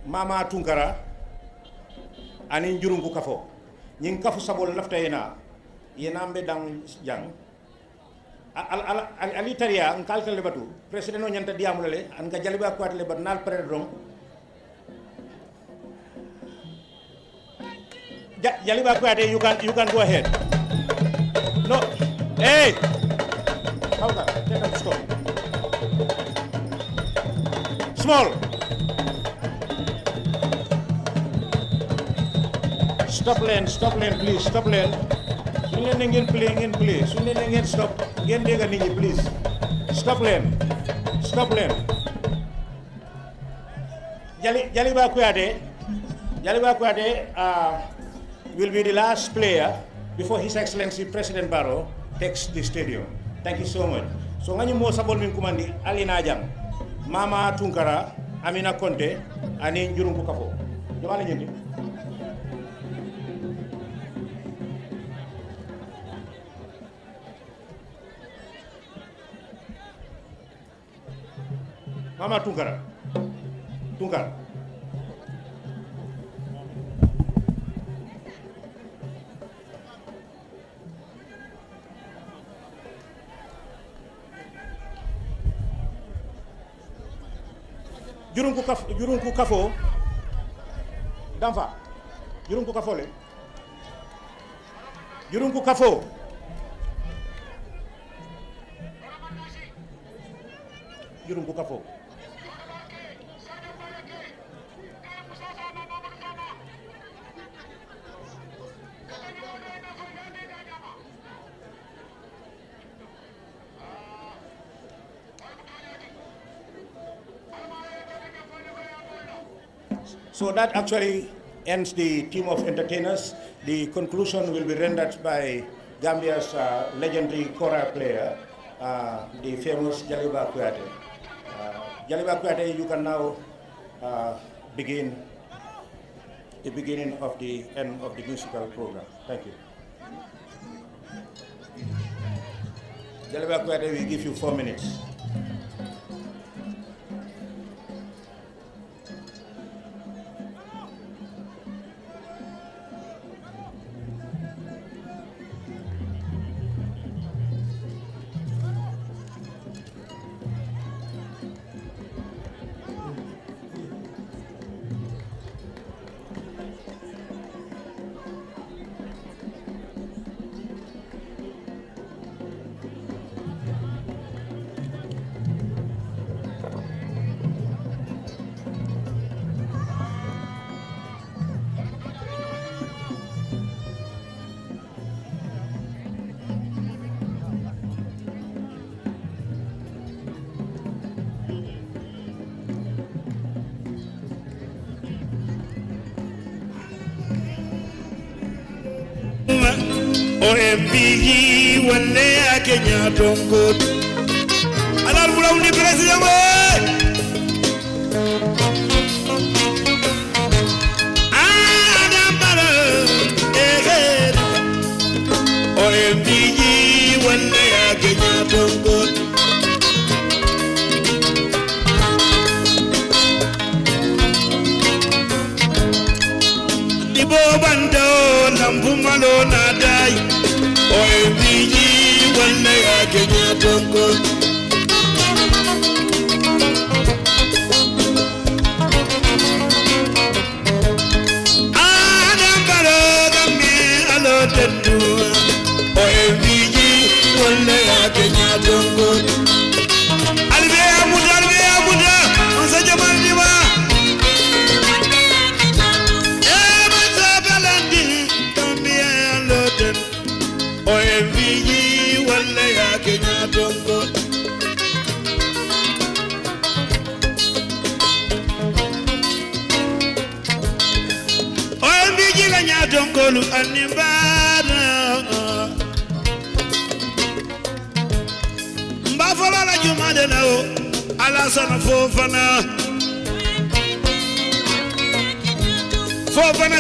Mama Tunkara ani jurungu kafo nyin kafu sabol lafta yena mbe dang jang ali taria on kalkal le batu President no nyanta diam lele an ga jaliba ku ate le bat nal predrom Jaliba Kwade, you can go ahead. No, hey, how that? Let them stop. Small. Stop lane, please. Stop lane. Sunne ngeen playing, please. Sunne ngeen stop. Ngeen dega nit ñi, please. Stop lane. Jaliba Kwade, will be the last player before His Excellency President Barrow takes the stadium. Thank you so much. So ngani mo sabol min kumandi Alina Jam, Mama Tunkara, Amina Conte, ani Jurungu Kafo. Jomala ñendi. Mama Tunkara. jurunku kafo damfa jurunku kafo le jurunku kafo jurunku kafo So that actually ends the team of entertainers. The conclusion will be rendered by Gambia's legendary kora player, the famous Jaliba Kuyate. Jaliba Kuyate, you can now begin the beginning of the end of the musical program. Thank you. Jaliba Kuyate, we give you 4 minutes. OMVG wale ya Kenya tongo alar bula uni president ADAMA Barrow OMVG wale ya Kenya tongo Dibo bando lambu malo nadai OMVG wale ya Kenya tongo ADAMA Barrow gambi alo tendu OMVG wale ya Kenya tongo albe amuda onsa jamani ba OMVG wale ya Kenya tongo OMVG la nya tongo lu animbara mbafala la jumade na o ala sana fofana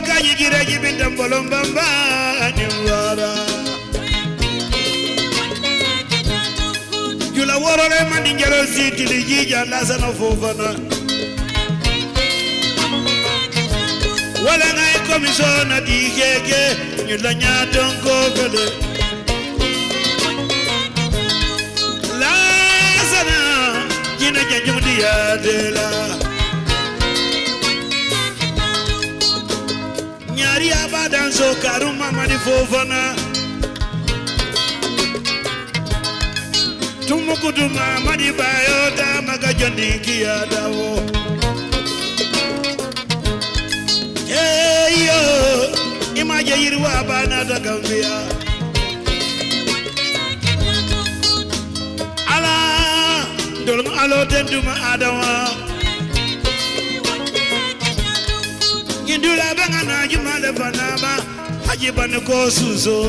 kaji gireji bindambolo mbamba animbara Jula worore maningero siti lijija lasa na fofana Wala ngai komisona dikeke Nyula nyatonko kole Lasa na jina janjumdi ya dela Nyari abadan so karuma mani fofana Tumukuduma mani bayota magajondi kia dawo Hey yo Imaje yirwa bana da Gambia Ala Dolum alo tenduma Adama Indula benga na jumale panama Haji banako suzo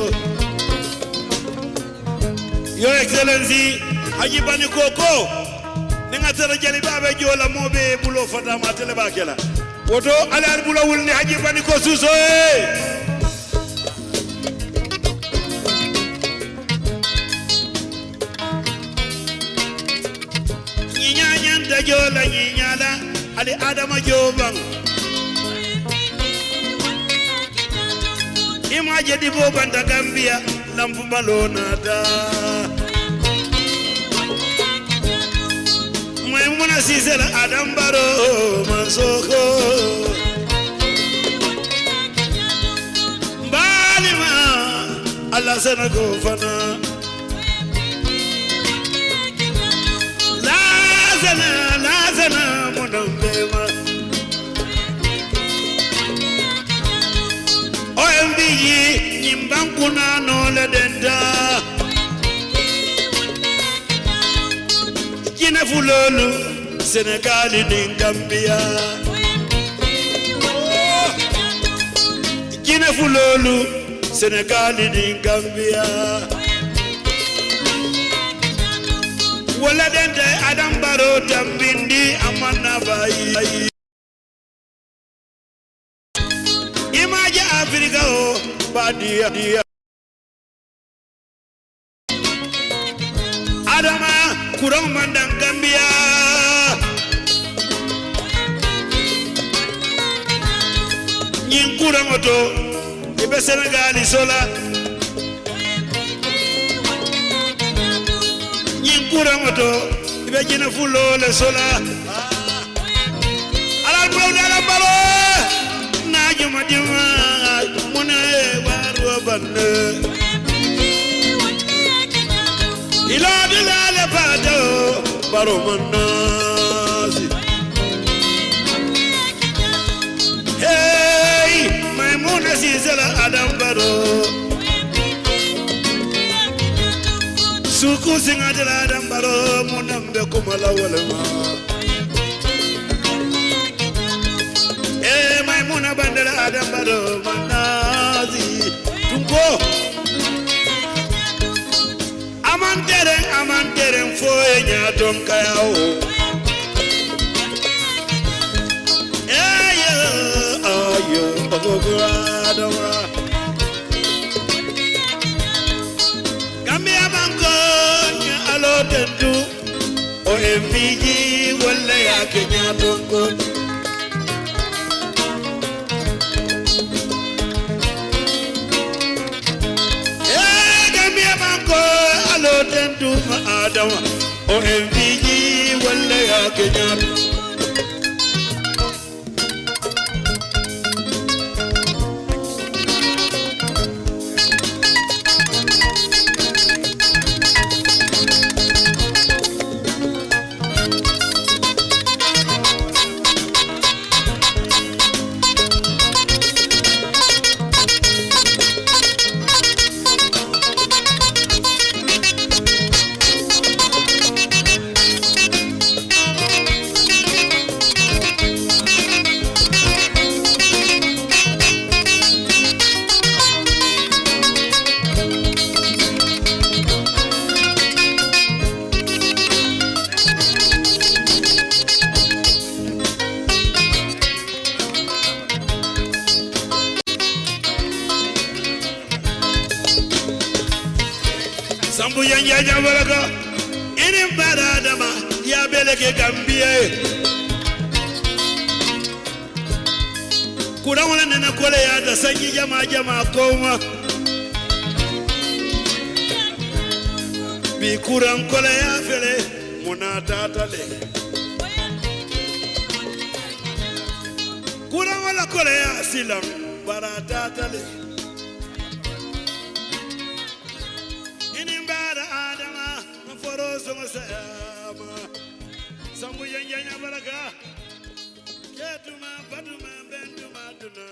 Your Excellency Haji Banikoko Nenga tera jali babe jola mobe bulo fata matele bakela Woto ala bulo wulni Haji Baniko suso Nyinya nyanda jola nyinyala Ali Adama Jobang Imaje dibo banda Gambia lampu balona da Maimuna Sisela Adam Barrow Mansoko Balima Allah sana gofana Lazana Monambema OMVG Nimbankuna no ledenda Kina fulolu Senegal ni Gambia Kina fulolu Senegal ni Gambia Wala dende Adam Barrow tambindi amana bai Imaja Afrika o badia Adama kurang mandang Gambia Nyin kurang oto ibe Senegali sola Nyin kurang oto ibe jina fulo le sola Alal bro dala balo na juma muna waru bande Ila dilale Fatou Barrow manasi Hey Maimuna Sisela Adam Barrow Suku singadela Adam Barrow munambe kumala walema Hey Maimuna bandela Adam Barrow manasi Tunko Amantereng foye nyaton kayao Ayo Adama Gambia banko nya alo tendu OMVG wala ya Kenya tonko Gambia banko alo tendu Adama OMVG wala ya Kenya Sambu yanja jambalaka ini mbara Adama ya beleke Gambia Kuna wana nena kole ya tasanyi jama koma Bikura nkole ya fele muna tatale Kuna wala kole ya silam bara tatale Adama mforozo masayama Sambu yanya baraka Ketuma Fatuma benduma duna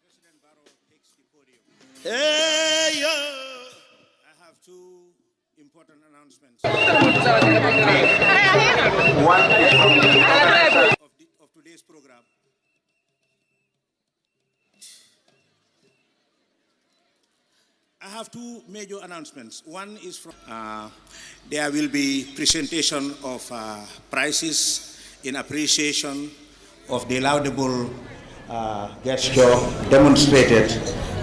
President Barrow takes the podium. Hey yo I have two important announcements of today's program. I have two major announcements. One is from there will be presentation of prizes in appreciation of the laudable gesture demonstrated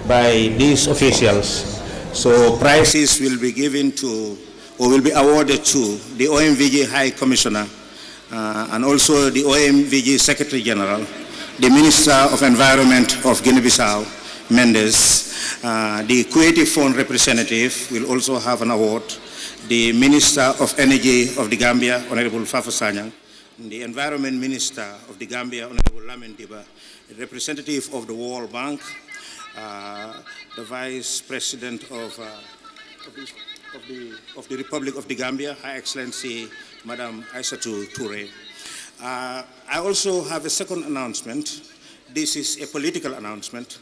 by these officials. So prizes will be given to, or will be awarded to the OMVG High Commissioner and also the OMVG Secretary General, the Minister of Environment of Guinea-Bissau, Mendes. The Creative Fund representative will also have an award, the Minister of Energy of the Gambia, Honorable Fatou Sanyang, the Environment Minister of the Gambia, Honorable Lamin Diba, the representative of the World Bank, the Vice President of the Republic of the Gambia, Her Excellency Madam Aissatou Touré. I also have a second announcement. This is a political announcement.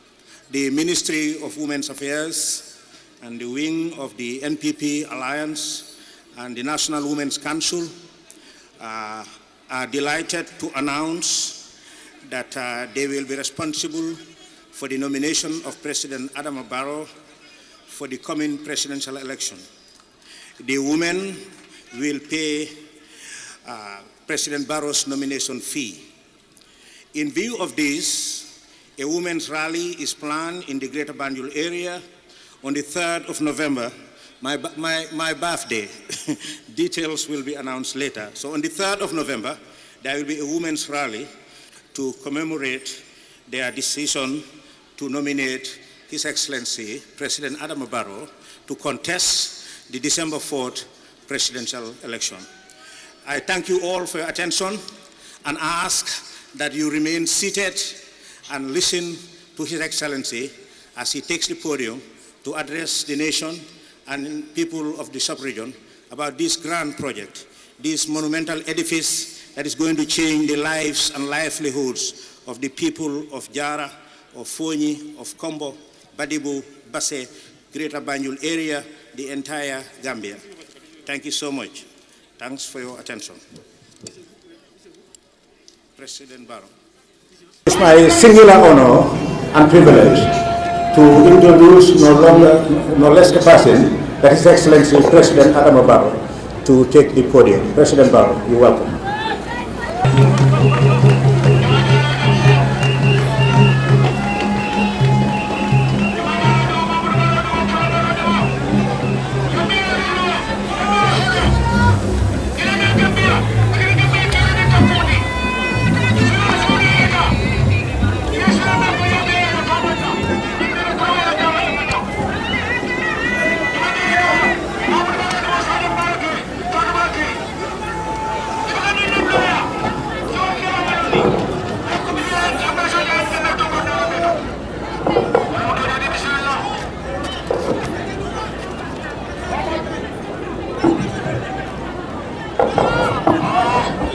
The Ministry of Women's Affairs and the wing of the NPP Alliance and the National Women's Council are delighted to announce that they will be responsible for the nomination of President ADAMA Barrow for the coming presidential election. The women will pay President Barrow's nomination fee. In view of this, a women's rally is planned in the Greater Banjul area on the 3rd of November, my birthday. Details will be announced later. So on the 3rd of November, there will be a women's rally to commemorate their decision to nominate His Excellency President ADAMA Barrow to contest the December 4th presidential election. I thank you all for your attention and ask that you remain seated and listen to His Excellency as he takes the podium to address the nation and people of the sub-region about this grand project, this monumental edifice that is going to change the lives and livelihoods of the people of Jara, of Fonyi, of Kombo, Badibu, Basse, Greater Banjul area, the entire Gambia. Thank you so much. Thanks for your attention. President Barrow. It's my singular honor and privilege to introduce no less a person that His Excellency President ADAMA Barrow to take the podium. President Barrow, you're welcome.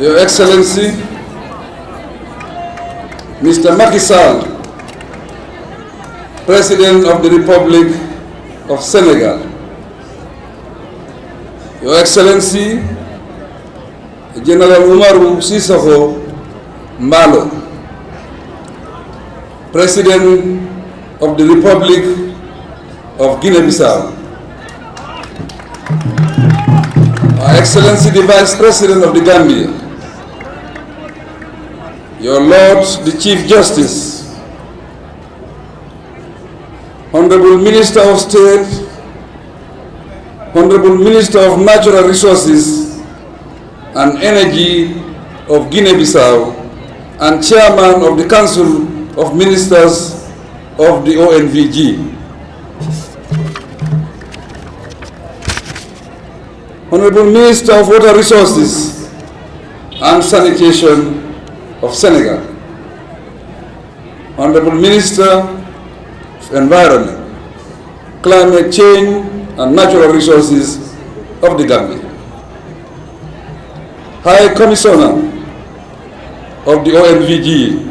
Your Excellency, Mr. Macky Sall, President of the Republic of Senegal, Your Excellency, General Umaru Sissoco Mbalo, President of the Republic of Guinea-Bissau, Her Excellency the Vice President of the Gambia, Your Lord the Chief Justice, Honorable Minister of State, Honorable Minister of Natural Resources and Energy of Guinea-Bissau, and Chairman of the Council of Ministers of the OMVG. Honorable Minister of Water Resources and Sanitation of Senegal, Honorable Minister of Environment, Climate Change and Natural Resources of the Gambia, High Commissioner of the OMVG,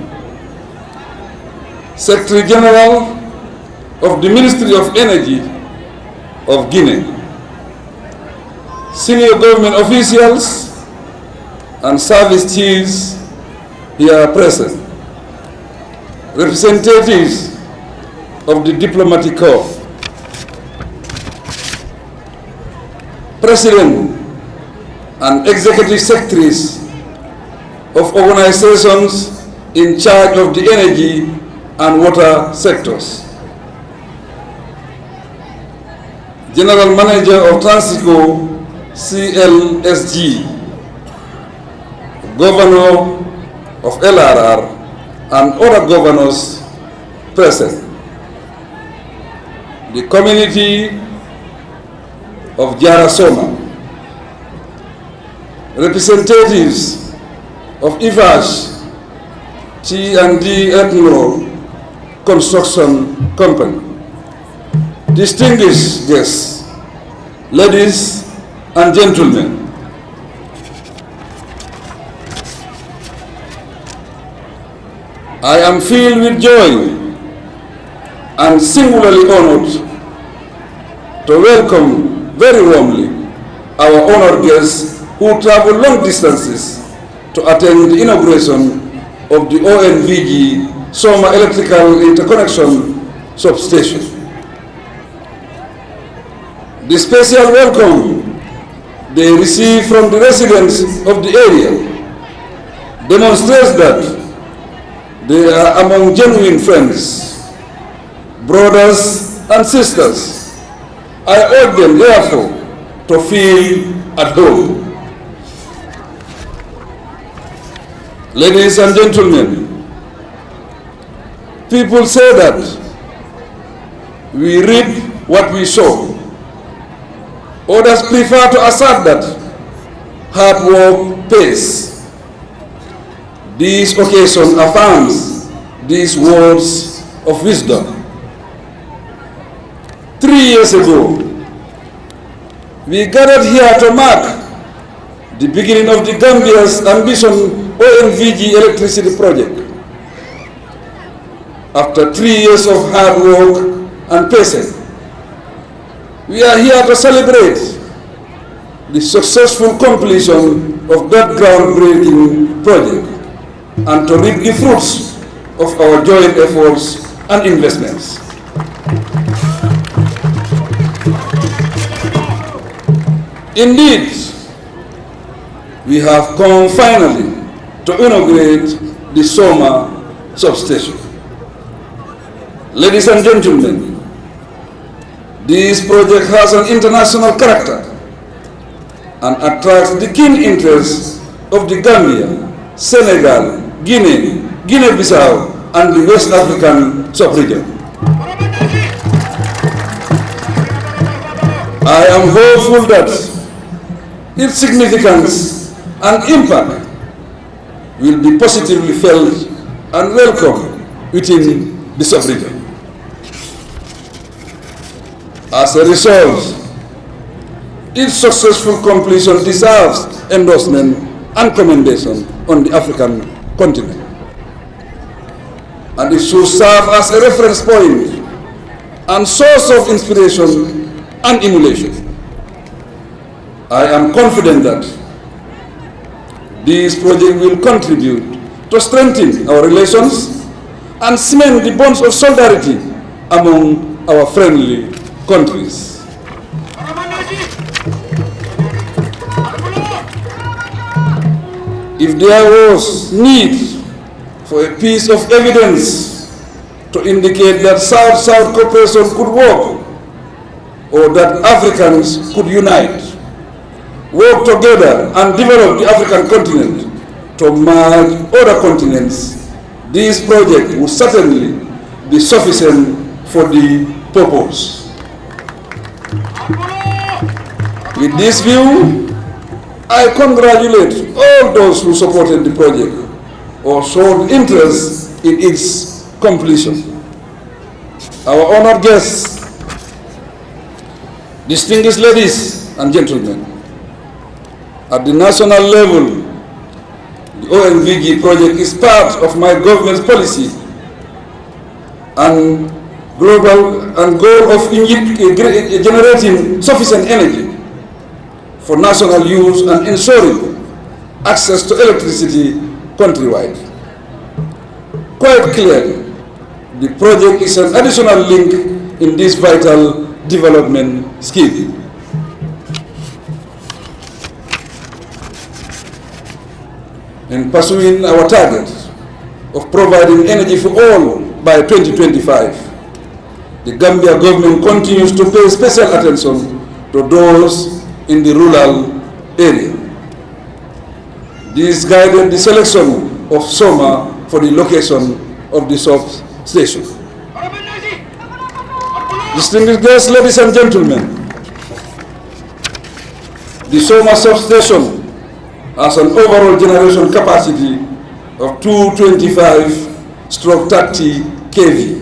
Secretary General of the Ministry of Energy of Guinea, senior government officials and service chiefs here present, representatives of the diplomatic corps, president and executive secretaries of organizations in charge of the energy and water sectors, General Manager of Transico CLSG, Governor of LRR, and other governors present, the community of Jara Soma, representatives of IVAS T&D Ethno Construction Company, distinguished guests, ladies and gentlemen, I am filled with joy and singularly honored to welcome very warmly our honored guests who travel long distances to attend the inauguration of the OMVG Soma Electrical Interconnection Substation. The special welcome they receive from the residents of the area demonstrates that they are among genuine friends, brothers and sisters. I urge them, therefore, to feel at home. Ladies and gentlemen, people say that we reap what we sow. Others prefer to assert that hard work pays. This occasion affirms these words of wisdom. 3 years ago, we gathered here to mark the beginning of the Gambia's ambition OMVG electricity project. After 3 years of hard work and patience, we are here to celebrate the successful completion of that groundbreaking project and to reap the fruits of our joint efforts and investments. Indeed, we have come finally to inaugurate the Soma Substation. Ladies and gentlemen, this project has an international character and attracts the keen interest of the Gambia, Senegal, Guinea, Guinea-Bissau, and the West African sub-region. I am hopeful that its significance and impact will be positively felt and welcomed within the sub-region. As a result, its successful completion deserves endorsement and commendation on the African continent. And it should serve as a reference point and source of inspiration and emulation. I am confident that this project will contribute to strengthen our relations and cement the bonds of solidarity among our friendly countries. If there was need for a piece of evidence to indicate that South-South cooperation could work, or that Africans could unite, work together and develop the African continent to merge other continents, this project would certainly be sufficient for the purpose. With this view, I congratulate all those who supported the project or showed interest in its completion. Our honored guests, distinguished ladies and gentlemen, at the national level, the OMVG project is part of my government's policy and goal of generating sufficient energy for national use and ensuring access to electricity countrywide. Quite clearly, the project is an additional link in this vital development scheme. In pursuing our target of providing energy for all by 2025, the Gambia government continues to pay special attention to those in the rural area. This guided the selection of Soma for the location of the substation. Distinguished guests, ladies and gentlemen, The Soma Substation has an overall generation capacity of 225/30 kV.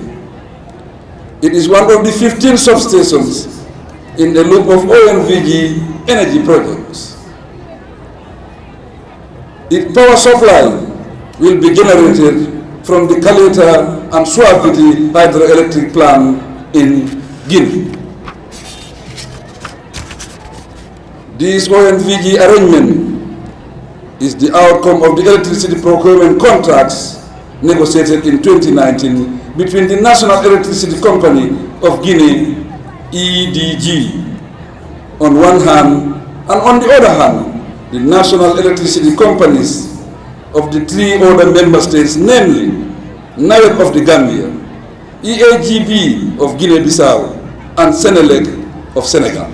It is one of the 15 substations in the loop of OMVG energy projects. Its power supply will be generated from the Kaleta and Swapiti hydroelectric plant in Guinea. This OMVG arrangement is the outcome of the electricity procurement contracts negotiated in 2019 between the National Electricity Company of Guinea, EDG, on one hand, and on the other hand, the national electricity companies of the 3 other member states, namely NAWEC of the Gambia, EAGB of Guinea-Bissau, and Senelec of Senegal.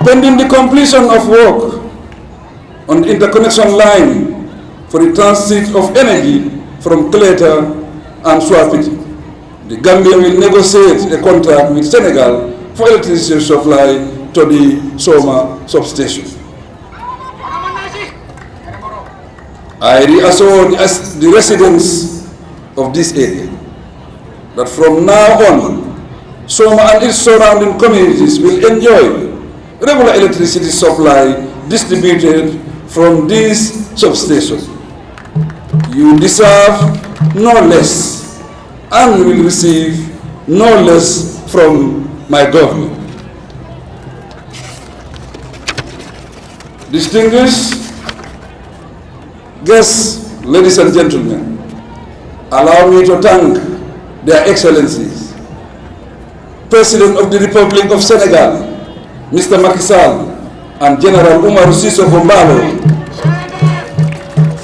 Pending the completion of work on the interconnection line for the transit of energy from Kaleta and Swapiti, the Gambia will negotiate a contract with Senegal for electricity supply to the Soma Substation. I reassure the residents of this area that from now on, Soma and its surrounding communities will enjoy regular electricity supply distributed from this substation. You deserve no less and will receive no less from my government. Distinguished guests, ladies and gentlemen, allow me to thank their excellencies, President of the Republic of Senegal, Mr. Macky Sall, and General Umar Sissoko Mbalo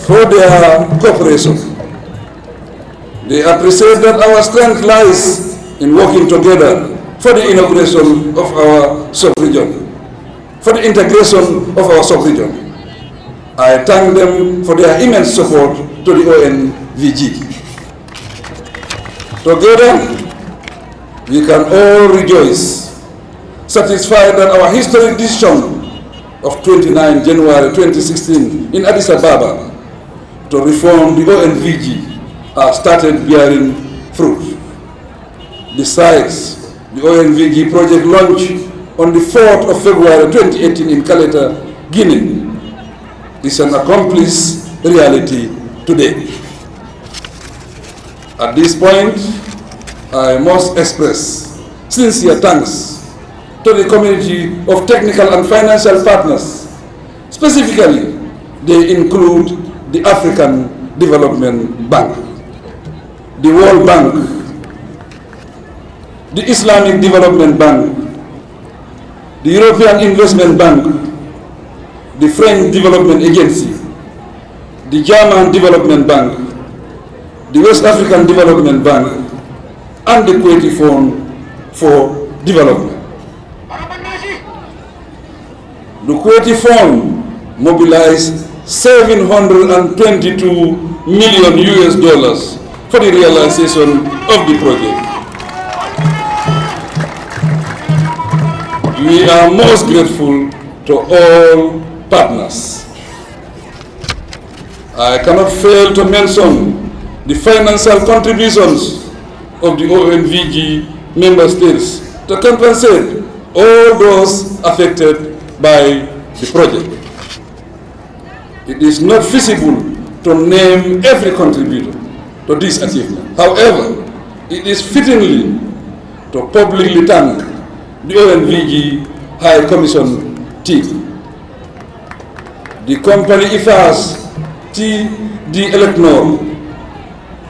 for their cooperation. They appreciate that our strength lies in working together for the integration of our sub-region, for the integration of our sub-region. I thank them for their immense support to the OMVG. Together, we can all rejoice, satisfied that our historic decision of 29 January 2016 in Addis Ababa to reform the OMVG has started bearing fruit. Besides, the OMVG project launched on the 4th of February 2018 in Kaleta, Guinea, is an accomplished reality today. At this point, I must express sincere thanks to the community of technical and financial partners. Specifically, they include the African Development Bank, the World Bank, the Islamic Development Bank, the European Investment Bank, the French Development Agency, the German Development Bank, the West African Development Bank, and the Kuwaiti Fund for Development. The Kuwaiti Fund mobilized $722 million for the realization of the project. We are most grateful to all partners. I cannot fail to mention the financial contributions of the OMVG member states to compensate all those affected by the project. It is not feasible to name every contributor to this achievement. However, it is fittingly to publicly thank the OMVG High Commission team, the company IFAS TD Elecnor,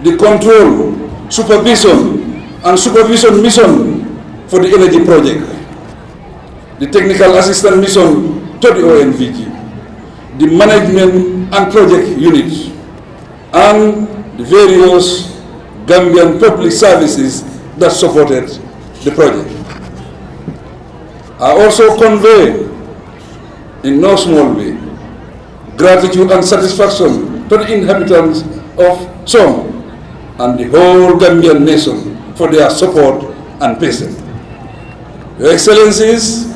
the control, supervision, and supervision mission for the energy project, the technical assistance mission to the OMVG, the management and project unit, and the various Gambian public services that supported the project. I also convey, in no small way, gratitude and satisfaction to the inhabitants of Soma and the whole Gambian nation for their support and patience. Your Excellencies,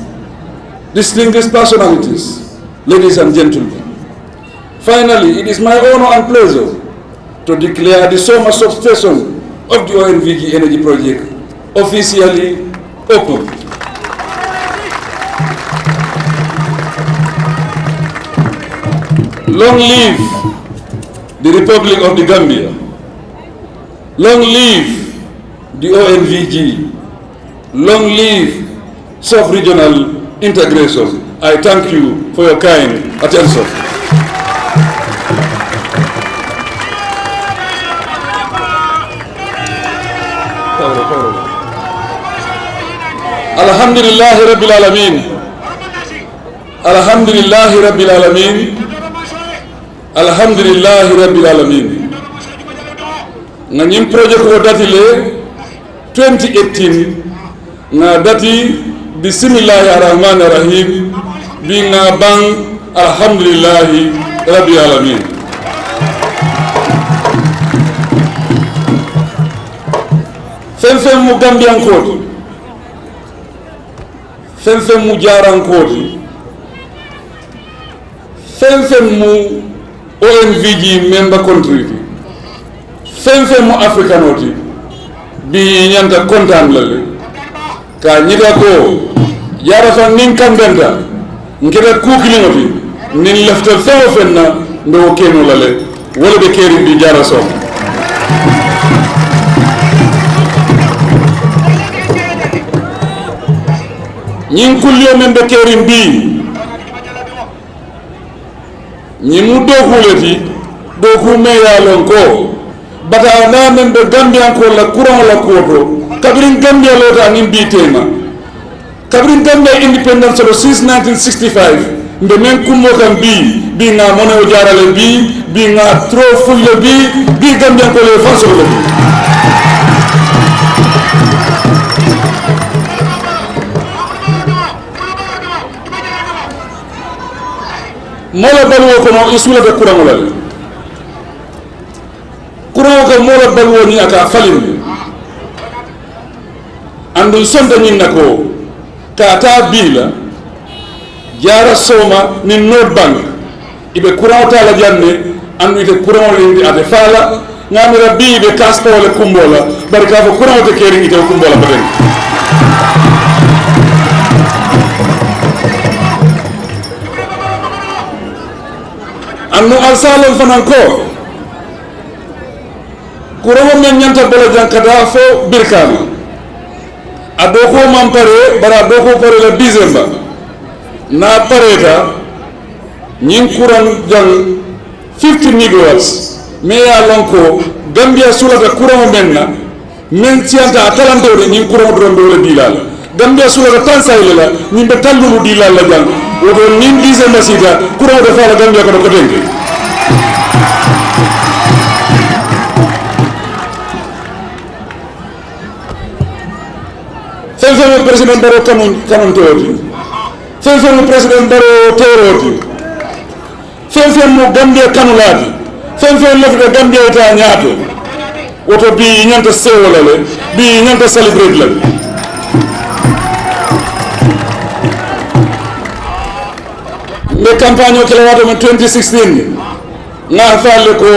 distinguished personalities, ladies and gentlemen. Finally, it is my honor and pleasure to declare the Soma Substation of the OMVG Energy Project officially open. Long live the Republic of the Gambia. Long live the OMVG. Long live sub-regional integration. I thank you for your kind attention. Alhamdulillah Rabbil Alameen. Alhamdulillah Rabbil Alameen. Alhamdulillah Rabbil Alameen. Nganyim project ko dati le 2018 na dati Bismillahirrahmanirrahim bi nga bang Alhamdulillah Rabbil Alameen. Fem mu Gambian code. Fem mu jaran code. Fem mu OMVG member country. Fem mu Africanoti bi nyanta kontan lalle ka nyida ko yara fa nin kambenta ngeda kukilingoti nin leftel fewo fenna ndo keno lalle wala be keri bi jara so ñin kulliyo men be keri bi ñi mu dokuleti doku me yalon ko bata na men be Gambia ko la courant la koto kabirin Gambia lota nin bitema kabirin Gambia independence of since 1965 mbe men kummo kan bi nga mono jarale bi nga trop fulle bi Gambia ko le fanso le mola balwo ko no isula de courant la courant ko mola balwo ni aka falim andu sonta nyin nako kata bila jara Soma ni North Bank ibe courant ta la janne andu ite courant le ndi ate fala ngamira bi be kaspo le kumbola barka fo courant te keri ite kumbola baden annu alsalon fanan ko courant men nyanta bala jankada fo birkama adoko mampare bara adoko pare la December na pareta nyin courant jang 50 megawatts me ya lonko Gambia sulata courant menna men tianta atalante de nyin courant do wala dilal Gambia sulata tansay la nyin be tallulu dilal la jang wodo nin December sita courant de fala Gambia ko ko dengi Fem President Barrow kanon teori. Fem President Barrow teori. Fem mo Gambia kanuladi. Fem lafta Gambia ta nyaato. Woto bi nyanta sewola le, bi nyanta celebrate le. Le campagne ko lawato mo 2016. Na faale ko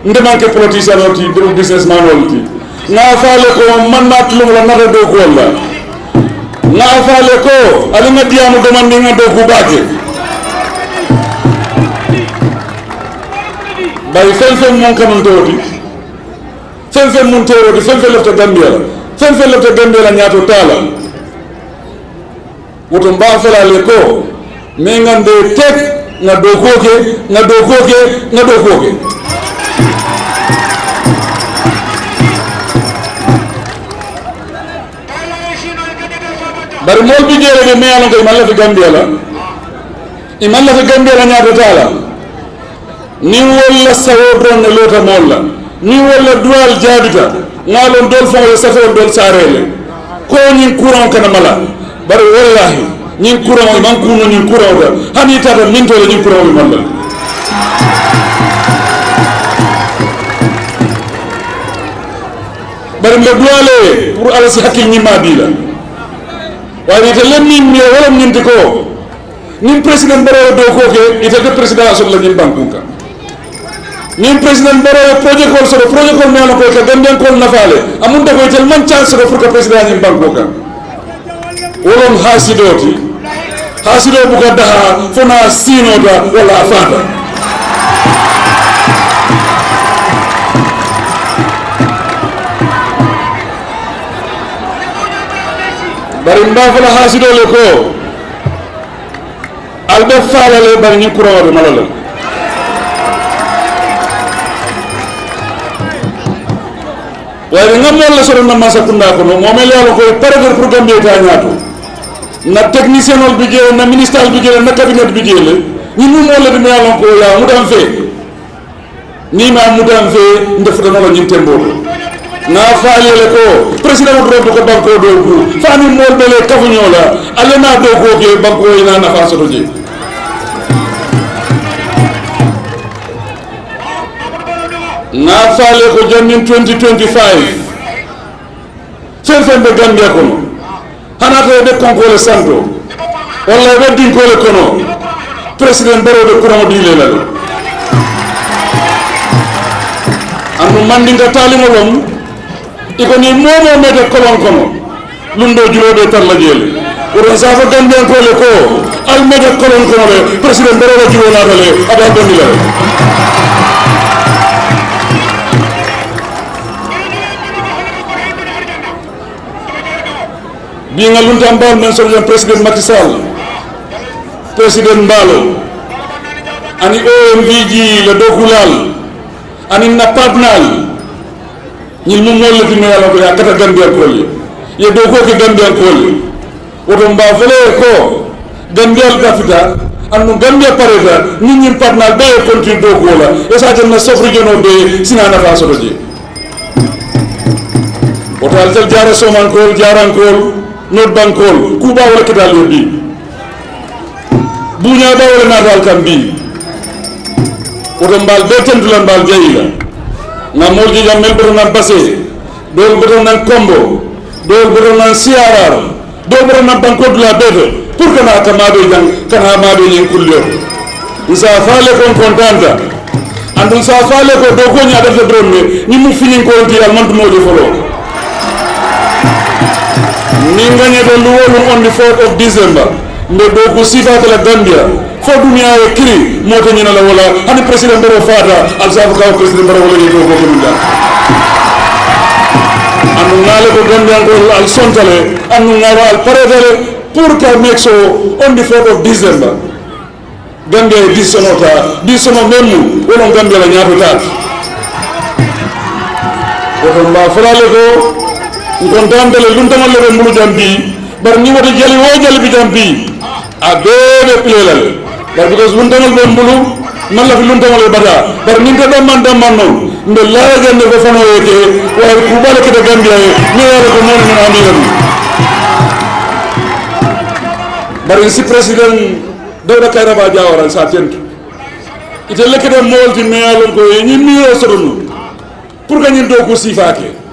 ndemanke politician oti, businessman oti. Na faale ko man matlu la nata do ko la. Na faale ko alima diamu demande nga do ku baake bay fen mon kanon todi fen mon toro di fen lefta Gambia la nyaato tala woto mba fala le ko me ngande tek na do koke bari mol bi jere be meyalo ko imalla fi Gambia la nyaata tala ni wala sawo don ne lota molla ni wala dual jabita ngalon dol fo le safo dol sarele ko ni courant kana mala bari wallahi ni courant man kuno ni courant da hani tata min to ni courant malla bari le duale pour ala si hakil ni mabila waaye ite len min mi wala ñinti ko nin président Barrow do ko ke ite de président so la ñin bankunka nin président Barrow projet ko me ala ko ka gambian ko nafale amun da ko ite man chance ko pour que président ñin bankunka wolon hasidoti hasido bu ko daha fona sinota wala afata bari mba fala hasido le ko albe fala le bari ni kuro be malala wari ngamol la soro na masa kunda ko mo mel yalla ko paragraphe pour gambe ta ñaato na technicien ol bi jël na ministère bi jël na cabinet bi jël ñi mu mo la bi yalla ko ya mu dam fe ni ma mu dam fe ndef da no ñi tembo na faale ko président do ko banko do ko fami mol bele kafu ñola ale na do ko ke banko ina na fa so je na faale ko jamin 2025 fen be gambia ko hana to de konko le santo wala be din ko le kono président Barrow de ko di le la anu mandinga talimo lom iko ni momo mede kolon kono lundo jurobe tar la jele oron sa fa gambian ko le ko al mede kolon kono le président Barrow la juro la dale aba dondi la bi nga lunta mbal men so président Macky Sall président Mbalo ani OMVG le dokulal ani napadnal ñil mu mol la fi me yalla ko ya kata gambia ko li ye do ko ke gambia ko li woto mba fele ko gambia ka fita anu gambia pareta nit ñi patnal be continue do ko la e sa tan na sofri jono be sina na fa so do ji woto al tel jara soman ko jaran ko not bankol ku ba wala kidal yo bi buña ba wala na dal kam bi woto mbal be tendu lan mbal jeyila na molji jam mel beto nan passé do beto nan combo do beto nan siarar do beto nan banko dula beto pour que na tamado jang kana mado nyen kullo isa fale kon contenta andun sa fale ko do ko nya def drone ni mu fini ko ti al man mo di folo ni ngane do luwolu on the 4th of December ndo do ko sifata la Gambia fo dunia e kiri moto ñina la wala hani président Barrow fata al safu kaw président Barrow wala do ko dum da anu ngale ko Gambia ko al sontale anu ngara al paredale pour que make so on the 4th of December Gambia disono memu wala Gambia la ñaato ta ko mba falale ko ngon dandale luntama le mbulu jambi bar ni wadi jali wo jali bi jambi a bebe plelal bar because luntamal be mbulu man la fi luntamal bada bar ni ko dam man non nde la gande ko fano yete wa ku bala ke de Gambia ni wala ko non non amira bar si président dawda kayraba jawara sa tentu ite leke de molti mealon ko ni miro sodonu pour que ñin do ko sifake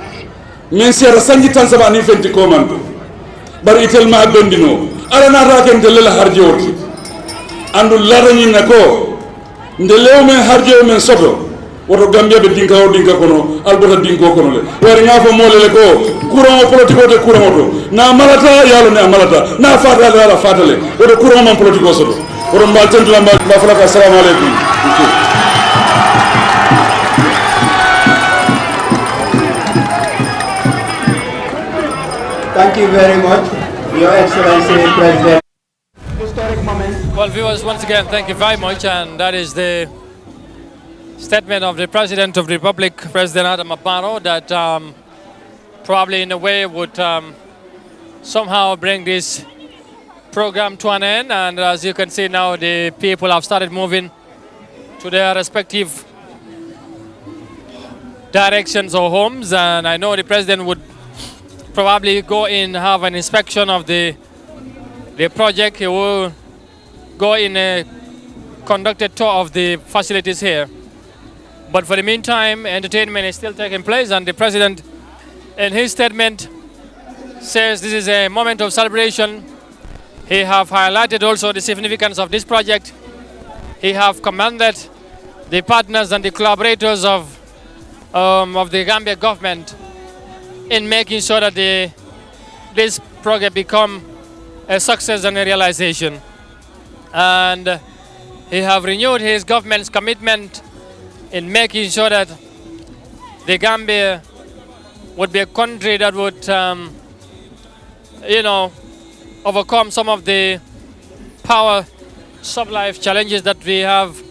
men sera sanji tan saba ni fenti komando bar itel ma dondino ala na ta ken de la harjoti andu larani nako nde lew men harjo men soto woto Gambia be dinka kono albota dinko kono le wari nga fo molele ko courant politico de courant to na malata yalo ne malata na fata la fatale woto courant man politico soto woto mbal tentu mbal ma fala assalamu alaykum. Thank you very much, Your Excellency President. Historic moment. Well, viewers, once again, thank you very much, and that is the statement of the President of the Republic, President ADAMA Barrow, that probably in a way would somehow bring this program to an end. And as you can see now, the people have started moving to their respective directions or homes, and I know the President would probably go in, have an inspection of the project. He will go in a conducted tour of the facilities here. But for the meantime, entertainment is still taking place, and the President, in his statement, says this is a moment of celebration. He have highlighted also the significance of this project. He have commended the partners and the collaborators of the Gambia government in making sure that this project become a success and a realization. And he have renewed his government's commitment in making sure that the Gambia would be a country that would, overcome some of the power sub-life challenges that we have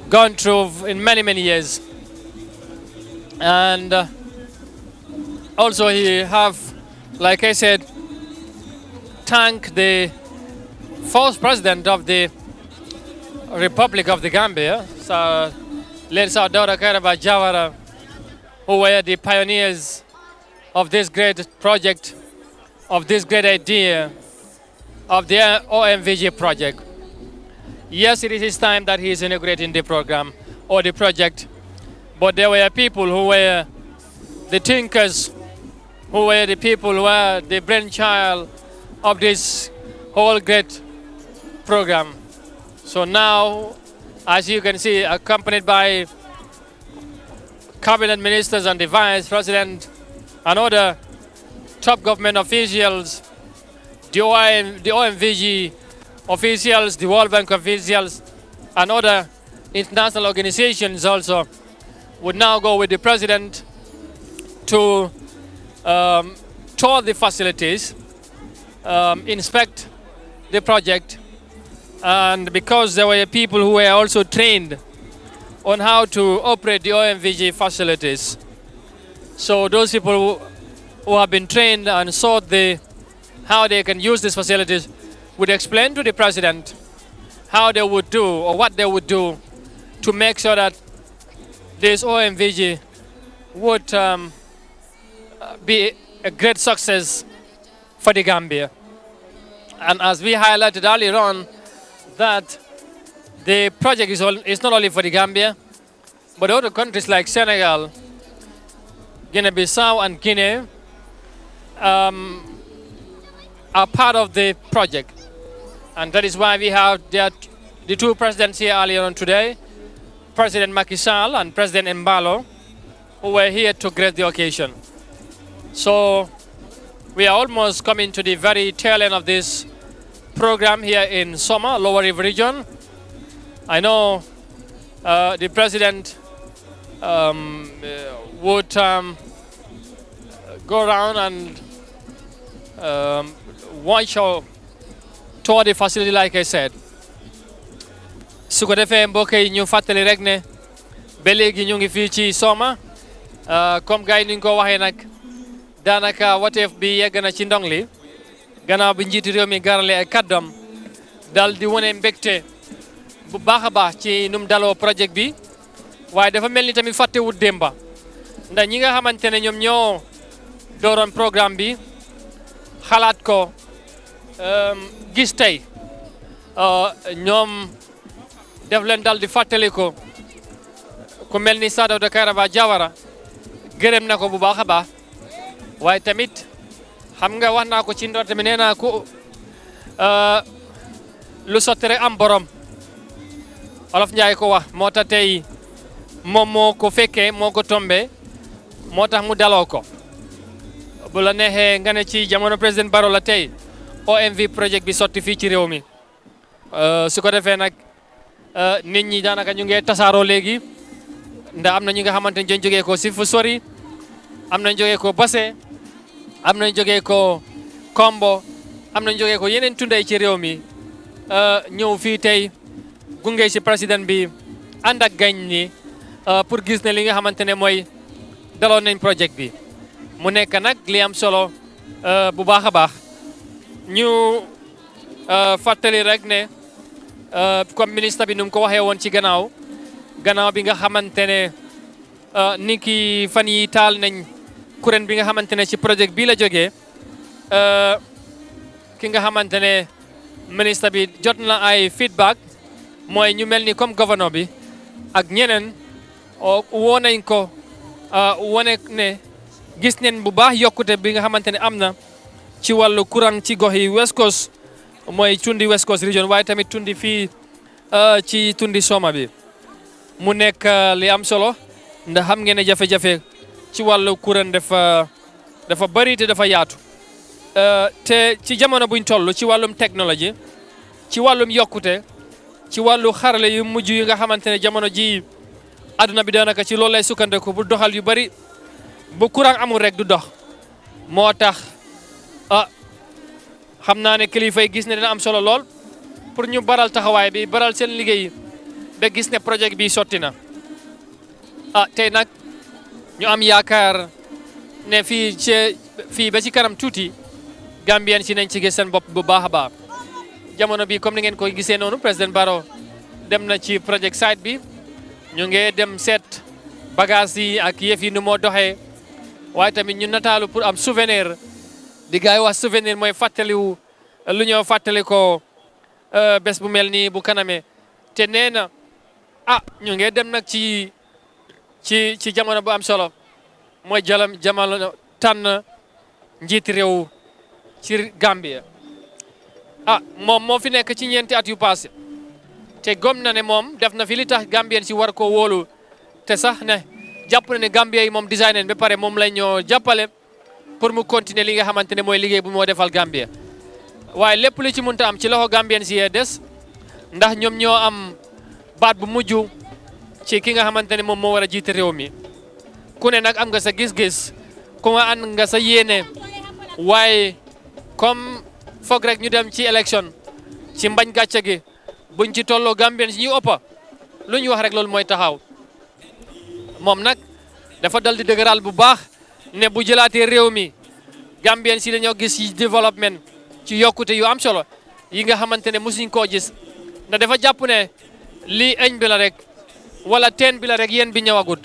gone through in many, many years. And also he have, like I said, thanked the first president of the Republic of the Gambia, late Sir Dawda Kairaba Jawara, who were the pioneers of this great project, of this great idea, of the OMVG project. Yes, it is his time that he is inaugurating the program or the project, but there were people who were the thinkers, who were the people who were the brainchild of this whole great program. So now, as you can see, accompanied by cabinet ministers and the vice president and other top government officials, the OMVG officials, the World Bank officials, and other international organizations also would now go with the president to tour the facilities, inspect the project, and because there were people who were also trained on how to operate the OMVG facilities. So those people who have been trained and saw how they can use these facilities would explain to the president how they would do or what they would do to make sure that this OMVG would be a great success for the Gambia. And as we highlighted earlier on, that the project is not only for the Gambia, but other countries like Senegal, Guinea-Bissau, and Guinea are part of the project. And that is why we have the two presidents here earlier on today, President Macky Sall and President Embalo, who were here to grace the occasion. So we are almost coming to the very tail end of this program here in Soma, Lower River region. I know the president would go around and watch or tour the facility, like I said. Su ko defee mbokk yi ñu fàttali rek ne ba léegi ñu ngi fii ci Soma comme gars yi ni ñu ko waxee nag daanaka wateef bi yegg na ci ndong li gannaaw bi njiiti réew mi garale ay kàddoom dal di wone mbégte bu baax a baax ci num daloo projet bi waaye dafa mel ni tamit fàttewut démba ndax ñi nga xamante ne ñoom ñoo dooroon programme bi xalaat ko gis tey ñoom def leen dal di fàttali ko ku mel ni Sir Dawda Kairaba Jawara gërëm na ko bu baax a baax waaye tamit xam nga wax naa ko ci ndoor tamit nee naa ko lu sotti rek am borom Olof Njaay ko wax moo tax tey moom moo ko fekkee moo ko tombé moo tax mu daloo ko bu la neexee nga ne ci jamono président Barrow la tey OMV project bi sotti fii ci réew mi su ko defee nag nit ñi daanaka ñu ngi tasaaroo léegi ndax am na ñi nga xamante ne dañ jógee ko si fu sori am nañ jógee ko Basse am nañ jógee ko Kombo am nañ jógee ko yeneen tunday ci réew mi ñëw fii tey gunge si président bi ànd ak gañ ni pour gis ne li nga xamante ne mooy daloon nañ projet bi mu nekk nag li am solo bu baax a baax ñu fàttali rek ne comme ministre bi nu mu ko waxee woon ci gannaaw bi nga xamante ne ni ki fan yi taal nañ kuréel bi nga xamante ne ci projet bii la jógee ki nga xamante ne ministre bi jot na ay feedback mooy ñu mel ni comme gouverneur bi ak ñeneen woo nañ ko wone ne gis neen bu baax yokkute bi nga xamante ne am na ci wàllu courant ci gox yi West Coast mooy tundi West Coast region waaye tamit tundi fii ci tundi Soma bi mu nekk li am solo ndax xam ngeen ne jafe-jafe ci wàllu courant dafa bari te dafa yaatu te ci jamono buñ toll ci wàllum technologie ci wàllum yokkute ci wàllu xarale yu mujj yi nga xamante ne jamono ji àdduna bi daanaka ci loolu lay sukkandiku bu doxal yu bari bu courant amul rek du dox moo tax xam naa ne kilifa yi gis ne dina am solo lool pour ñu baral taxawaay bi baral seen liggéey ba gis ne projet bi sotti na tey nag ñu am yaakaar ne fii ba ci kanam tuuti Gambien si nañ ci gis seen bopp bu baax a baax jamono bi comme ni ngeen koy gisee noonu président Barrow dem na ci project site bi ñu ngi dem seet bagage yi ak yëf yi nu moo doxee waaye tamit ñu nataalu pour am souvenir di gaay wax souvenir mooy fàttaliwu lu ñoo fàttali ko bés bu mel nii bu kaname te nee na ñu ngi dem nag ci jamono bu am solo mooy jamono tànn njiiti réew ci Gambia moom moo fi nekk ci ñeenti at yu passé te gom na ne moom def na fi li tax Gambien si war ko wóolu te sax ne jàpp na ne Gambia yi moom design ba pare moom la ñoo jàppale pour mu continuer li nga xamante ne mooy liggéey bu moo defal Gambia waaye lépp li ci mënta am ci loxo Gambien si yee des ndax ñoom ñoo am baat bu mujj ci ki nga xamante ne moom moo war a jiite réew mi ku ne nag am nga sa gis-gis ku nga ànd nga sa yéene waaye comme foog rek ñu dem ci élection ci mbañ gàcce gi buñ ci tolloo Gambien si ñu ëppa lu ñu wax rek loolu mooy taxaw moom nag dafa dal di dëgëral bu baax ne bu jëlaatee réew mi Gambien si dañoo gis ci développement ci yokkute yu am solo yi nga xamante ne mosuñ koo gis ndax dafa jàpp ne lii añ bi la rek wala teen bi la rek yéen bi ñëwagut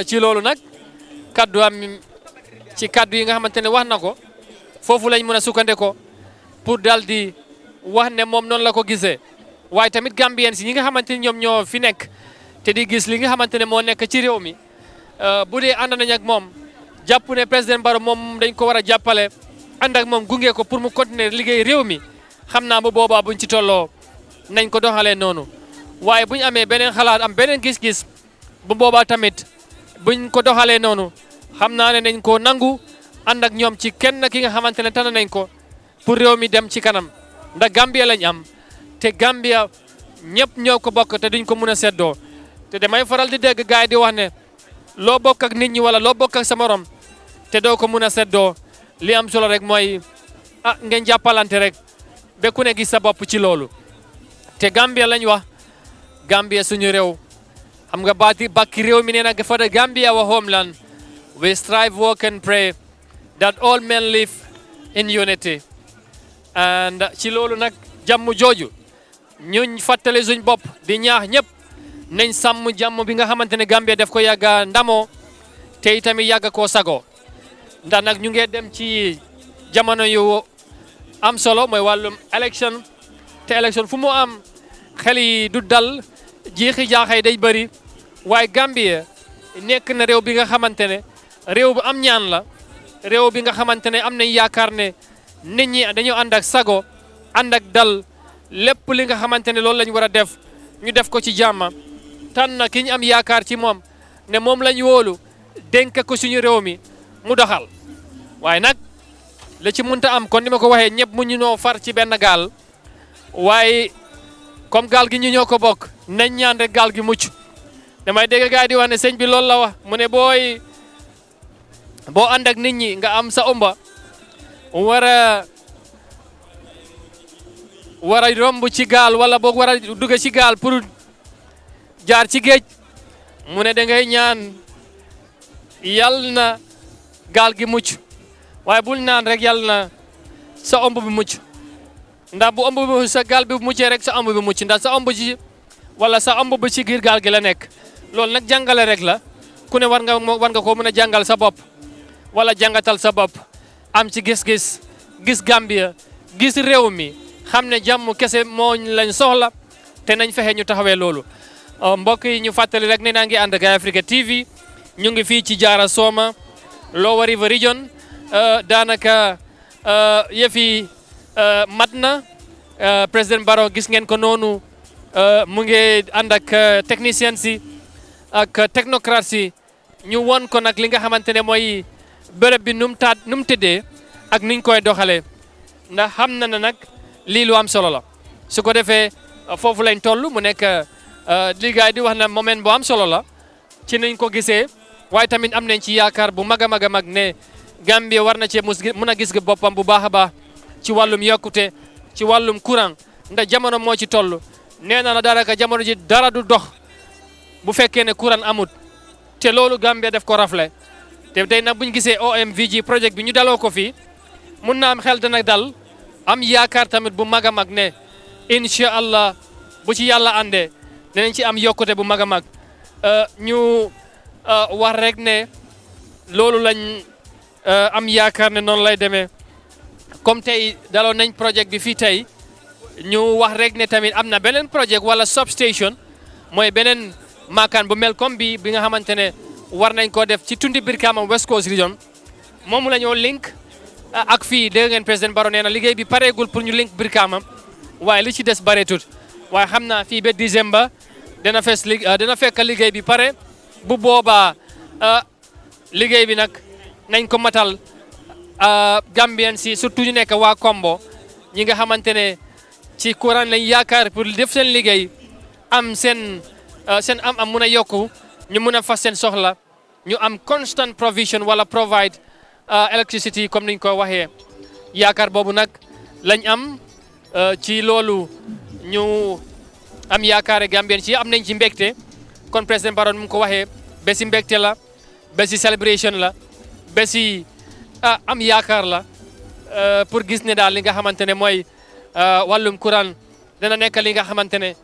ci loolu nag kaddu am ci kaddu yi nga xamante ne wax na ko foofu lañ mën a sukkandeko pour dal di wax ne moom noonu la ko gisee waaye tamit Gambien si ñi nga xamante ni ñoom ñoo fi nekk te di gis li nga xamante ne moo nekk ci réew mi bu dee ànd nañ ak moom jàpp ne président Barrow moom dañ ko war a jàppale ànd ak moom gunge ko pour mu continuer liggéey réew mi xam naa bu boobaa buñ ci tolloo nañ ko doxalee noonu waaye buñ amee beneen xalaat am beneen gis-gis bu boobaa tamit buñ ko doxalee noonu xam naa ne nañ ko nangu ànd ak ñoom ci kenn ki nga xamante ne tànn nañ ko pour réew mi dem ci kanam ndax Gambia lañ am te Gambia ñëpp ñoo ko bokk te duñ ko mun a seddoo te damay faral di dégg gaay di wax ne loo bokk ak nit ñi wala loo bokk ak sa morom te doo ko mun a seddoo li am solo rek mooy ngeen jàppalante rek ba ku ne gis sa bopp ci loolu te Gambia lañ wax Gambia suñu réew xam nga bakki réew mi nee na for the Gambia our homeland we strive work and pray that all men live in unity and ci loolu nag jàmm jooju ñuñ fàttale suñ bopp di ñaax ñëpp nañ sàmm jàmm bi nga xamante ne Gambia def ko yàgga ndamoo te itamit yàgga koo sago ndax nag ñu ngi dem ci jamono yu am solo mooy wàllum élection te élection fu mu am xel yi du dal jiixi jaaxay day bëri waaye Gambia nekk na réew bi nga xamante ne réew bu am ñaan la réew bi nga xamante ne am nañ yaakaar ne nit ñi dañoo ànd ak sago ànd ak dal lépp li nga xamante ne loolu lañ war a def ñu def ko ci jàmm tànn ki ñu am yaakaar ci moom ne moom lañ wóolu dénk ko suñu réew mi mu doxal waaye nag la ci munta am kon ni ma ko waxee ñëpp mu ñu noo far ci benn gaal waaye comme gaal gi ñu ñoo ko bokk nañ ñaan rek gaal gi mucc damay dégg gaay di wax ne sëñ bi loolu la wax mu ne boo ànd ak nit ñi nga am sa omba war a romb ci gaal wala boog war a dugg ci gaal pour jaar ci géej mu ne da ngay ñaan yal na gaal gi mucc waaye bul naan rek yal na sa omb bi mucc ndax bu omb bi sa gaal bi muccee rek sa omb bi mucc ndax sa omb ji wala sa omb bi ci giir gaal gi la nekk loolu nag jàngale rek la ku ne war nga ko mën a jàngal sa bopp wala jàngatal sa bopp am ci gis-gis gis Gambia gis réew mi xam ne jàmm kese moo lañ soxla te nañ fexe ñu taxawee loolu mbokk yi ñu fàttali rek ne naa ngi ànd ak Africa TV ñu ngi fii ci Jara Soma Lower River Region daanaka yëfi mat na président Barrow gis ngeen ko noonu mu ngi ànd ak technicien si ak technocrate si ñu won ko nag li nga xamante ne mooy bërëb bi nu mu tëddee ak niñ koy doxalee ndax xam na ne nag lii lu am solo la su ko defee foofu lañ toll mu nekk liggéey di wax na moment bu am solo la ci niñ ko gisee waaye tamit am nañ ci yaakaar bu mag a mag a mag ne Gambie war na cee mun a gis boppam bu baax a baax ci wàllum yokkute ci wàllum courant ndax jamono moo ci toll nee na la dara ka jamono ji dara du dox bu fekkee ne courant amut te loolu Gambie def ko rafle te tey nag bu ñu gisee OMVG projet bi ñu daloo ko fii mun na am xel dana dal am yaakaar tamit bu mag a mag ne incha allah bu ci yàlla àndee dinañ ci am yokkute bu mag a mag ñu wax rek ne loolu lañ am yaakaar ne noonu lay demee comme tey daloon nañ projet bi fii tey ñu wax rek ne tamit am na beneen projet wala substation mooy beneen maakaan bu mel comme bi nga xamante ne war nañ koo def ci tundi Brikama West Coast Region moom la ñoo link ak fii dégg ngeen président Barrow nee na liggéey bi pareegul pour ñu link Brikama waaye li ci des bareetut waaye xam naa fii ba décembre dina fekk liggéey bi pare bu boobaa liggéey bi nag nañ ko matal Gambien si surtout ñu nekk waa Kombo ñi nga xamante ne ci courant lañ yaakaar pour def seen liggéey am seen am mun a yokku ñu mun a fas seen soxla ñu am constant provision wala provide electricity comme niñ ko waxee yaakaar boobu nag lañ am ci loolu ñu am yaakaare Gambien ci am nañ ci mbégte kon président Barrow mu ko waxee bési mbégte la bési celebration la bési am yaakaar la pour gis ne daal li nga xamante ne mooy wàllum courant dana nekk li nga xamante ne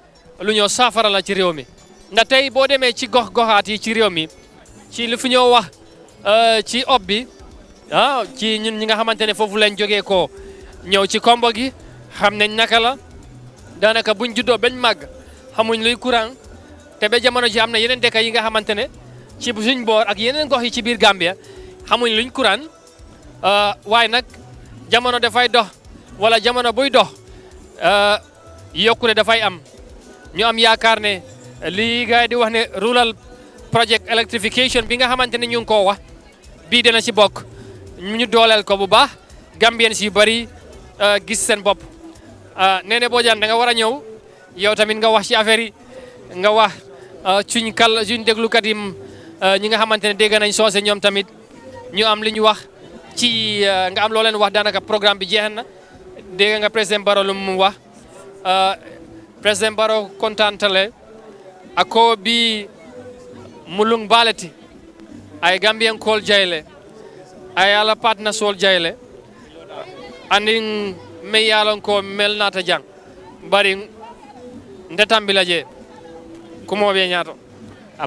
lu ñoo saafara la ci réew mi ndax tey boo demee ci gox-goxaat yi ci réew mi ci li fi ñoo wax ci ob bi ci ñun ñi nga xamante ne foofu lañ jógee ko ñëw ci kombo gi xam nañ naka la daanaka buñ juddoo bañ màgg xamuñ luy courant te ba jamono ji am na yeneen dëkk yi nga xamante ne ci suñ boor ak yeneen gox yi ci biir Gambia xamuñ luñ courant waaye nag jamono dafay dox wala jamono buy dox yokkute dafay am ñu am yaakaar ne lii gars yi di wax ne rural project electrification bi nga xamante ne ñu ngi koo wax bii dina ci bokk ñu dooleel ko bu baax Gambien yu bari gis seen bopp nee boo jaan da nga war a ñëw yow tamit nga wax ci affaire yi nga wax suñ déglukat yi ñi nga xamante ne dégg nañ soose ñoom tamit ñu am li ñu wax ci nga am loo leen wax daanaka programme bi jeex na dégg nga président Barrow lu mu wax président Barrow kontantale ako bi mulung baleti ay Gambian kol jayle ay ala partner sol jayle andin me yalon ko mel nata jang bari ndetambi laje kumo be nyaato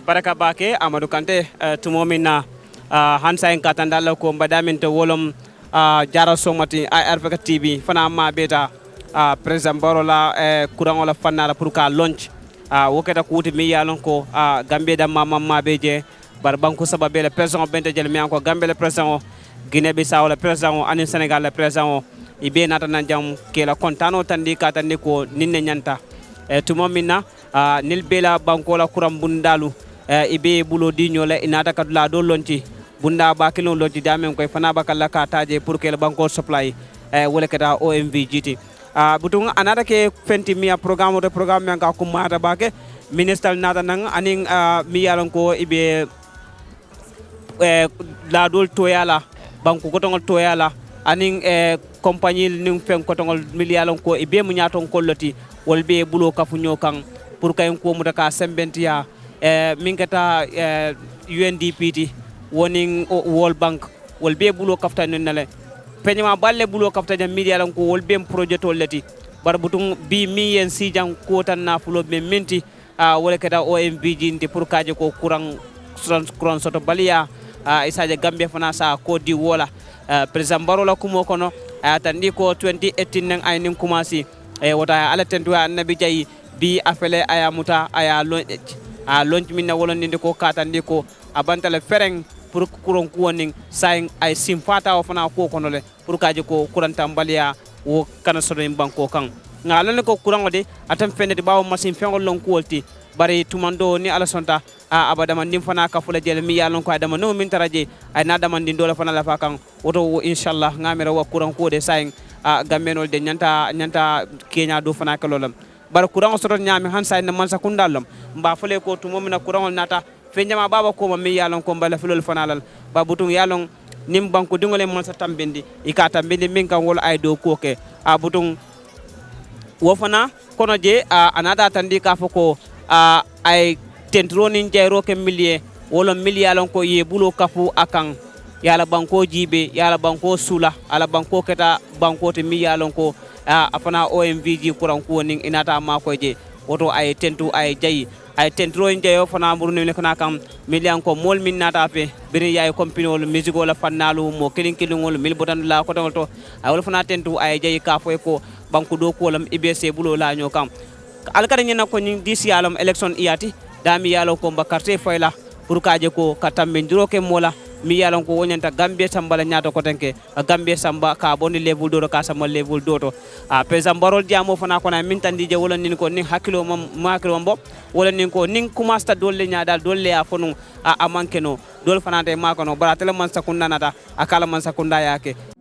baraka bake Amadou Kanté tumo minna hansa en katandala ko mbadamin to wolom jara somati ARPK TV fana ma beta président Barrow la courant la fanara pour ka launch woketa ko wuti mi yalon ko Gambie da mama beje bar banko sababe le président bente jel mi anko Gambie le président Guinée Bissau le président ani Sénégal le président ibe nata nan jam ke la kontano tandi ka tandi ko ninne nyanta tumo minna nil bela banko la courant bundalu ibe bulo di ñole inata kadula do lonti bunda ba kilo lonti damen koy fana bakalla ka taje pour que le banko supply wala kata OMVG butung anata ke fenti mia programme men ka ko mata bake minister nata nang aning mi yalon ko ibe la dol toyala banko ko tongol toyala aning compagnie ning fen ko tongol miliyalon ko ibe mu nyaton kolloti wolbe bulo kafu nyokan pour kay ko mu daka sembentiya min kata UNDP woning World Bank wolbe bulo kafta nale peñama balle bulo kafta jam media lan ko wolbe projet leti bar butung bi mi yen si jang ko tan na fulo be menti wala kata OMVG ndi pour kaje ko courant soto balia isaje Gambia fana sa ko di wola président Barrow la kumo kono tandi ko 2018 nang ay nim commencé wota ala tentu annabi jayi bi afele aya muta aya launch minna wolon ndi ko katandi ko abantale fereng pour kuron kuwoning sayin ay simfata o fana ko kono le pour kaje ko kuranta mbaliya wo kana sodo banko kan ngalon ko kurango de atam fende bawo machine fengol lon kuwolti bari tumando ni ala sonta abadama ndim fana ka fula jele mi yalon ko adama no min taraje ay na dama ndin dola fana la fa kan woto inshallah ngamira wa kuran ko de sayin gambenol de nyanta kenya do fana ka lolam bar kurango soto nyami han sayin man sakundalom mba fule ko tumomina kurango nata fenjama baba ko mi yalon ko mbala filol fanalal babutung yalon nim banko dingole man sa tambindi ika tambindi min kan wol ay do koke butung wo fana kono je anada tandi ka foko ay tentroni jayro ke millier wolo millialon ko ye bulo kafu akan yala banko jibe yala banko sula ala banko keta banko te millialon ko afana OMVG kuran ko nin inata ma ko je woto ay tentu ay jayi ay tentro njeyo fana murnu ne kana kam million ko mol min nata fe biri yaay company wol music wala fannalu mo kilin kilingol mil botan la ko to ay wol fana tentu ay jayi ka foy ko banku do ko lam IBC bulo la ño kam alkara ñena ko ñi disi yalam election iyati dami yalo ko mbakarte fayla pour kaje ko katambe ndiro ke mola mi yalon ko wonyanta Gambia sambala nyaato ko tanke Gambia samba ka bonni level do ka sama level do to president Barrow diamo fana ko na min tandi je wala nin ko nin hakilo mom makilo mbo wala nin ko nin kumasta dolle nyaadal dolle ya fonu a manke no dol fana te makono baratele man sakunda nata akala man sakunda yake